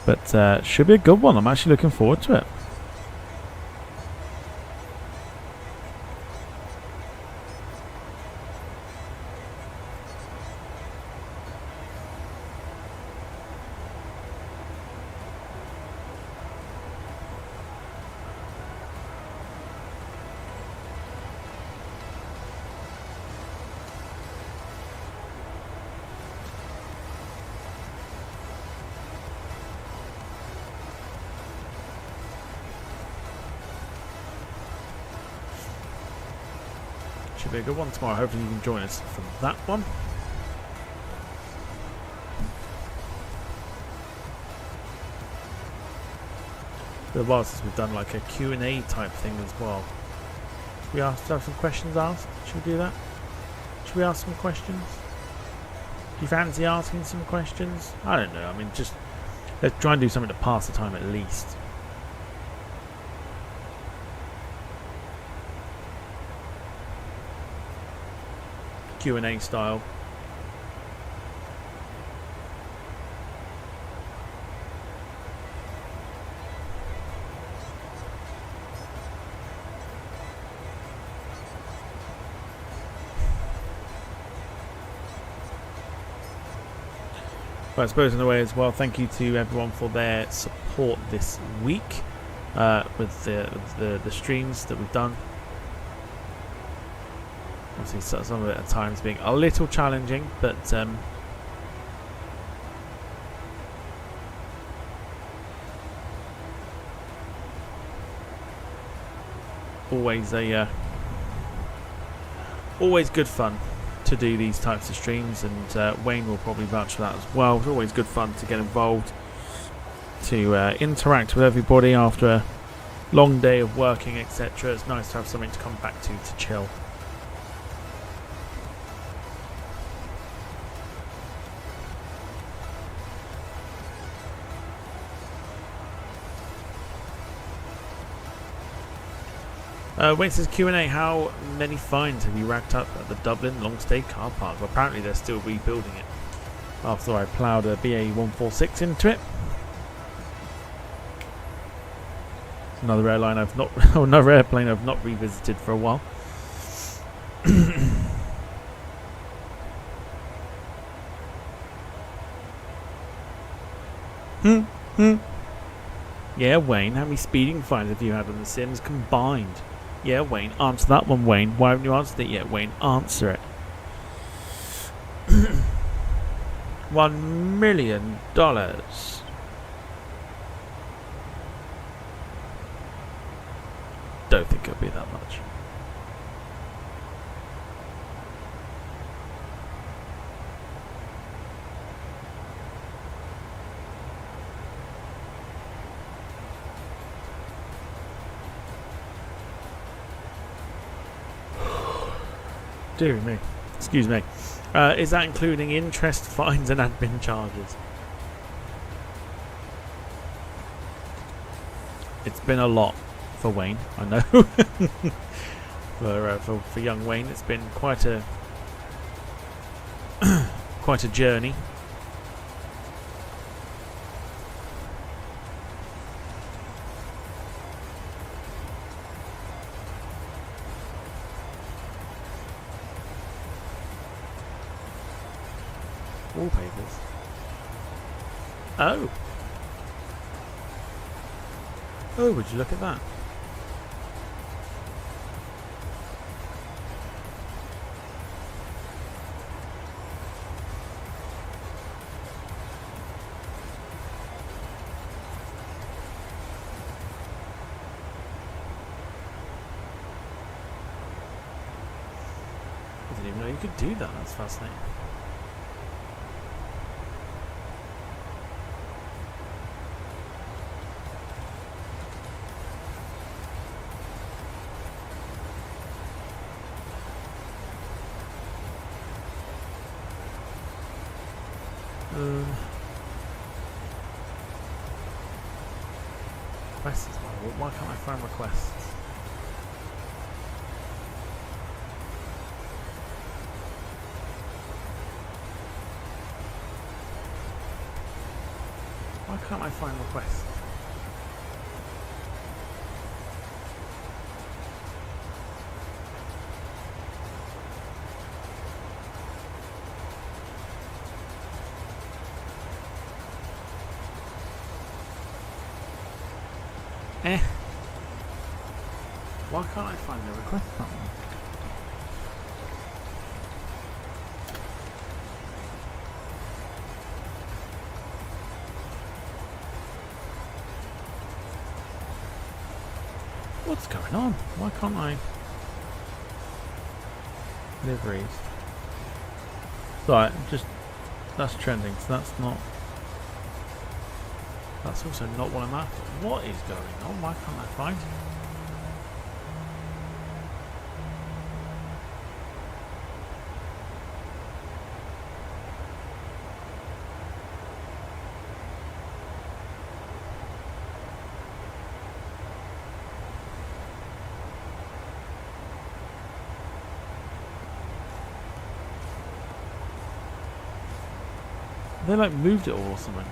But should be a good one. I'm actually looking forward to it. Should be a good one tomorrow. Hopefully you can join us for that one. It's been a while since we've done like a Q&A type thing as well. Should we have some questions asked? Should we do that? Should we ask some questions? Do you fancy asking some questions? I don't know. I mean, just let's try and do something to pass the time at least. Q&A style. But I suppose in a way as well, thank you to everyone for their support this week with the streams that we've done. Obviously some of it at times being a little challenging, but always good fun to do these types of streams, and Wayne will probably vouch for that as well. It's always good fun to get involved, to interact with everybody after a long day of working, etc. It's nice to have something to come back to chill. Wayne says Q&A, how many fines have you racked up at the Dublin long stay car park? Well, apparently they're still rebuilding it after I ploughed a BA146 into it. Another airplane I've not revisited for a while. Yeah, Wayne, how many speeding fines have you had on The Sims combined? Yeah, Wayne, answer that one, Wayne. Why haven't you answered it yet, Wayne? Answer it. $1 million. Don't think it'll be that much. Dear me. Excuse me. Is that including interest, fines and admin charges? It's been a lot for Wayne, I know. for young Wayne, it's been quite a quite a journey. Wallpapers. Oh. Oh, would you look at that? I didn't even know you could do that. That's fascinating. Requests as well. Why can't I find requests? Why can't I find requests? Why can't I find the request button? What's going on? Why can't I? Liveries. Right, just that's trending, so that's not. That's also not what I'm after. What is going on? Why can't I find it? They like moved it all or something.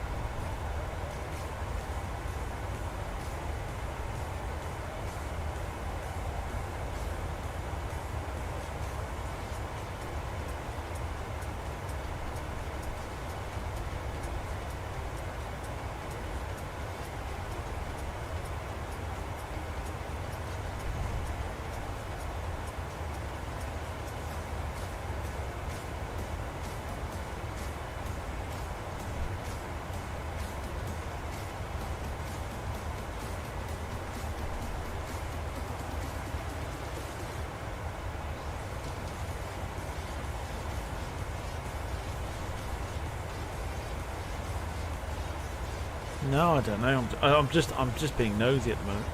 No, I don't know. I'm just being nosy at the moment.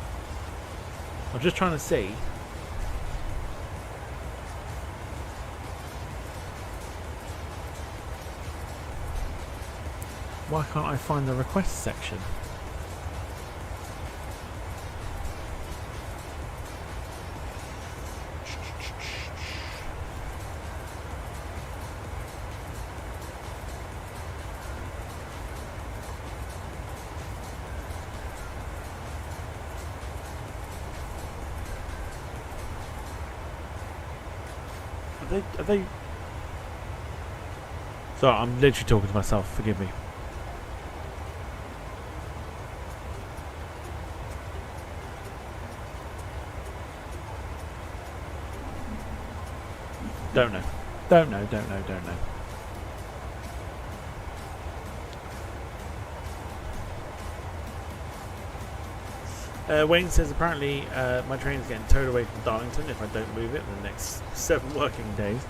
I'm just trying to see. Why can't I find the request section? Are they? Sorry, I'm literally talking to myself. Forgive me. Don't know. Don't know, don't know, don't know. Wayne says apparently my train's getting towed away from Darlington if I don't move it in the next 7 working days.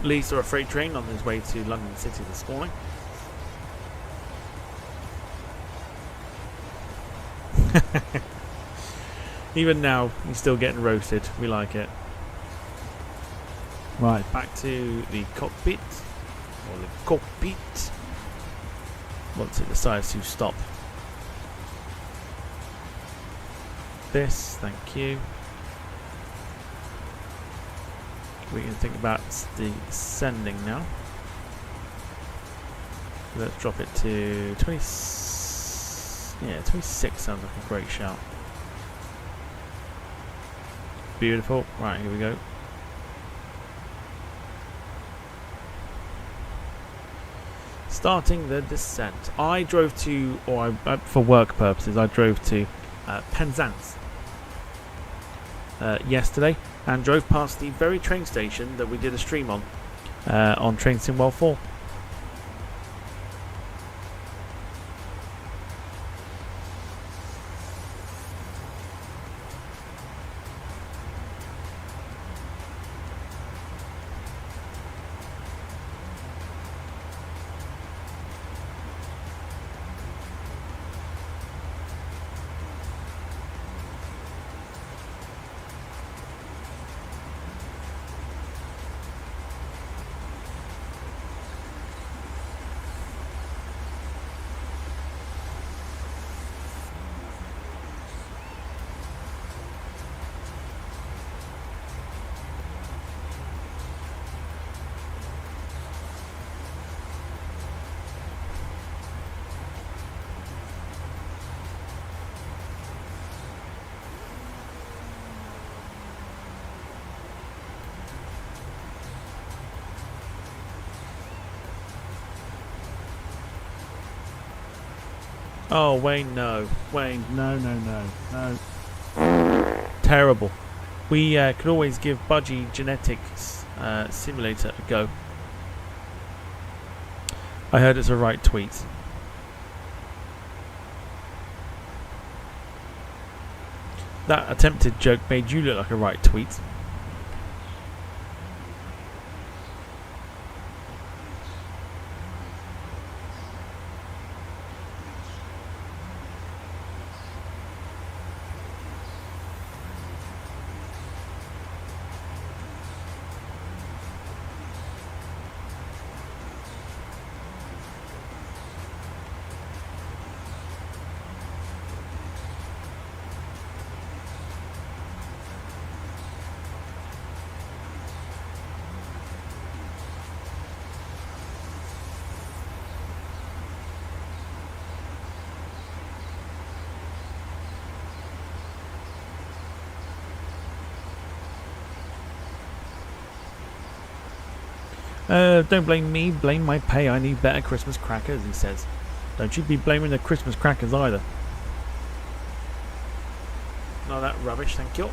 Lee saw a freight train on his way to London City this morning. Even now, he's still getting roasted. We like it. Right, back to the cockpit. Or the cockpit. Once it decides to stop. This, thank you. We can think about the sending now. Let's drop it to 20. Yeah, 26 sounds like a great shout. Beautiful. Right, here we go. Starting the descent. I drove to, or for work purposes, I drove to Penzance yesterday and drove past the very train station that we did a stream on Train Sim World 4. Oh, Wayne, no. Wayne, no, no, no, no. Terrible. We could always give Budgie Genetics Simulator a go. I heard it's a right tweet. That attempted joke made you look like a right tweet. Don't blame me, blame my pay. I need better Christmas crackers, he says. Don't you be blaming the Christmas crackers either. No, that rubbish, thank you.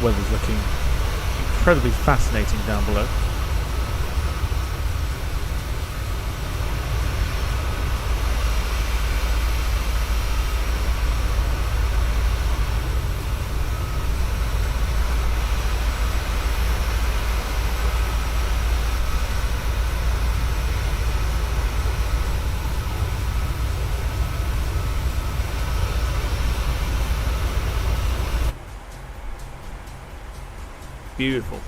Weather's looking incredibly fascinating down below. Beautiful.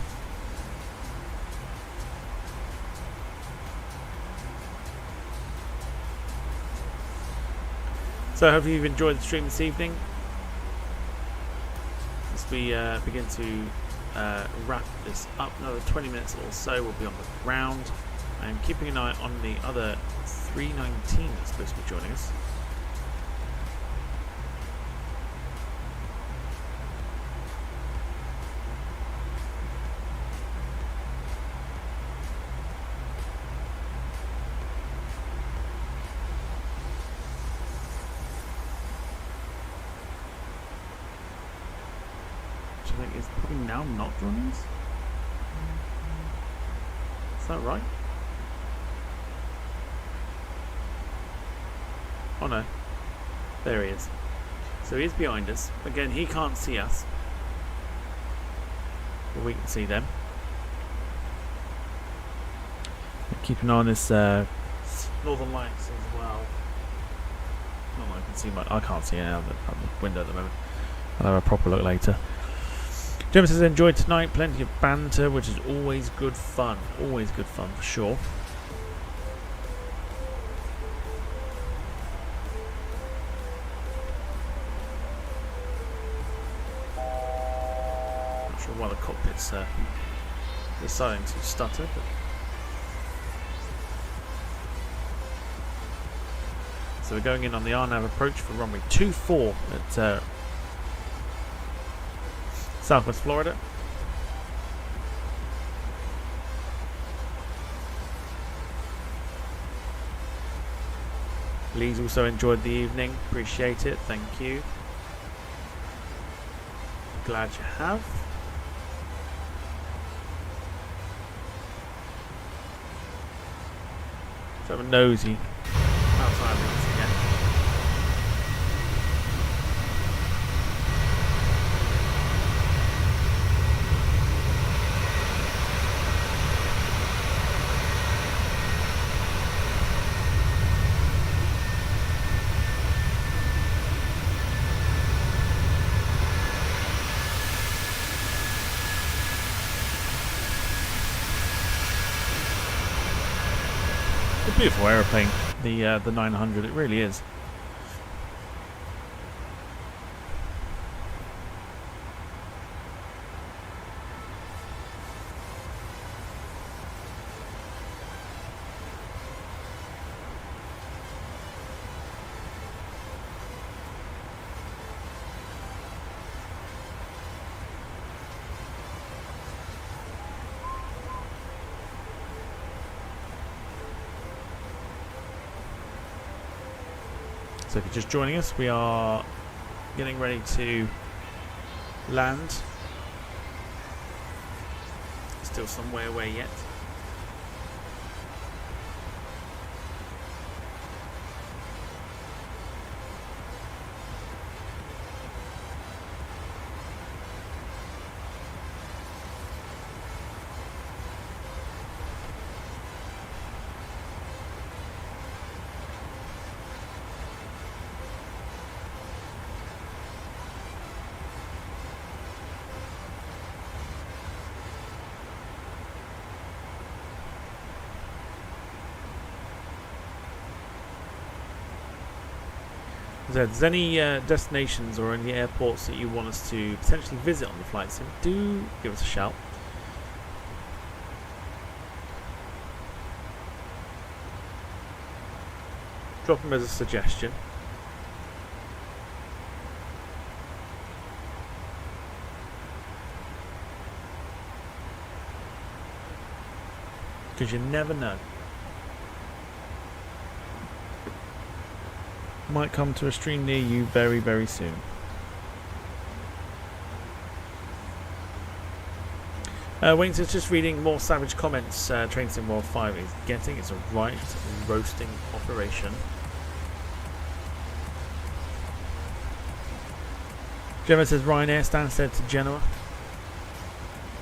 So I hope you've enjoyed the stream this evening. As we begin to wrap this up, another 20 minutes or so we'll be on the ground. I'm keeping an eye on the other 319 that's supposed to be joining us. think is probably now not joining us. Is that right? Oh no. There he is. So he is behind us. Again, he can't see us. But we can see them. Keep an eye on this Northern Lights as well. Not that I can see much. I can't see it out of the window at the moment. I'll have a proper look later. Jim says, enjoyed tonight. Plenty of banter, which is always good fun. Always good fun for sure. Not sure why the cockpit's deciding to stutter, but so we're going in on the RNAV approach for runway 24 at Southwest Florida. Lee's also enjoyed the evening. Appreciate it. Thank you. Glad you have. Let's have a nosy outside once again. It's a beautiful aeroplane, the 900. It really is. So if you're just joining us, we are getting ready to land. Still some way away yet. So if there's any destinations or any airports that you want us to potentially visit on the flight sim, do give us a shout. Drop them as a suggestion. Because you never know. Might come to a stream near you very, very soon. Wayne says, just reading more savage comments. Train Sim World 5 is getting. It's a right roasting operation. Gemma says, Ryanair Stansted to Genoa.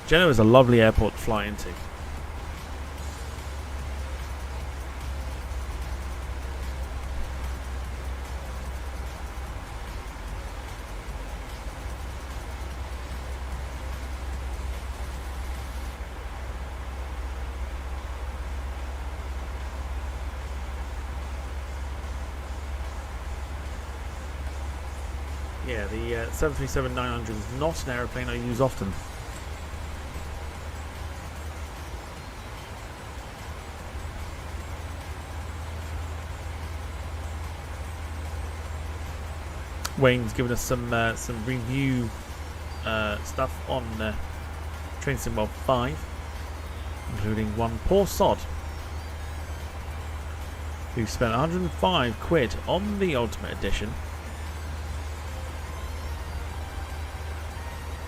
Genoa is a lovely airport to fly into. Yeah, the 737-900 is not an aeroplane I use often. Wayne's given us some review stuff on Train Sim World 5, including one poor sod who spent 105 quid on the Ultimate Edition.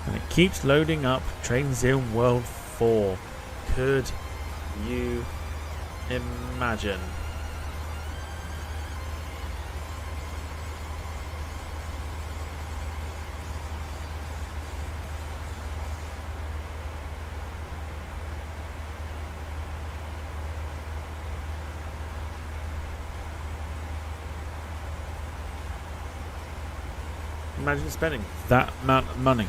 And it keeps loading up Train Sim World 4. Could you imagine? Imagine spending that amount of money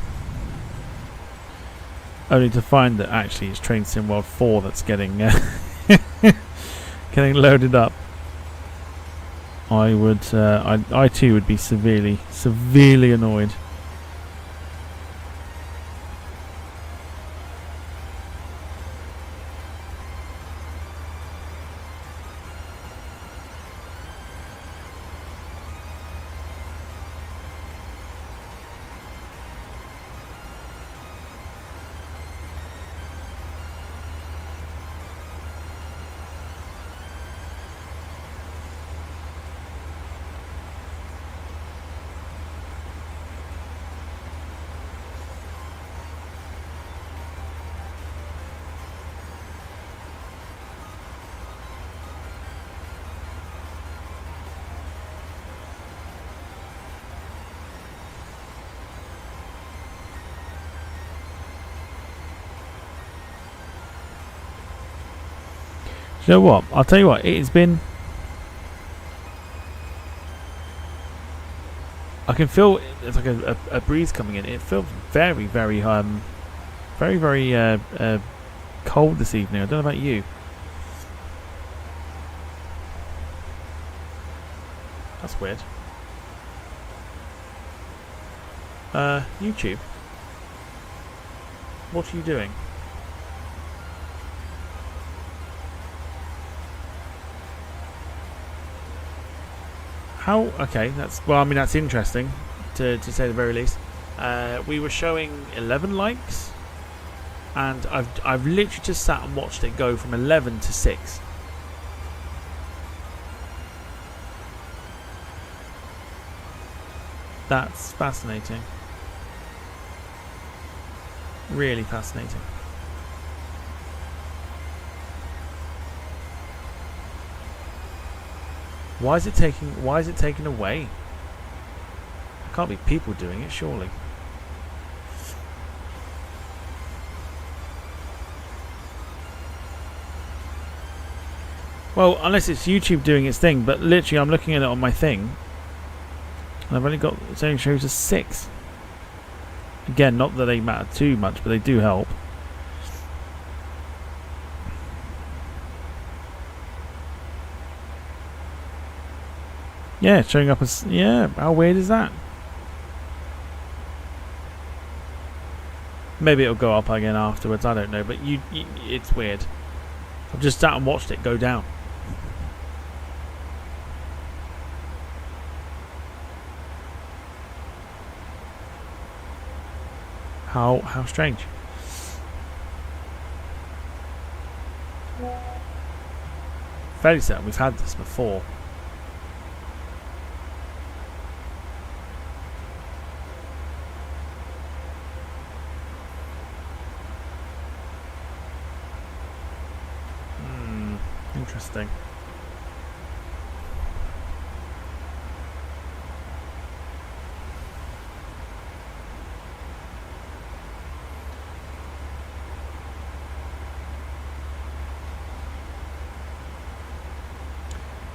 only to find that actually it's Train Sim World 4 that's getting getting loaded up. I too would be severely annoyed. You know what? I'll tell you what. It's been. I can feel it's like a breeze coming in. It feels very cold this evening. I don't know about you. That's weird. YouTube. What are you doing? How? Okay, that's well. I mean, that's interesting to say the very least. We were showing 11 likes, and I've literally just sat and watched it go from 11 to 6. That's fascinating. Really fascinating. Why is it taken away? There can't be people doing it, surely. Well, unless it's YouTube doing its thing, but literally I'm looking at it on my thing and I've only got, it only shows us 6. Again, not that they matter too much, but they do help. Yeah, showing up as... Yeah, how weird is that? Maybe it'll go up again afterwards, I don't know, but it's weird. I've just sat and watched it go down. How strange. Fairly certain we've had this before. Interesting.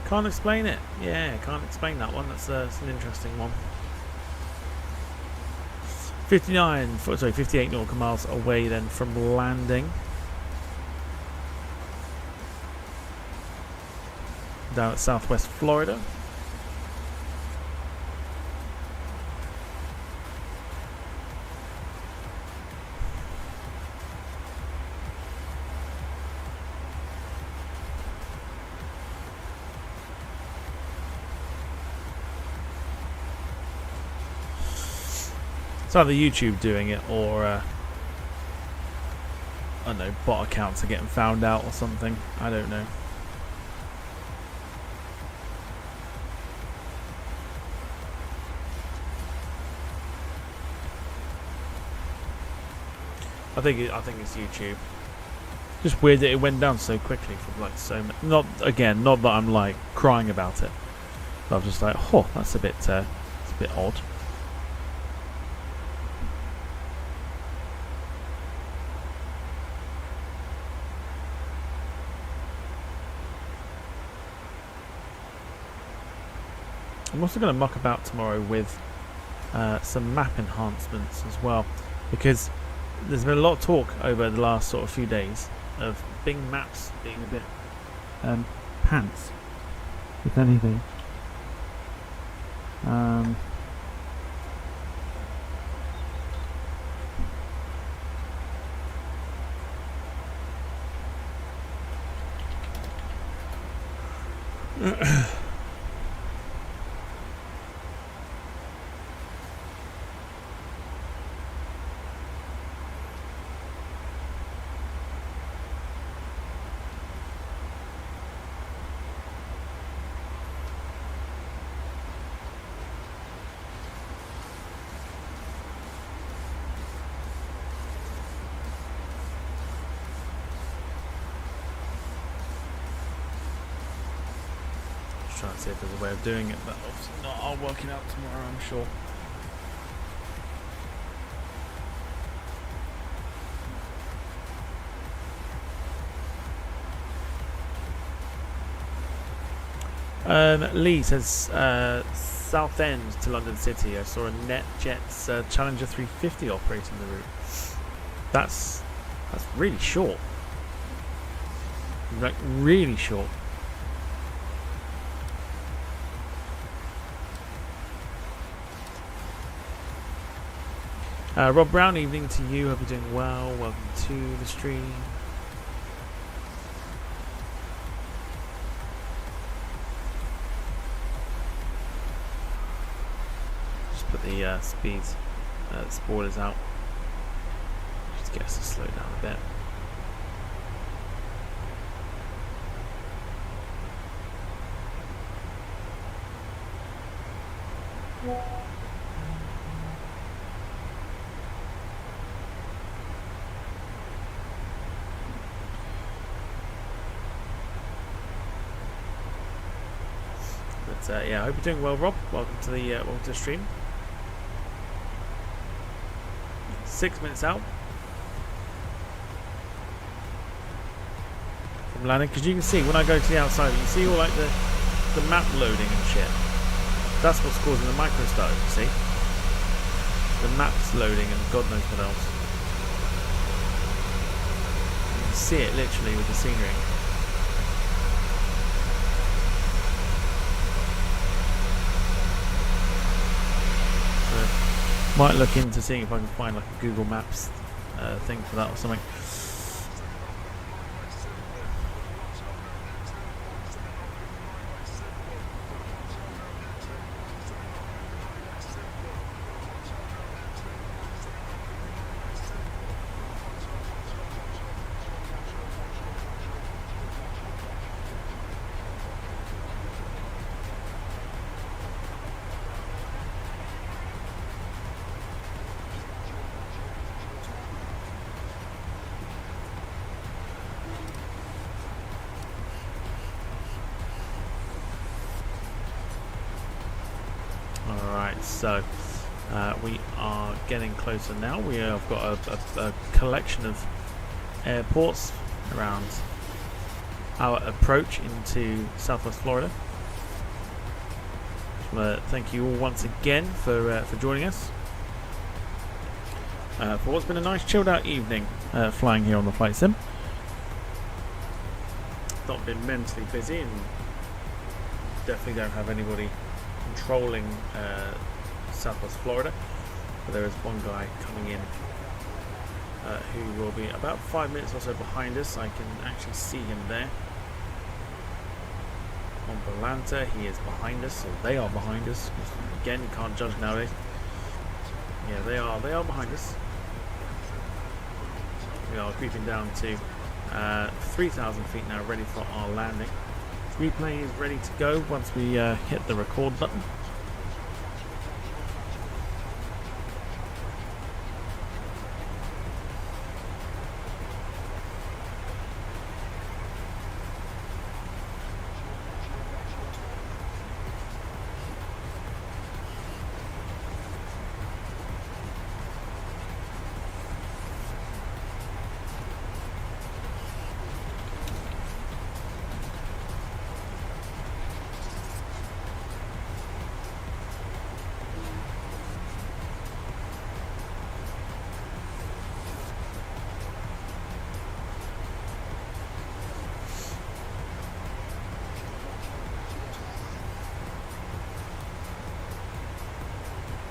Can't explain it. Yeah, can't explain that one. That's an interesting one. 58 nautical miles away then from landing. Down at Southwest Florida. It's either YouTube doing it or I don't know, bot accounts are getting found out or something. I don't know. I think it's YouTube. Just weird that it went down so quickly from like so much. Not that I'm like crying about it. But I'm just like, oh, that's a bit odd. I'm also going to muck about tomorrow with some map enhancements as well, because there's been a lot of talk over the last sort of few days of Bing Maps being a bit pants, if anything. Trying to see if there's a way of doing it, but obviously not. I'll work it out tomorrow, I'm sure. Lee says South End to London City. I saw a NetJets Challenger 350 operating the route. That's really short. Like really short. Rob Brown, evening to you. Hope you're doing well. Welcome to the stream. Just put the speeds, spoilers out. Just to get us to slow down a bit. Yeah, I hope you're doing well, Rob. Welcome to the stream. 6 minutes out from landing, because you can see when I go to the outside, you can see all like the map loading and shit. That's what's causing the micro start. You see, the maps loading and God knows what else. You can see it literally with the scenery. Might look into seeing if I can find like a Google Maps thing for that or something. So we are getting closer now. We have got a collection of airports around our approach into Southwest Florida. Thank you all once again for joining us for what's been a nice chilled out evening flying here on the flight sim. Not been mentally busy, and definitely don't have anybody controlling Southwest Florida, but there is one guy coming in who will be about 5 minutes or so behind us. I can actually see him there on Volanta. He is behind us, or they are behind us. Again, you can't judge nowadays. Yeah, they are behind us. We are creeping down to 3,000 feet now, ready for our landing. Replay is ready to go once we hit the record button.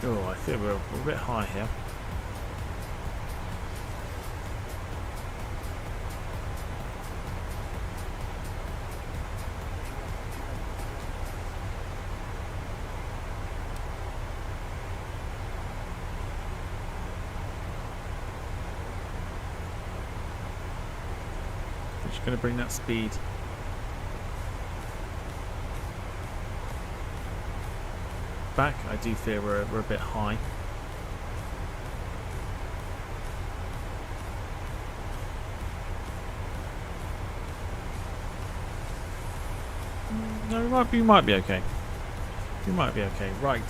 Oh, I feel we're a bit high here. Just going to bring that speed back. I do fear we're a bit high. No, we might be okay. We might be okay. Right.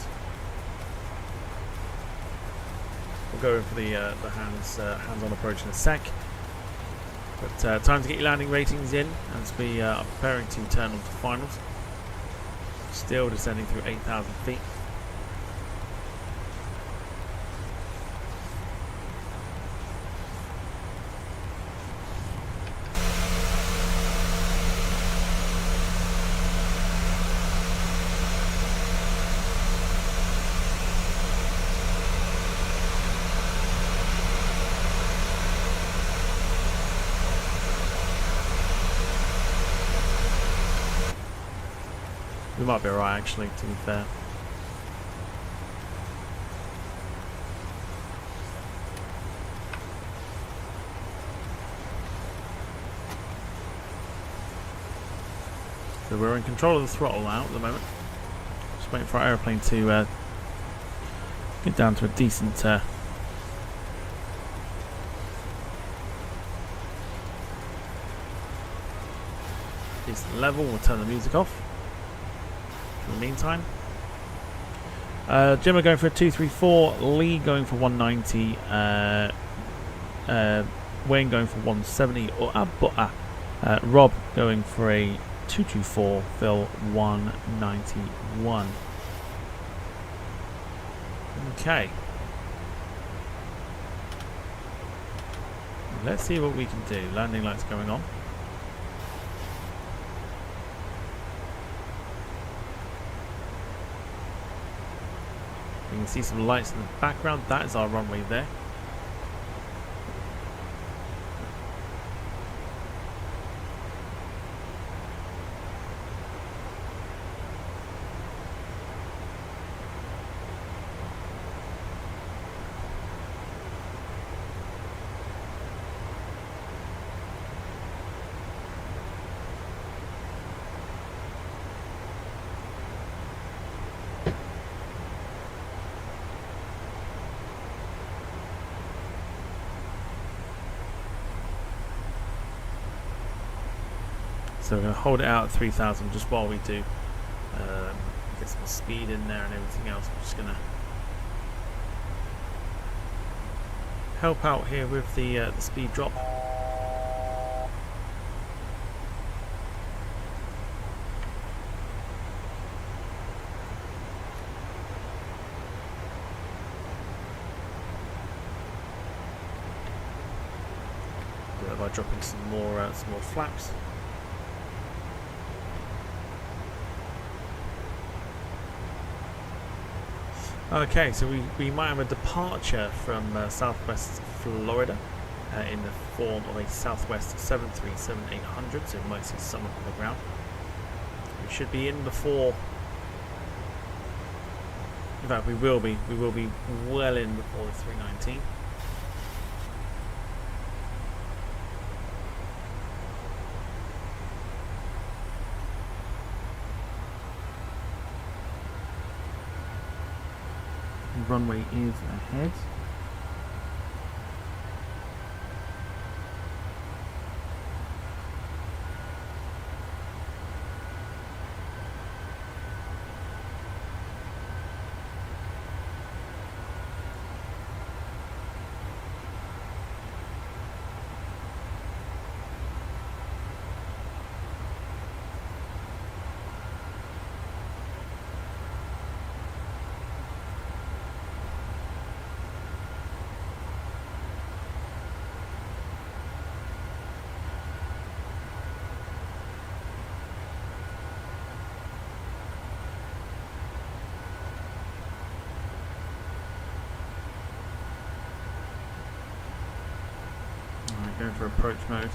We'll go in for the hands-on approach in a sec. But time to get your landing ratings in as we are preparing to turn on to finals. Still descending through 8,000 feet. We might be alright actually, to be fair. So we're in control of the throttle now at the moment. Just waiting for our aeroplane to get down to a decent decent level. We'll turn the music off. In the meantime, Jim are going for a 234, Lee going for 190, Wayne going for 170, Rob going for a 224, Phil 191. Okay. Let's see what we can do. Landing lights going on. You can see some lights in the background. That is our runway there. So we're going to hold it out at 3,000 just while we do get some speed in there and everything else. We're just going to help out here with the speed drop. Do that by dropping some more flaps. Okay, so we might have a departure from Southwest Florida in the form of a Southwest 737-800, so we might see some on the ground. We should be in before, in fact we will be well in before the 319. Runway is ahead. Going for approach mode.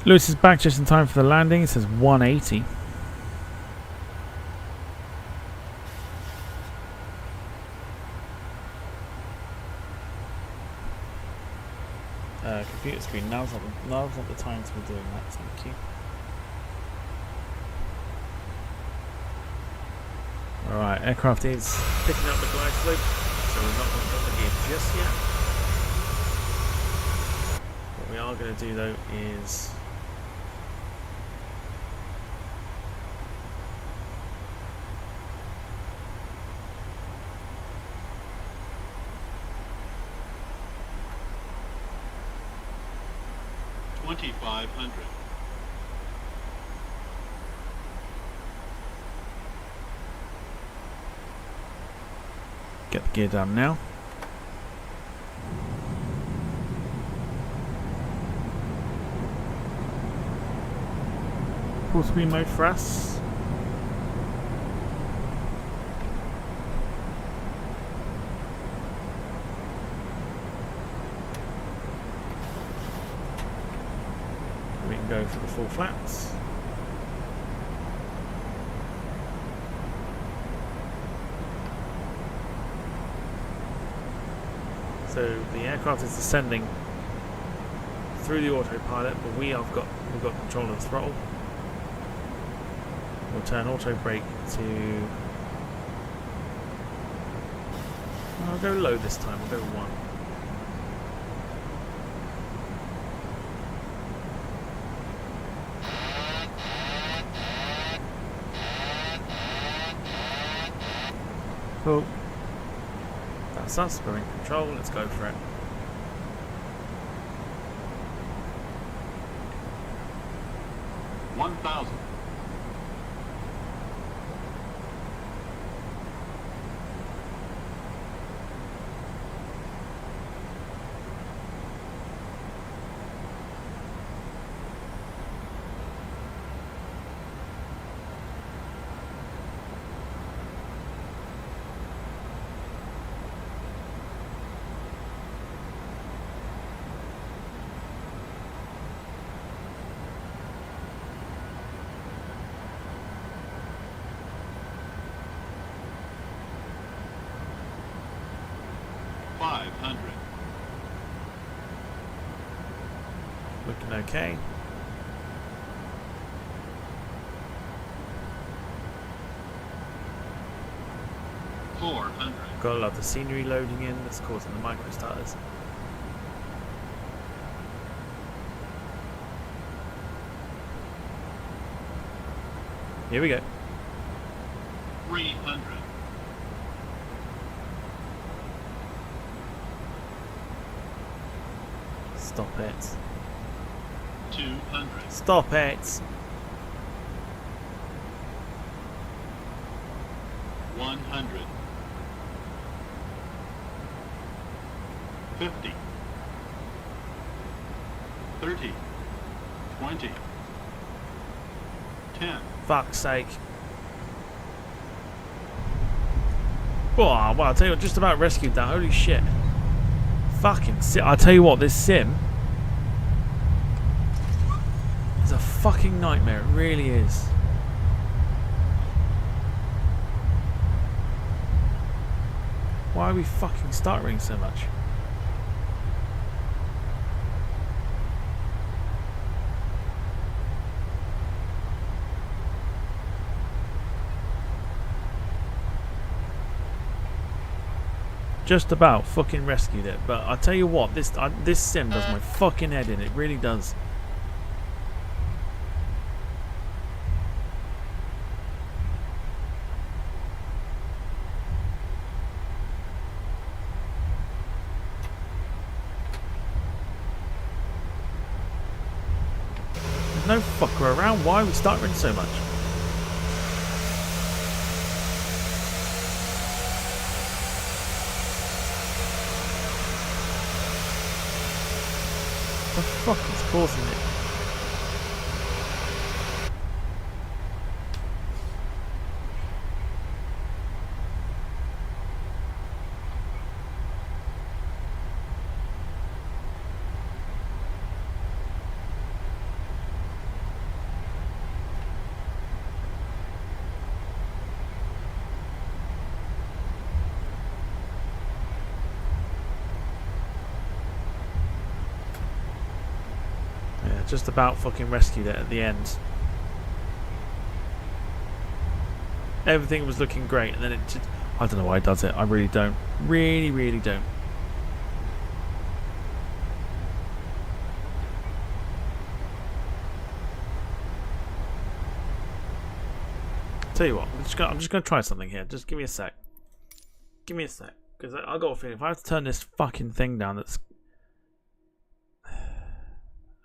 Lewis is back just in time for the landing. It says 180. Computer screen. Now's not the time to be doing that. Thank you. Alright, aircraft is picking up the glide slope, so we're not going to put the gear just yet. What we are going to do though is get the gear down now. Full screen mode for us. We can go for the full flaps. So the aircraft is descending through the autopilot, but we've got control of the throttle. We'll turn auto brake to. I'll go low this time. We'll go 1. Cool. That's us. We're in control. Let's go for it. Looking okay. Got a lot of the scenery loading in that's causing the micro starters. Here we go. 300. Stop it. 200. Stop it. 100. 50. 30. 20. 10. Fuck's sake. Oh, well, I'll tell you what, just about rescued that. Holy shit. Fucking sim. I'll tell you what, this sim is a fucking nightmare. It really is. Why are we fucking stuttering so much? Just about fucking rescued it, but I tell you what, this sim does my fucking head in. It really does. There's no fucker around. Why are we stuttering so much? the fuck is causing it? Just about fucking rescued it at the end. Everything was looking great, and then it just, I don't know why it does it. I really don't. Really don't. Tell you what, I'm just gonna try something here. Just give me a sec. Give me a sec, because I got a feeling if I have to turn this fucking thing down, that's.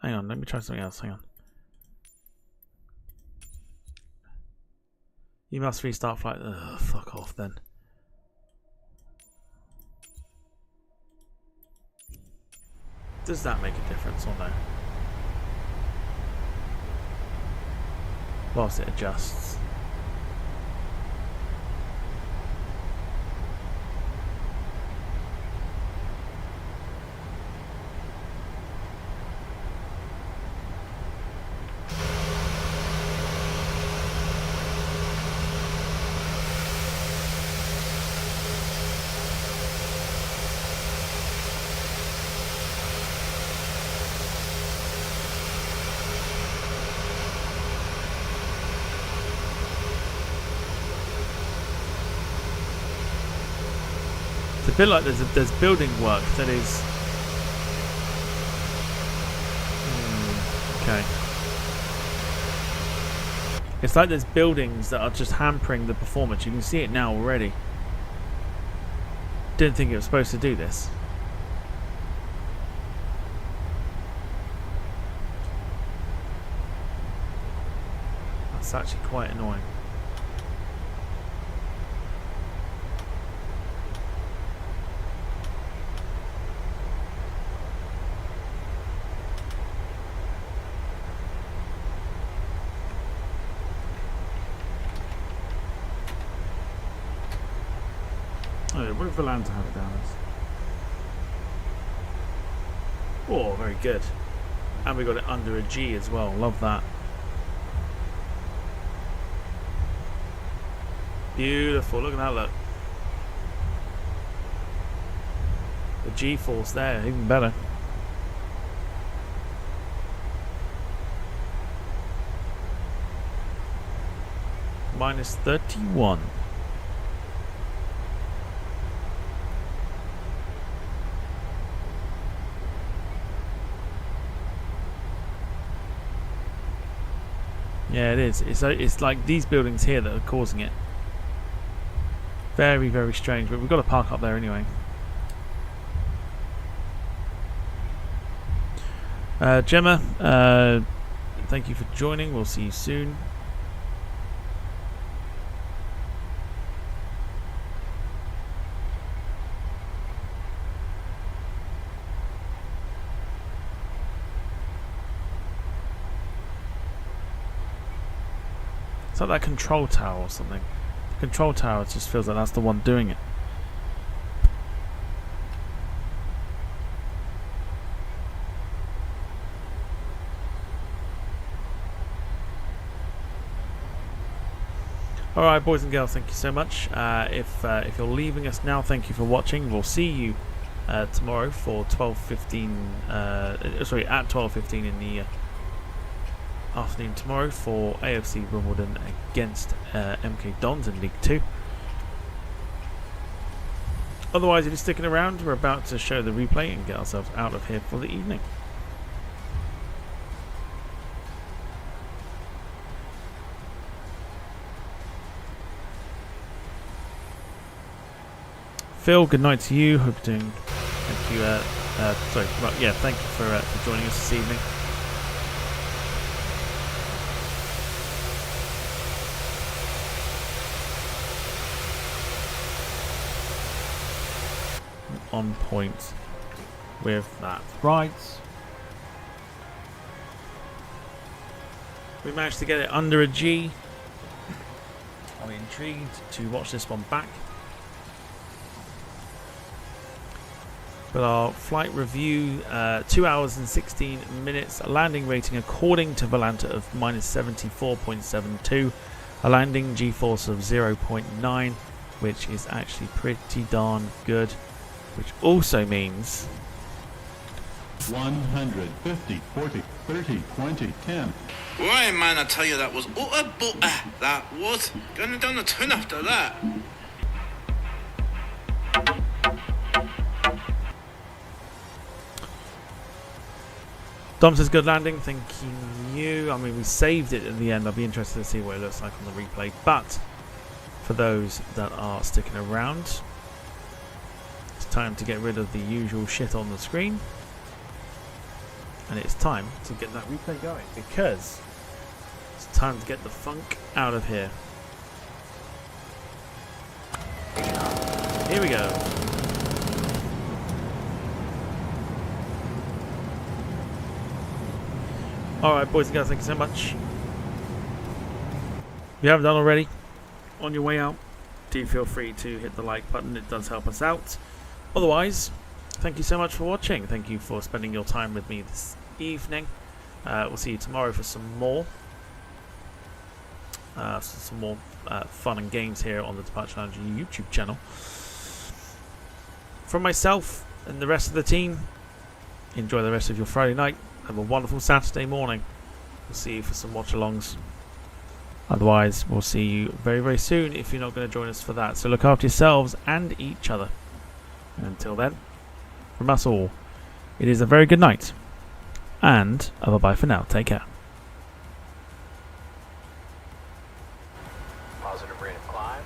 Hang on, let me try something else. Hang on. You must restart flight. Ugh, fuck off then. Does that make a difference or no? Whilst it adjusts. It's a bit like there's building work that is okay. It's like there's buildings that are just hampering the performance. You can see it now already. Didn't think it was supposed to do this. That's actually quite annoying. Oh, yeah, what if the land to have it down as? Oh, very good. And we got it under a G as well. Love that. Beautiful. Look at that look. The G-force there, even better. Minus 31. Yeah, it is. It's like these buildings here that are causing it. Very, very strange, but we've got to park up there anyway. Gemma, thank you for joining. We'll see you soon. It's like that control tower or something. The control tower just feels like that's the one doing it. Alright, boys and girls, thank you so much. If you're leaving us now, thank you for watching. We'll see you tomorrow for 12:15. Sorry, at 12:15 in the afternoon tomorrow for AFC Wimbledon against MK Dons in League 2. Otherwise, if you're sticking around, we're about to show the replay and get ourselves out of here for the evening. Phil, good night to you. Hope you're doing. Thank you. Sorry, right, yeah. Thank you for joining us this evening. On point with that. Right. We managed to get it under a G. I'm intrigued to watch this one back. But our flight review, 2 hours and 16 minutes, a landing rating according to Volanta of -74.72, a landing G-force of 0.9, which is actually pretty darn good, which also means 150, 40, 30, 20, 10. Why, man, I tell you, that was utter butter. That was. Going down the tin after that. Dom says good landing, thank you. I mean, we saved it in the end. I'll be interested to see what it looks like on the replay. But for those that are sticking around, it's time to get rid of the usual shit on the screen. And it's time to get that replay going, because it's time to get the funk out of here. Here we go. Alright, boys and girls, thank you so much. If you haven't done already, on your way out, do feel free to hit the like button. It does help us out. Otherwise, thank you so much for watching. Thank you for spending your time with me this evening. We'll see you tomorrow for some more fun and games here on the Departure Lounge YouTube channel. From myself and the rest of the team, enjoy the rest of your Friday night. Have a wonderful Saturday morning. We'll see you for some watch-alongs. Otherwise, we'll see you very, very soon if you're not going to join us for that. So look after yourselves and each other. And until then, from us all, it is a very good night. And a bye-bye for now. Take care. Positive rate of climb.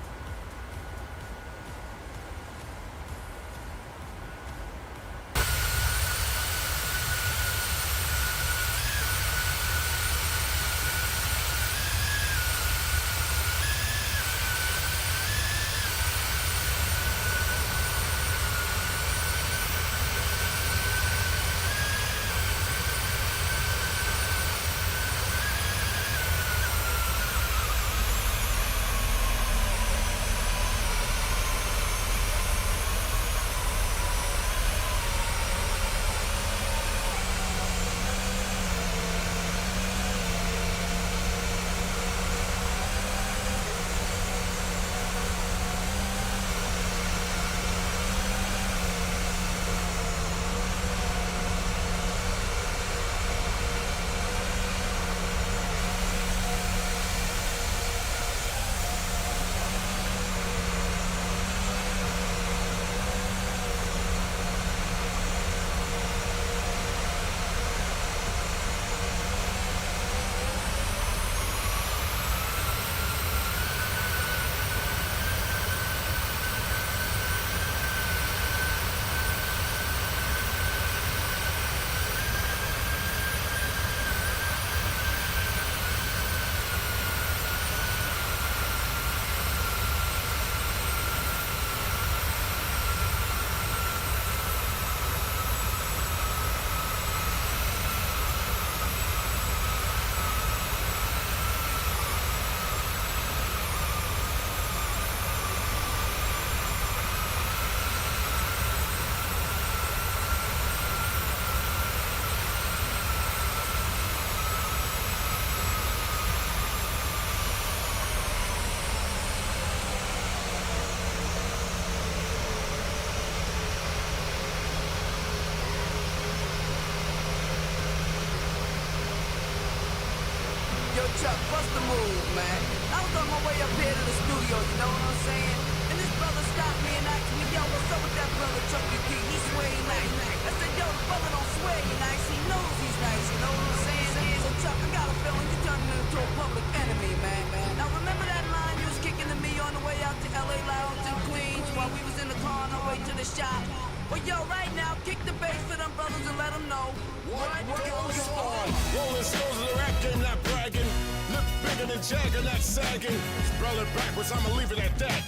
Chuck, what's the move, man? I was on my way up here to the studio, you know what I'm saying? And this brother stopped me and asked me, yo, what's up with that brother Chuck E. He swear he nice. I said, yo, the brother don't swear he nice, he knows he's nice, you know what I'm saying? So Chuck, I got a feeling you turned him into a public enemy, man. Now remember that line you was kicking to me on the way out to LA Lounge in Queens while we was in the car on our way to the shop? Well, yo, right now, kick the bass for them brothers and let them know what goes on. Rolling stones in the rap game, not bragging. Lip bigger than Jagger, not sagging. Spell it backwards, I'ma leave it at that.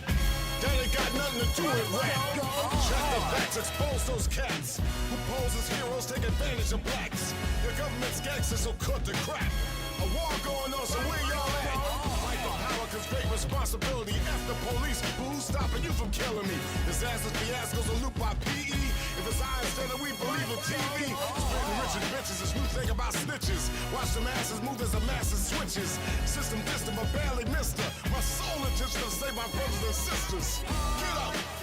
That ain't got nothing to do with rap. Shut the backs, expose those cats who pose as heroes, take advantage of blacks. Your government's gangsters, so cut the crap. A war going on, so where y'all at? Fight the power, cause great responsibility. F the police, who's stopping you from killing me? Disasters, fiascos, a loop by PE. If it's I instead of we believe in TV. Spreading riches, bitches, this new thing about snitches. Watch the masses move as the masses switches. System distant, but barely missed her. My soul intention to save my brothers and sisters. Get up!